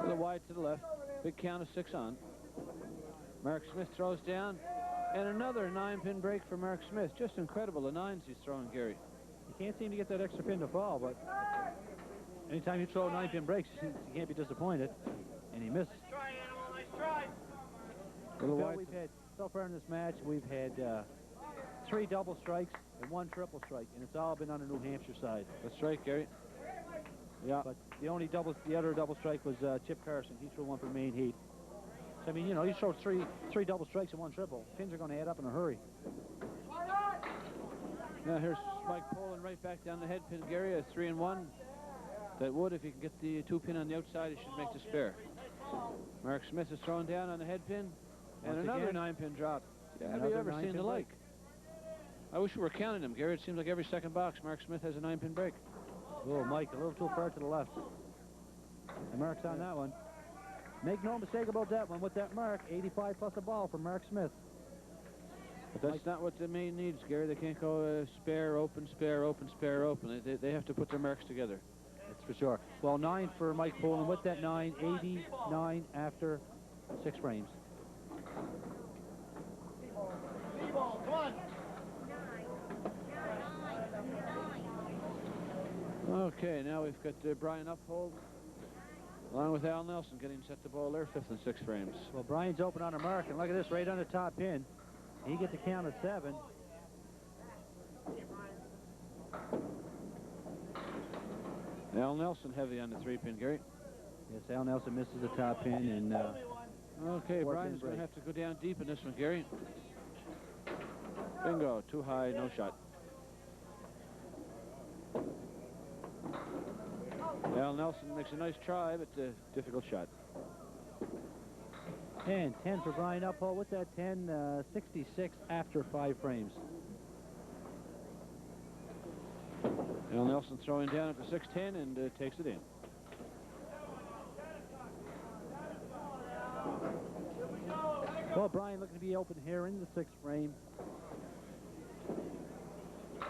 To the wide to the left. Big count of 6 on. Mark Smith throws down. And another 9-pin break for Mark Smith. Just incredible, the 9s he's throwing, Gary. He can't seem to get that extra pin to fall, but anytime you throw 9-pin breaks, you can't be disappointed. And he missed. Nice try, Animal. Nice try. Bill, we've had, so far in this match, we've had 3 double strikes and 1 triple strike, and it's all been on the New Hampshire side. That's right, Gary. Yeah. But the other double strike was Chip Carson. He threw 1 for Maine Heat. So, I mean, you know, you throw three double strikes and 1 triple. Pins are going to add up in a hurry. Now here's Mike Poland right back down the head pin, Gary, a 3-and-1. That would, if he can get the 2-pin on the outside, he should make the spare. Mark Smith is thrown down on the head pin. And another 9-pin drop. Yeah, have you ever seen the like? I wish we were counting them, Gary. It seems like every second box, Mark Smith has a 9-pin break. Oh, Mike, a little too far to the left. And Mark's on that one. Make no mistake about that one. With that mark, 85 plus a ball for Mark Smith. But that's not what the Maine needs, Gary. They can't go spare, open, spare, open, spare, open. They have to put their marks together. That's for sure. Well, 9 for Mike Poland. With that 9, 89 after 6 frames. Come on. Okay, now we've got Brian Uphold, along with Al Nelson, getting set to bowl their 5th and 6th frames. Well, Brian's open on a mark, and look at this, right on the top pin. He gets a count of 7. Al Nelson heavy on the 3-pin, Gary. Yes, Al Nelson misses the top pin, and okay, Brian's going to have to go down deep in this one, Gary. Bingo, too high, no shot. Al Nelson makes a nice try, but difficult shot. 10 for Brian Uphold. With that 10, 66 after 5 frames. Al Nelson throwing down at the 6-10 and takes it in. Well, Brian looking to be open here in the 6th frame.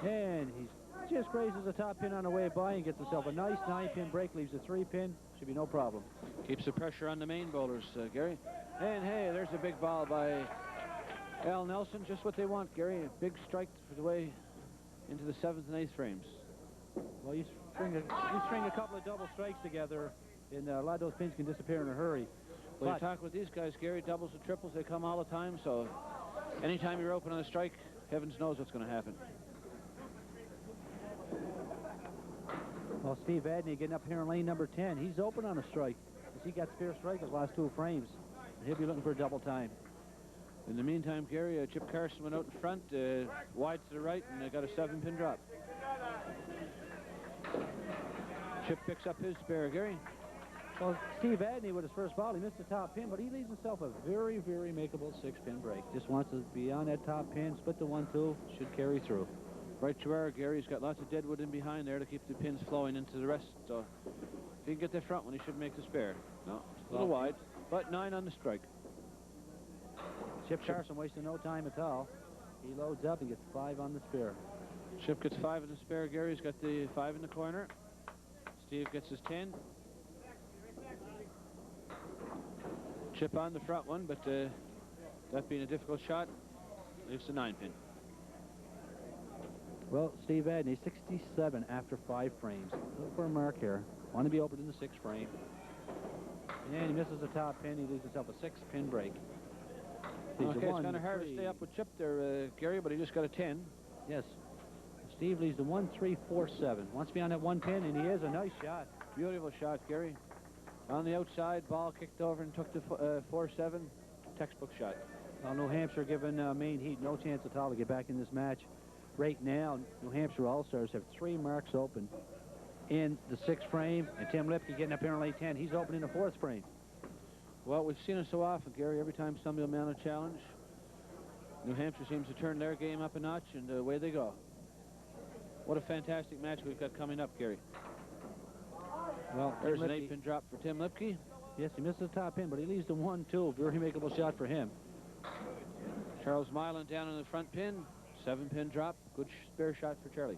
And he just grazes the top pin on the way by and gets himself a nice 9-pin break, leaves a 3-pin. Should be no problem. Keeps the pressure on the Maine bowlers, Gary. And hey, there's a big ball by Al Nelson. Just what they want, Gary. A big strike for the way into the 7th and 8th frames. Well, you string a couple of double strikes together, and a lot of those pins can disappear in a hurry. Well, you talk with these guys, Gary, doubles and triples, they come all the time, so anytime you're open on a strike, heavens knows what's going to happen. Well, Steve Vadney getting up here in lane number 10. He's open on a strike. He got spare strike his last 2 frames. He'll be looking for a double time. In the meantime, Gary, Chip Carson went out in front, wide to the right, and they got a 7-pin drop. Chip picks up his spare, Gary. Well, Steve Vadney with his first ball, he missed the top pin, but he leaves himself a very, very makeable 6-pin break. Just wants to be on that top pin, split the 1-2, should carry through. Right to where Gary's got lots of deadwood in behind there to keep the pins flowing into the rest. So if he can get the front one, he should make the spare. No, it's a little wide, but 9 on the strike. Chip Carson wasting no time at all. He loads up and gets 5 on the spare. Chip gets 5 in the spare. Gary's got the 5 in the corner. Steve gets his 10. Chip on the front one, but that being a difficult shot, leaves the 9-pin. Well, Steve Vadney, 67 after 5 frames. Look for a mark here. Want to be open in the 6th frame. And he misses the top pin. He leaves himself a 6-pin break. Okay, it's kind of hard to stay up with Chip there, Gary, but he just got a 10. Yes. Steve leaves the 1, 3, 4, 7. Wants to be on that 1 pin, and he is. A nice shot. Beautiful shot, Gary. On the outside, ball kicked over and took the 4-7. Textbook shot. Well, New Hampshire giving Maine Heat no chance at all to get back in this match. Right now, New Hampshire All-Stars have 3 marks open in the 6th frame, and Tim Lipke getting up here in lane 10. He's open in the 4th frame. Well, we've seen it so often, Gary. Every time somebody will mount a challenge, New Hampshire seems to turn their game up a notch, and away they go. What a fantastic match we've got coming up, Gary. Well, there's an 8-pin drop for Tim Lipke. Yes, he missed the top pin, but he leaves the 1-2. Very makeable shot for him. Charles Milan down on the front pin. 7-pin drop. Good spare shot for Charlie.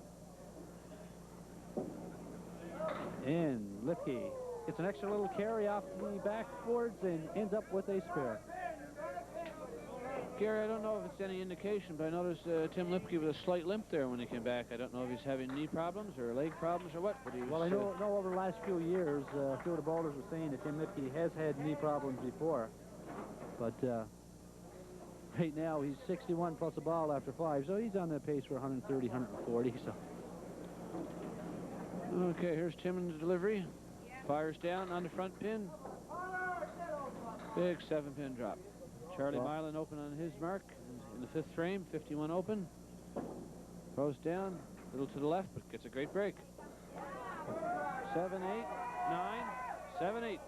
And Lipke gets an extra little carry off the backboards and ends up with a spare. Gary, I don't know if it's any indication, but I noticed Tim Lipke with a slight limp there when he came back. I don't know if he's having knee problems or leg problems or what. But he was, well, I know over the last few years, a few of the bowlers were saying that Tim Lipke has had knee problems before. But right now, he's 61 plus a ball after 5, so he's on the pace for 130, 140. So. Okay, here's Tim in the delivery. Fires down on the front pin. Big 7-pin drop. Charlie Milan open on his mark in the 5th frame, 51 open. Throws down, a little to the left, but gets a great break. 7, 8, 9, 7, 8.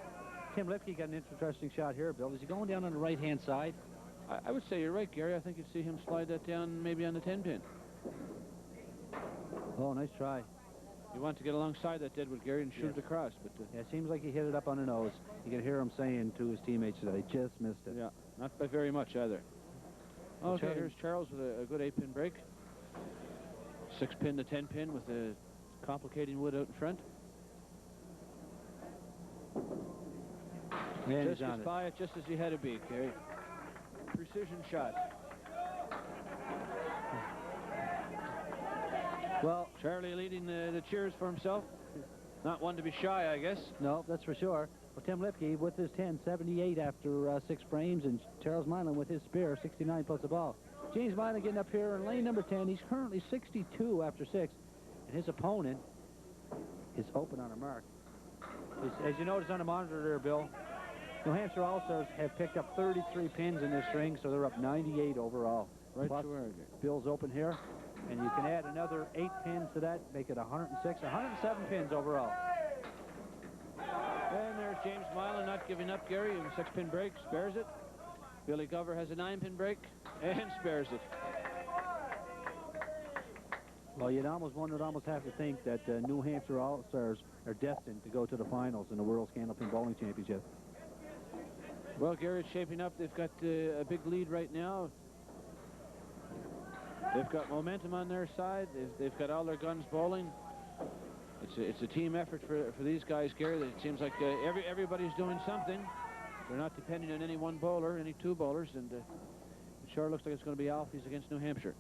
Tim Lipke got an interesting shot here, Bill. Is he going down on the right-hand side? I would say you're right, Gary. I think you'd see him slide that down maybe on the 10-pin. Oh, nice try. You want to get alongside that deadwood, Gary, and shoot it across. But yeah, it seems like he hit it up on the nose. You can hear him saying to his teammates that he just missed it. Yeah, not by very much either. Okay, here's Charles with a good 8-pin break. 6-pin to 10-pin with a complicating wood out in front. And Just gets by it just as he had to be, Gary. Precision shot. Well, Charlie leading the cheers for himself. Not one to be shy, I guess. no, that's for sure. Well, Tim Lipke with his 10, 78 after 6 frames, and Charles Milan with his spear, 69 plus the ball. James Milan getting up here in lane number 10. He's currently 62 after 6, and his opponent is open on a mark. As you notice on the monitor there, Bill, New Hampshire All-Stars have picked up 33 pins in this string, so they're up 98 overall. Right Plus, to where? Bill's open here, and you can add another 8 pins to that, make it 106, 107 pins overall. And there's James Milan not giving up, Gary. A 6-pin break, spares it. Billy Glover has a 9-pin break and spares it. Well, you'd almost have to think that New Hampshire All-Stars are destined to go to the finals in the World Candlepin Bowling Championship. Well, Gary, it's shaping up. They've got a big lead right now. They've got momentum on their side. They've got all their guns bowling. It's a team effort for these guys, Gary. It seems like everybody's doing something. They're not depending on any one bowler, any 2 bowlers, and it sure looks like it's going to be Alfies against New Hampshire.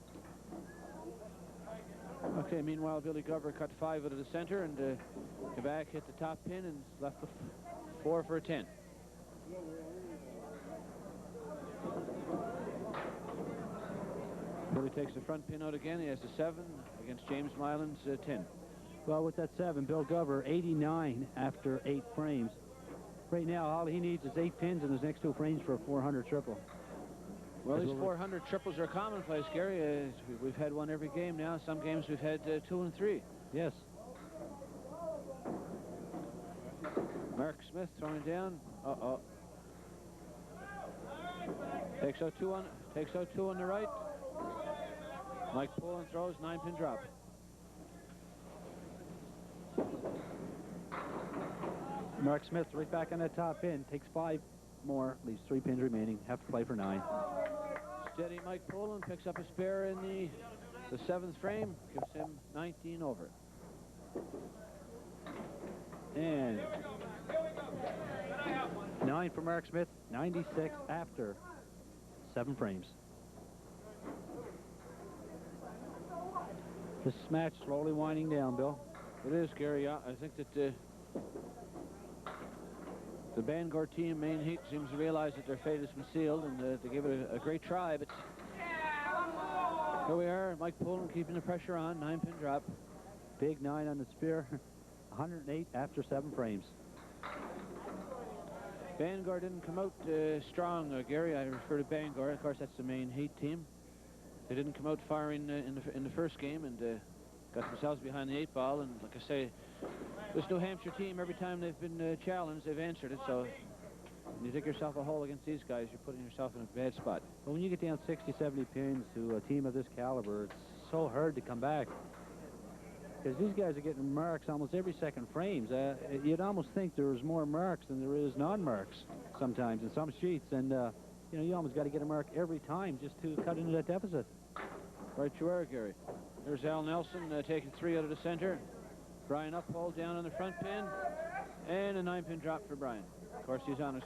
Okay, meanwhile, Billy Glover cut 5 out of the center, and Quebec hit the top pin and left the 4 for a 10. Billy takes the front pin out again. He has the 7 against James Milan's 10. Well, with that 7, Bill Glover, 89 after 8 frames. Right now, all he needs is 8 pins in his next 2 frames for a 400 triple. Well, these 400 triples are commonplace, Gary. We've had one every game now. Some games we've had 2 and 3. Yes. Mark Smith throwing down. Takes out 2 on the right. Mike Pullen throws, 9-pin drop. Mark Smith right back on that top pin, takes 5 more, leaves 3 pins remaining, have to play for 9. Steady Mike Pullen picks up a spare in the 7th frame, gives him 19 over. And 9 for Mark Smith, 96 after 7 frames. This match slowly winding down, Bill. It is, Gary. I think that the Bangor team, Maine Heat, seems to realize that their fate has been sealed, and they give it a great try. But here we are, Mike Pullen keeping the pressure on, 9-pin drop. Big 9 on the spear, 108 after 7 frames. Bangor didn't come out strong, Gary. I refer to Bangor. Of course, that's the Maine Heat team. They didn't come out firing in the first game, and got themselves behind the 8 ball. And like I say, this New Hampshire team, every time they've been challenged, they've answered it. So when you dig yourself a hole against these guys, you're putting yourself in a bad spot. But when you get down 60, 70 pins to a team of this caliber, it's so hard to come back. Because these guys are getting marks almost every second frames. You'd almost think there's more marks than there is non-marks sometimes in some sheets. And, you know, you almost got to get a mark every time just to cut into that deficit. Right you are, Gary. There's Al Nelson taking 3 out of the center. Brian Uphold down on the front pin. And a 9-pin drop for Brian. Of course, he's on a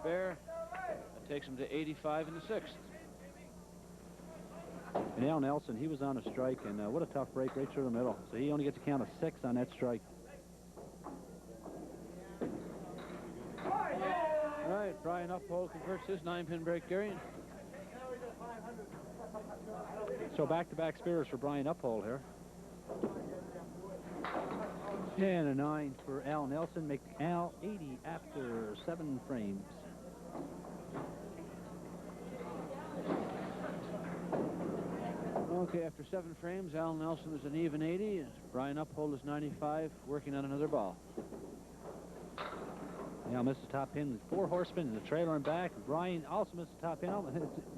spare. That takes him to 85 in the 6th. And Al Nelson, he was on a strike, and what a tough break right through the middle. So he only gets a count of 6 on that strike. All right, Brian Uphold converts his 9-pin break, Gary. So back-to-back spares for Brian Uphold here. And a 9 for Al Nelson, make Al 80 after 7 frames. Okay, after 7 frames, Al Nelson is an even 80. Brian Uphold is 95, working on another ball. Now missed the top pin, 4 horsemen in the trailer and back. Brian also missed the top pin.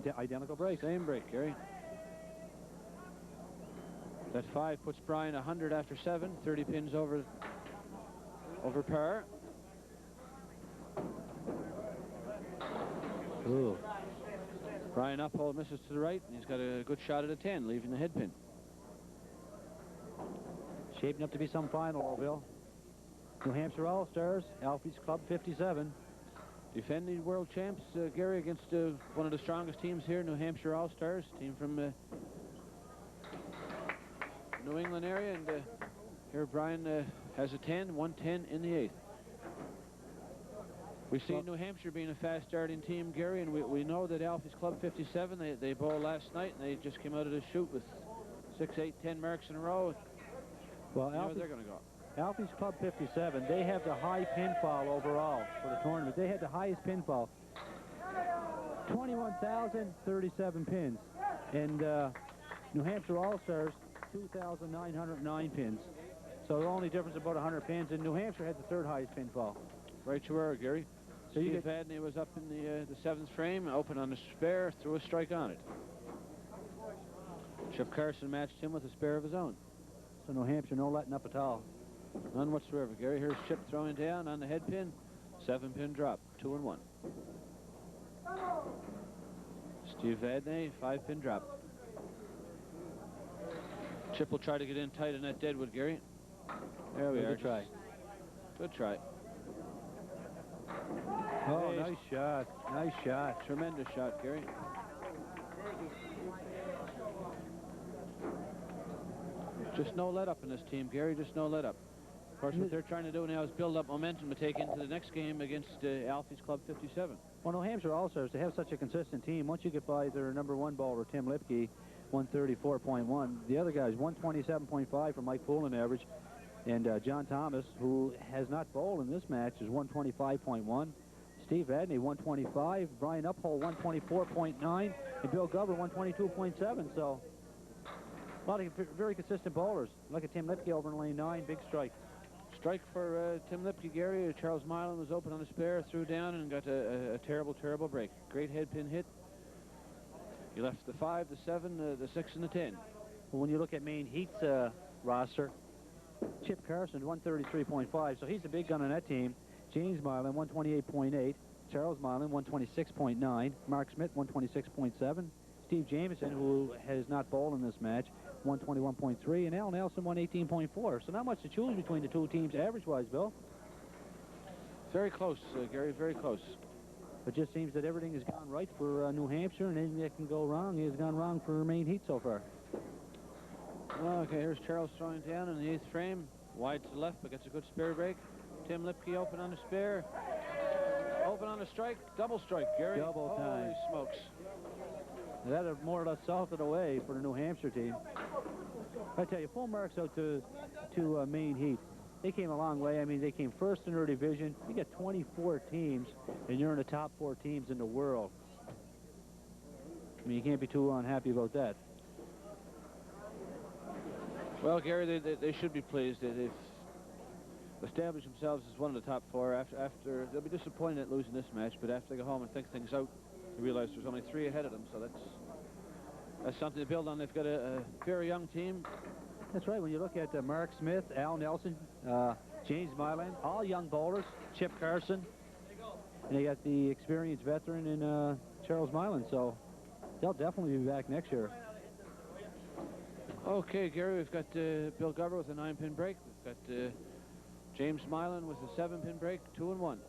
It's identical break. Same break, Gary. That 5 puts Brian 100 after 7, 30 pins over par. Ooh. Brian Uphold misses to the right, and he's got a good shot at a 10, leaving the head pin. Shaping up to be some final, Bill. New Hampshire All-Stars, Alfie's Club 57. Defending world champs, Gary, against one of the strongest teams here, New Hampshire All-Stars, team from New England area, and here Brian has a 10, 110 in the 8th. We see New Hampshire being a fast-starting team, Gary, and we know that Alfie's Club 57, they bowled last night, and they just came out of the chute with 6, 8, 10 marks in a row. Well, you know where they're going to go. Alfie's Club 57, they have the high pinfall overall for the tournament. They had the highest pinfall, 21,037 pins. And New Hampshire All-Stars, 2,909 pins. So the only difference about 100 pins, and New Hampshire had the third highest pinfall. Right you are, Gary. So Steve Vadney was up in the 7th frame, open on the spare, threw a strike on it. Chip Carson matched him with a spare of his own. So New Hampshire no letting up at all. None whatsoever, Gary. Here's Chip throwing down on the head pin. 7-pin drop, 2 and 1. Steve Vadney, 5-pin drop. Chip will try to get in tight on that deadwood, Gary. There we are. Good try. Good try. Oh, hey, nice shot. Nice shot. Tremendous shot, Gary. Just no let up in this team, Gary. Just no let up. Of course, what they're trying to do now is build up momentum to take into the next game against Alfie's Club 57. Well, New Hampshire All-Stars, to have such a consistent team, once you get by their #1 bowler, Tim Lipke, 134.1. The other guys, 127.5 for Mike Poulin average. And John Thomas, who has not bowled in this match, is 125.1. Steve Vadney, 125. Brian Uphold, 124.9. And Bill Glover, 122.7. So a lot of very consistent bowlers. Look at Tim Lipke over in lane 9. Big strike. Strike for Tim Lipke, Gary. Charles Milan was open on the spare, threw down, and got a terrible, terrible break. Great head pin hit. He left the 5, the 7, the 6, and the 10. Well, when you look at Maine Heat's roster, Chip Carson, 133.5, so he's the big gun on that team. James Milan, 128.8. Charles Milan, 126.9. Mark Smith, 126.7. Steve Jameson, who has not bowled in this match, 121.3. And Al Nelson, 118.4. So not much to choose between the two teams average-wise, Bill. Very close, Gary, very close. It just seems that everything has gone right for New Hampshire, and anything that can go wrong has gone wrong for Maine Heat so far. Okay, here's Charles throwing down in the 8th frame. Wide to the left, but gets a good spare break. Tim Lipke open on the spare. Open on the strike. Double strike, Gary. Double time. Holy smokes. That have more or less salted away for the New Hampshire team. I tell you, full marks out to Maine Heat. They came a long way. I mean, they came first in their division. You got 24 teams, and you're in the top 4 teams in the world. I mean, you can't be too unhappy about that. Well, Gary, they should be pleased. They've established themselves as one of the top 4. After they'll be disappointed at losing this match, but after they go home and think things out, they realize there's only 3 ahead of them. So that's something to build on. They've got a very young team. That's right. When you look at Mark Smith, Al Nelson, James Milan, all young bowlers, Chip Carson, and they got the experienced veteran in Charles Milan. So they'll definitely be back next year. Okay, Gary, we've got Bill Glover with a 9-pin break. We've got James Milan with a 7-pin break, 2 and 1.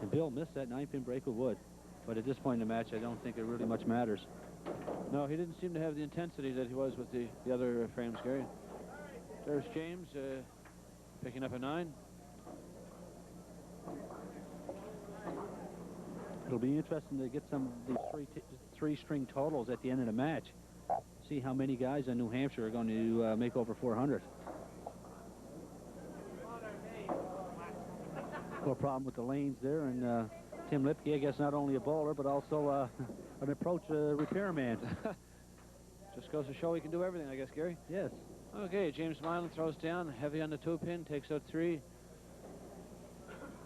And Bill missed that 9-pin break with Wood. But at this point in the match, I don't think it really much matters. No, he didn't seem to have the intensity that he was with the other frames, Gary. There's James picking up a 9. It'll be interesting to get some of these three-string totals at the end of the match. See how many guys in New Hampshire are going to make over 400. No problem with the lanes there, and Tim Lipke, I guess, not only a bowler, but also an approach repairman. Just goes to show he can do everything, I guess, Gary. Yes. Okay, James Milan throws down, heavy on the 2-pin, takes out 3.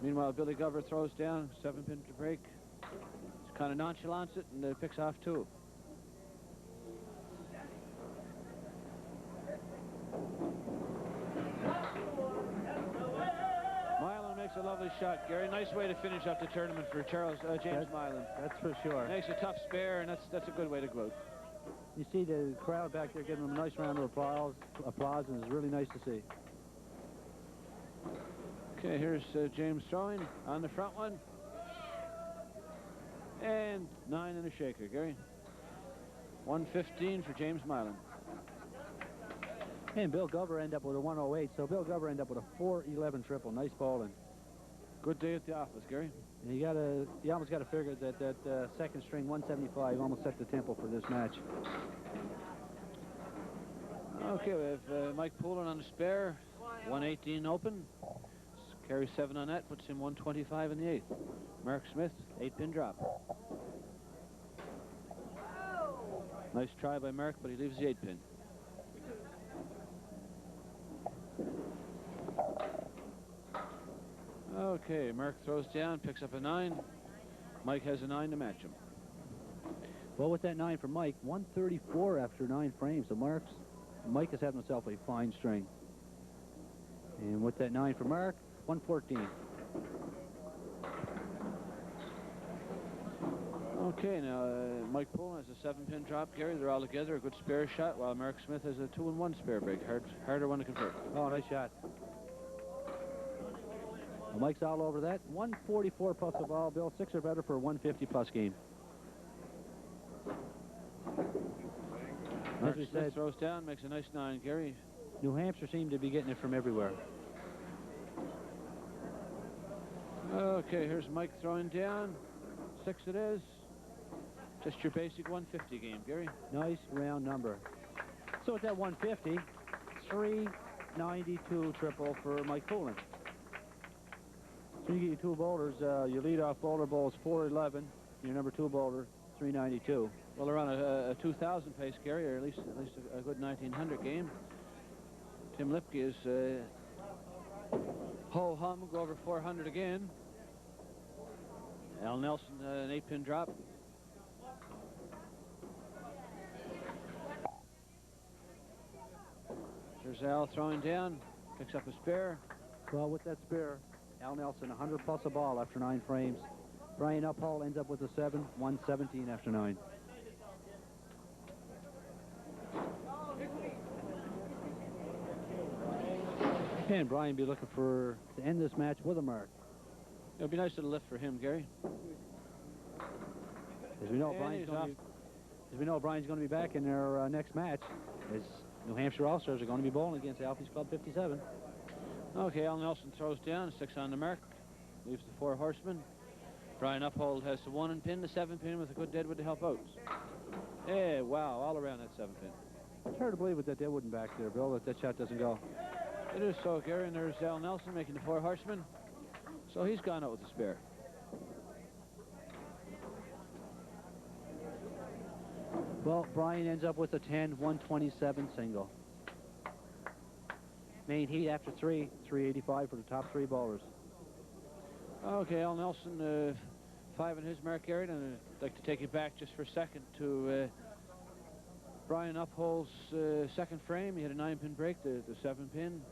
Meanwhile, Billy Glover throws down, 7-pin to break. Just kind of nonchalants it and picks off 2. Milan makes That's a lovely shot, Gary. Nice way to finish up the tournament for James Milan. That's for sure. Makes a tough spare, and that's a good way to go out. You see the crowd back there giving him a nice round of applause, and it's really nice to see. Okay, here's James throwing on the front one. And 9 and a shaker, Gary. 115 for James Milan. And Bill Glover ended up with a 108, so Bill Glover ended up with a 411 triple. Nice bowling. Good day at the office, Gary. And you almost got to figure that second string 175 almost set the tempo for this match. Okay, we have Mike Poulin on the spare, 118 open. Carries 7 on that, puts him 125 in the 8th. Mark Smith, 8-pin drop. Nice try by Mark, but he leaves the 8-pin. Okay, Mark throws down, picks up a 9. Mike has a 9 to match him. Well, with that 9 for Mike, 134 after 9 frames. So Mike has had himself a fine string. And with that 9 for Mark, 114. Okay, now Mike Poulin has a 7-pin drop, Gary. They're all together, a good spare shot, while Mark Smith has a 2-and-1 spare break. Harder one to convert. Oh, nice shot. Well, Mike's all over that. 144 plus the ball, Bill. 6 or better for a 150 plus game. Mark Smith throws down, makes a nice 9, Gary. New Hampshire seemed to be getting it from everywhere. Okay, here's Mike throwing down. 6 it is. Just your basic 150 game, Gary. Nice round number. So at that 150, 392 triple for Mike Poulin. So you get your 2 bowlers. Your leadoff bowler bowls 411. Your number 2 bowler 392. Well, they're on a 2,000 pace, Gary, or at least a good 1,900 game. Tim Lipke is ho-hum, go over 400 again. Al Nelson, an 8-pin drop. There's Al throwing down, picks up a spare. Well, with that spare, Al Nelson, 100 plus a ball after 9 frames. Brian Uphall ends up with a 7, 117 after 9. And Brian be looking to end this match with a mark. It'll be nice little lift for him, Gary. As we know, Brian's going to be back in their next match, as New Hampshire All-Stars are going to be bowling against Alfie's Club 57. Okay, Al Nelson throws down, 6 on the mark, leaves the 4 horsemen. Brian Uphold has the 1-pin, the 7-pin with a good deadwood to help out. Yeah, wow, all around that 7-pin. It's hard to believe with that deadwood back there, Bill, that shot doesn't go. It is so, Gary, and there's Al Nelson making the 4 horsemen. So he's gone out with the spare. Well, Brian ends up with a 10, 127 single. Maine Heat after 3, 385 for the top 3 bowlers. Okay, Al Nelson, 5 in his mark, Gary, and I'd like to take you back just for a second to Brian Uphold's second frame. He had a 9-pin break, the 7-pin.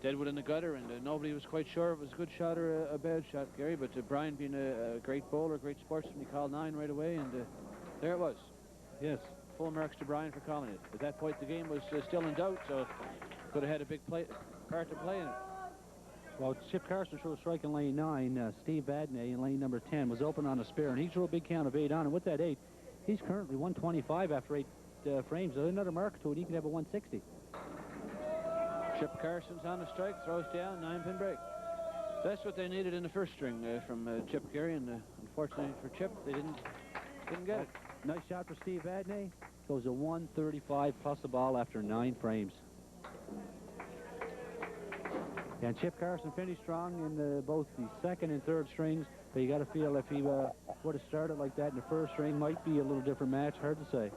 Deadwood in the gutter, and nobody was quite sure if it was a good shot or a bad shot, Gary, but Brian being a great bowler, great sportsman, he called 9 right away, and there it was. Yes. Full marks to Brian for calling it. At that point, the game was still in doubt, so could have had a big part to play in it. Well, Chip Carson threw a strike in lane 9. Steve Vadney in lane number 10 was open on a spare, and he threw a big count of 8 on, and with that 8, he's currently 125 after 8 frames. So another mark to it, he could have a 160. Chip Carson's on the strike, throws down, 9-pin break. That's what they needed in the first string from Chip, Gary, and unfortunately for Chip, they didn't get it. Nice shot for Steve Vadney. Goes a 135 plus the ball after 9 frames. And Chip Carson finished strong in both the second and third strings, but you got to feel if he would have started like that in the first string, might be a little different match. Hard to say.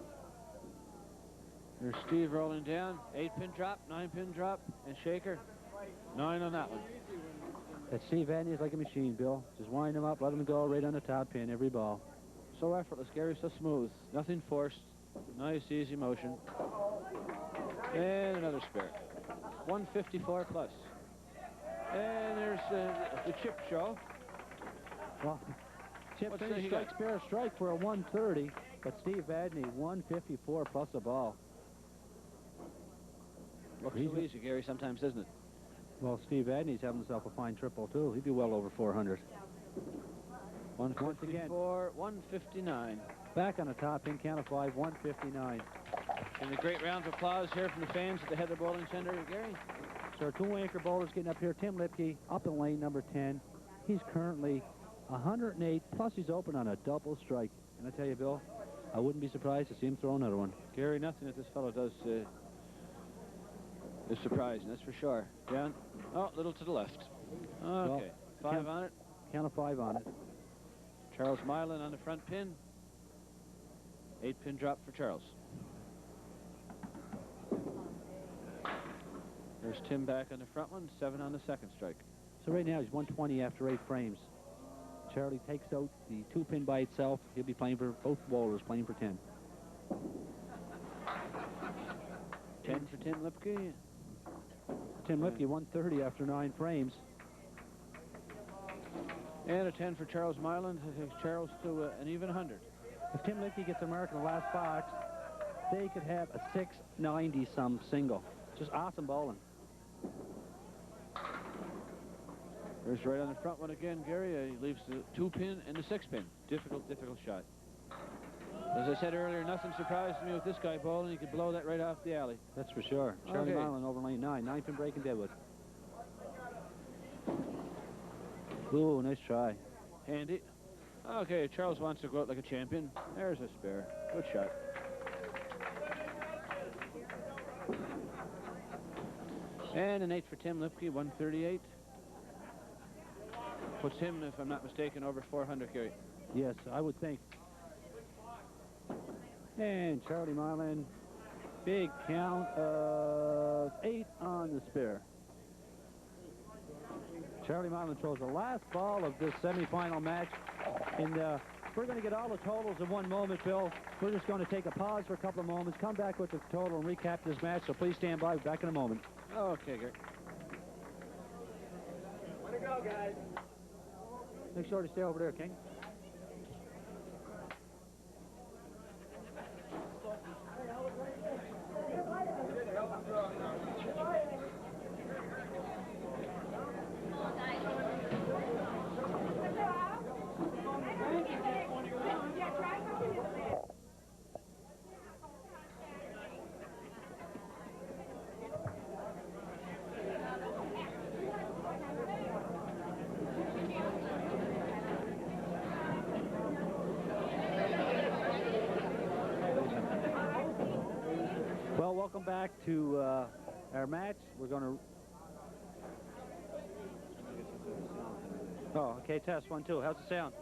There's Steve rolling down, 8-pin drop, 9-pin drop, and shaker. 9 on that one. That Steve Vadney is like a machine, Bill. Just wind him up, let him go right on the top pin every ball. So effortless, Gary, so smooth. Nothing forced. Nice, easy motion. And another spare. 154 plus. And there's the chip show. Well, Chip What's finished he strike got? spare strike for a 130, but Steve Vadney 154 plus a ball. Looks so easy, Gary, sometimes, doesn't it? Well, Steve Vadney's having himself a fine triple, too. He'd be well over 400. 154, 159. Back on the top, in count of 5, 159. And a great round of applause here from the fans at the Heather Bowling Center, Gary. So our two anchor bowlers getting up here. Tim Lipke up in lane number 10. He's currently 108, plus he's open on a double strike. And I tell you, Bill, I wouldn't be surprised to see him throw another one. Gary, nothing that this fellow does is surprising, that's for sure. Down. Oh, a little to the left. Okay. Well, 5 on it. Count of 5 on it. Charles Mylan on the front pin. 8-pin drop for Charles. There's Tim back on the front one, 7 on the second strike. So right now he's 120 after 8 frames. Charlie takes out the 2-pin by itself. He'll be playing for both bowlers, playing for 10. 10 for Tim Lipke. Tim Lipke 130 after 9 frames. And a 10 for Charles Mylan. That takes Charles to an even 100. If Tim Lipke gets American in the last box, they could have a 690-some single. Just awesome bowling. There's right on the front one again, Gary. He leaves the 2-pin and the 6-pin. Difficult shot. As I said earlier, nothing surprised me with this guy bowling. He could blow that right off the alley. That's for sure. Charlie Okay. Mylan over lane 9. 9-pin break in Deadwood. Ooh, nice try. Handy. Okay, Charles wants to go out like a champion. There's a spare. Good shot. And an 8 for Tim Lipke, 138. Puts him, if I'm not mistaken, over 400, Gary. Yes, I would think. And Charlie Mylan, big count of 8 on the spare. Charlie Mylan throws the last ball of this semifinal match. And we're going to get all the totals in one moment, Bill. We're just going to take a pause for a couple of moments, come back with the total and recap this match. So please stand by. Back in a moment. Okay, Gary. Way to go, guys. Make sure to stay over there, King. Well, welcome back to our match. We're going to... Oh, okay, test 1, 2. How's the sound?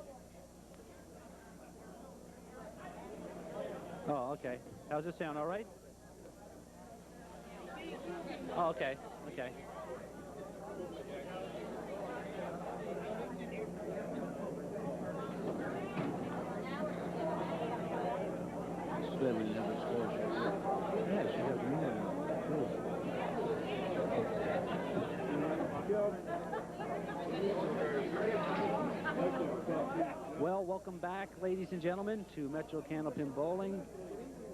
Oh, okay. How's it sound? All right? Oh, okay. Okay. Yeah, she has Well, welcome back, ladies and gentlemen, to Metro Candlepin Bowling.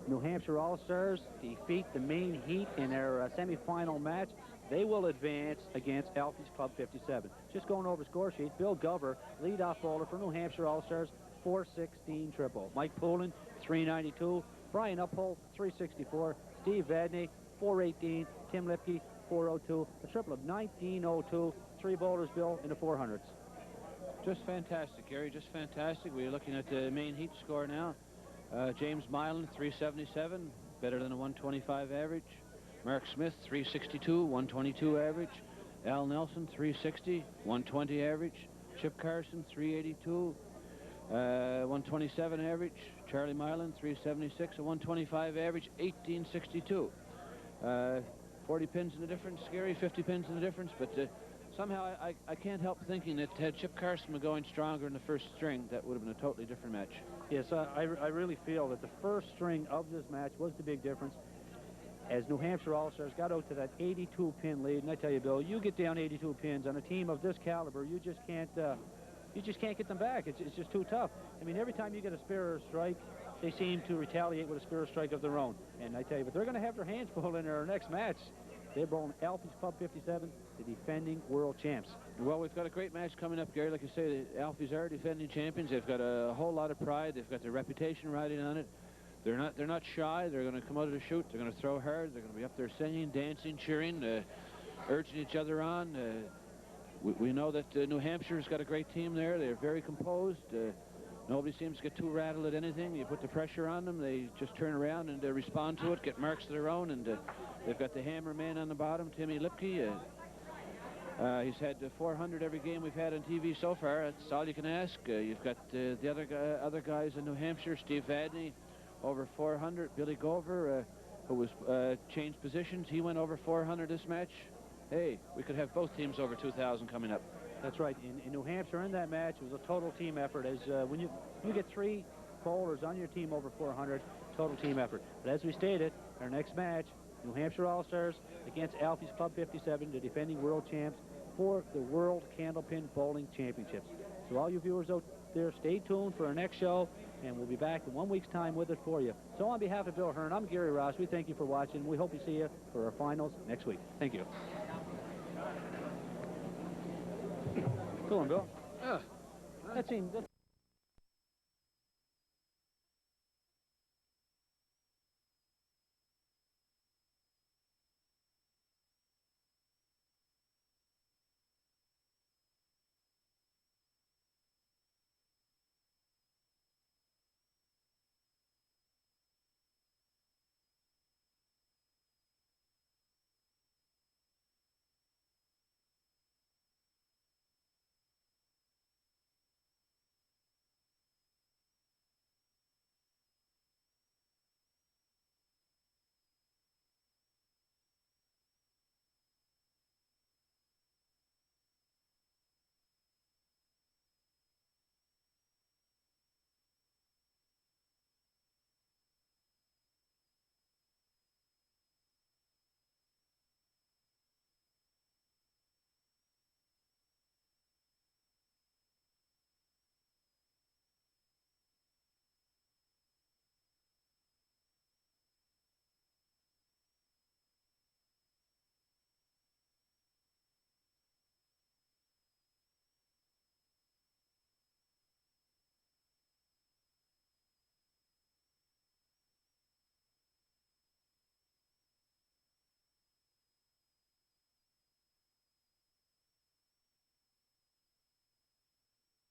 New Hampshire All-Stars defeat the Maine Heat in their semifinal match. They will advance against Alfie's Club 57. Just going over score sheet, Bill Gover, leadoff bowler for New Hampshire All-Stars, 416 triple. Mike Poulin, 392. Brian Uphold, 364. Steve Vadney, 418. Tim Lipke, 402. A triple of 1902. 3 bowlers, Bill, in the 400s. Just fantastic, Gary, just fantastic. We're looking at the Maine Heat score now. James Mylan, 377, better than a 125 average. Mark Smith, 362, 122 average. Al Nelson, 360, 120 average. Chip Carson, 382, 127 average. Charlie Mylan, 376, a 125 average, 1862. 40 pins in the difference, Gary, 50 pins in the difference, but somehow I can't help thinking that had Chip Carson been going stronger in the first string, that would have been a totally different match. Yes, I really feel that the first string of this match was the big difference. as New Hampshire All-Stars got out to that 82-pin lead. And I tell you, Bill, you get down 82 pins on a team of this caliber, you just can't get them back. It's just too tough. I mean, every time you get a spare or a strike, they seem to retaliate with a spare or strike of their own. And I tell you, but they're going to have their hands full in their next match. They're bowling Alfie's Club 57, the defending world champs. Well, we've got a great match coming up, Gary. Like you say, the Alfies are defending champions. They've got a whole lot of pride. They've got their reputation riding on it. They're not shy. They're going to come out of the chute. They're going to throw hard. They're going to be up there singing, dancing, cheering, urging each other on. We know that New Hampshire's got a great team there. They're very composed. Nobody seems to get too rattled at anything. You put the pressure on them, they just turn around and respond to it, get marks of their own, and they've got the hammer man on the bottom, Timmy Lipke. He's had 400 every game we've had on TV so far. That's all you can ask. You've got the other guys in New Hampshire, Steve Vadney, over 400. Billy Gover, who was changed positions, he went over 400 this match. Hey, we could have both teams over 2,000 coming up. That's right. In New Hampshire, in that match, it was a total team effort. As when you get 3 bowlers on your team over 400, total team effort. But as we stated, our next match, New Hampshire All-Stars against Alfie's Club 57, the defending world champs, for the World Candlepin Bowling Championships. So all you viewers out there, stay tuned for our next show, and we'll be back in 1 week's time with it for you. So on behalf of Bill Hearn, I'm Gary Ross. We thank you for watching. We hope to see you for our finals next week. Thank you. Go on, Bill. Yeah. That seemed...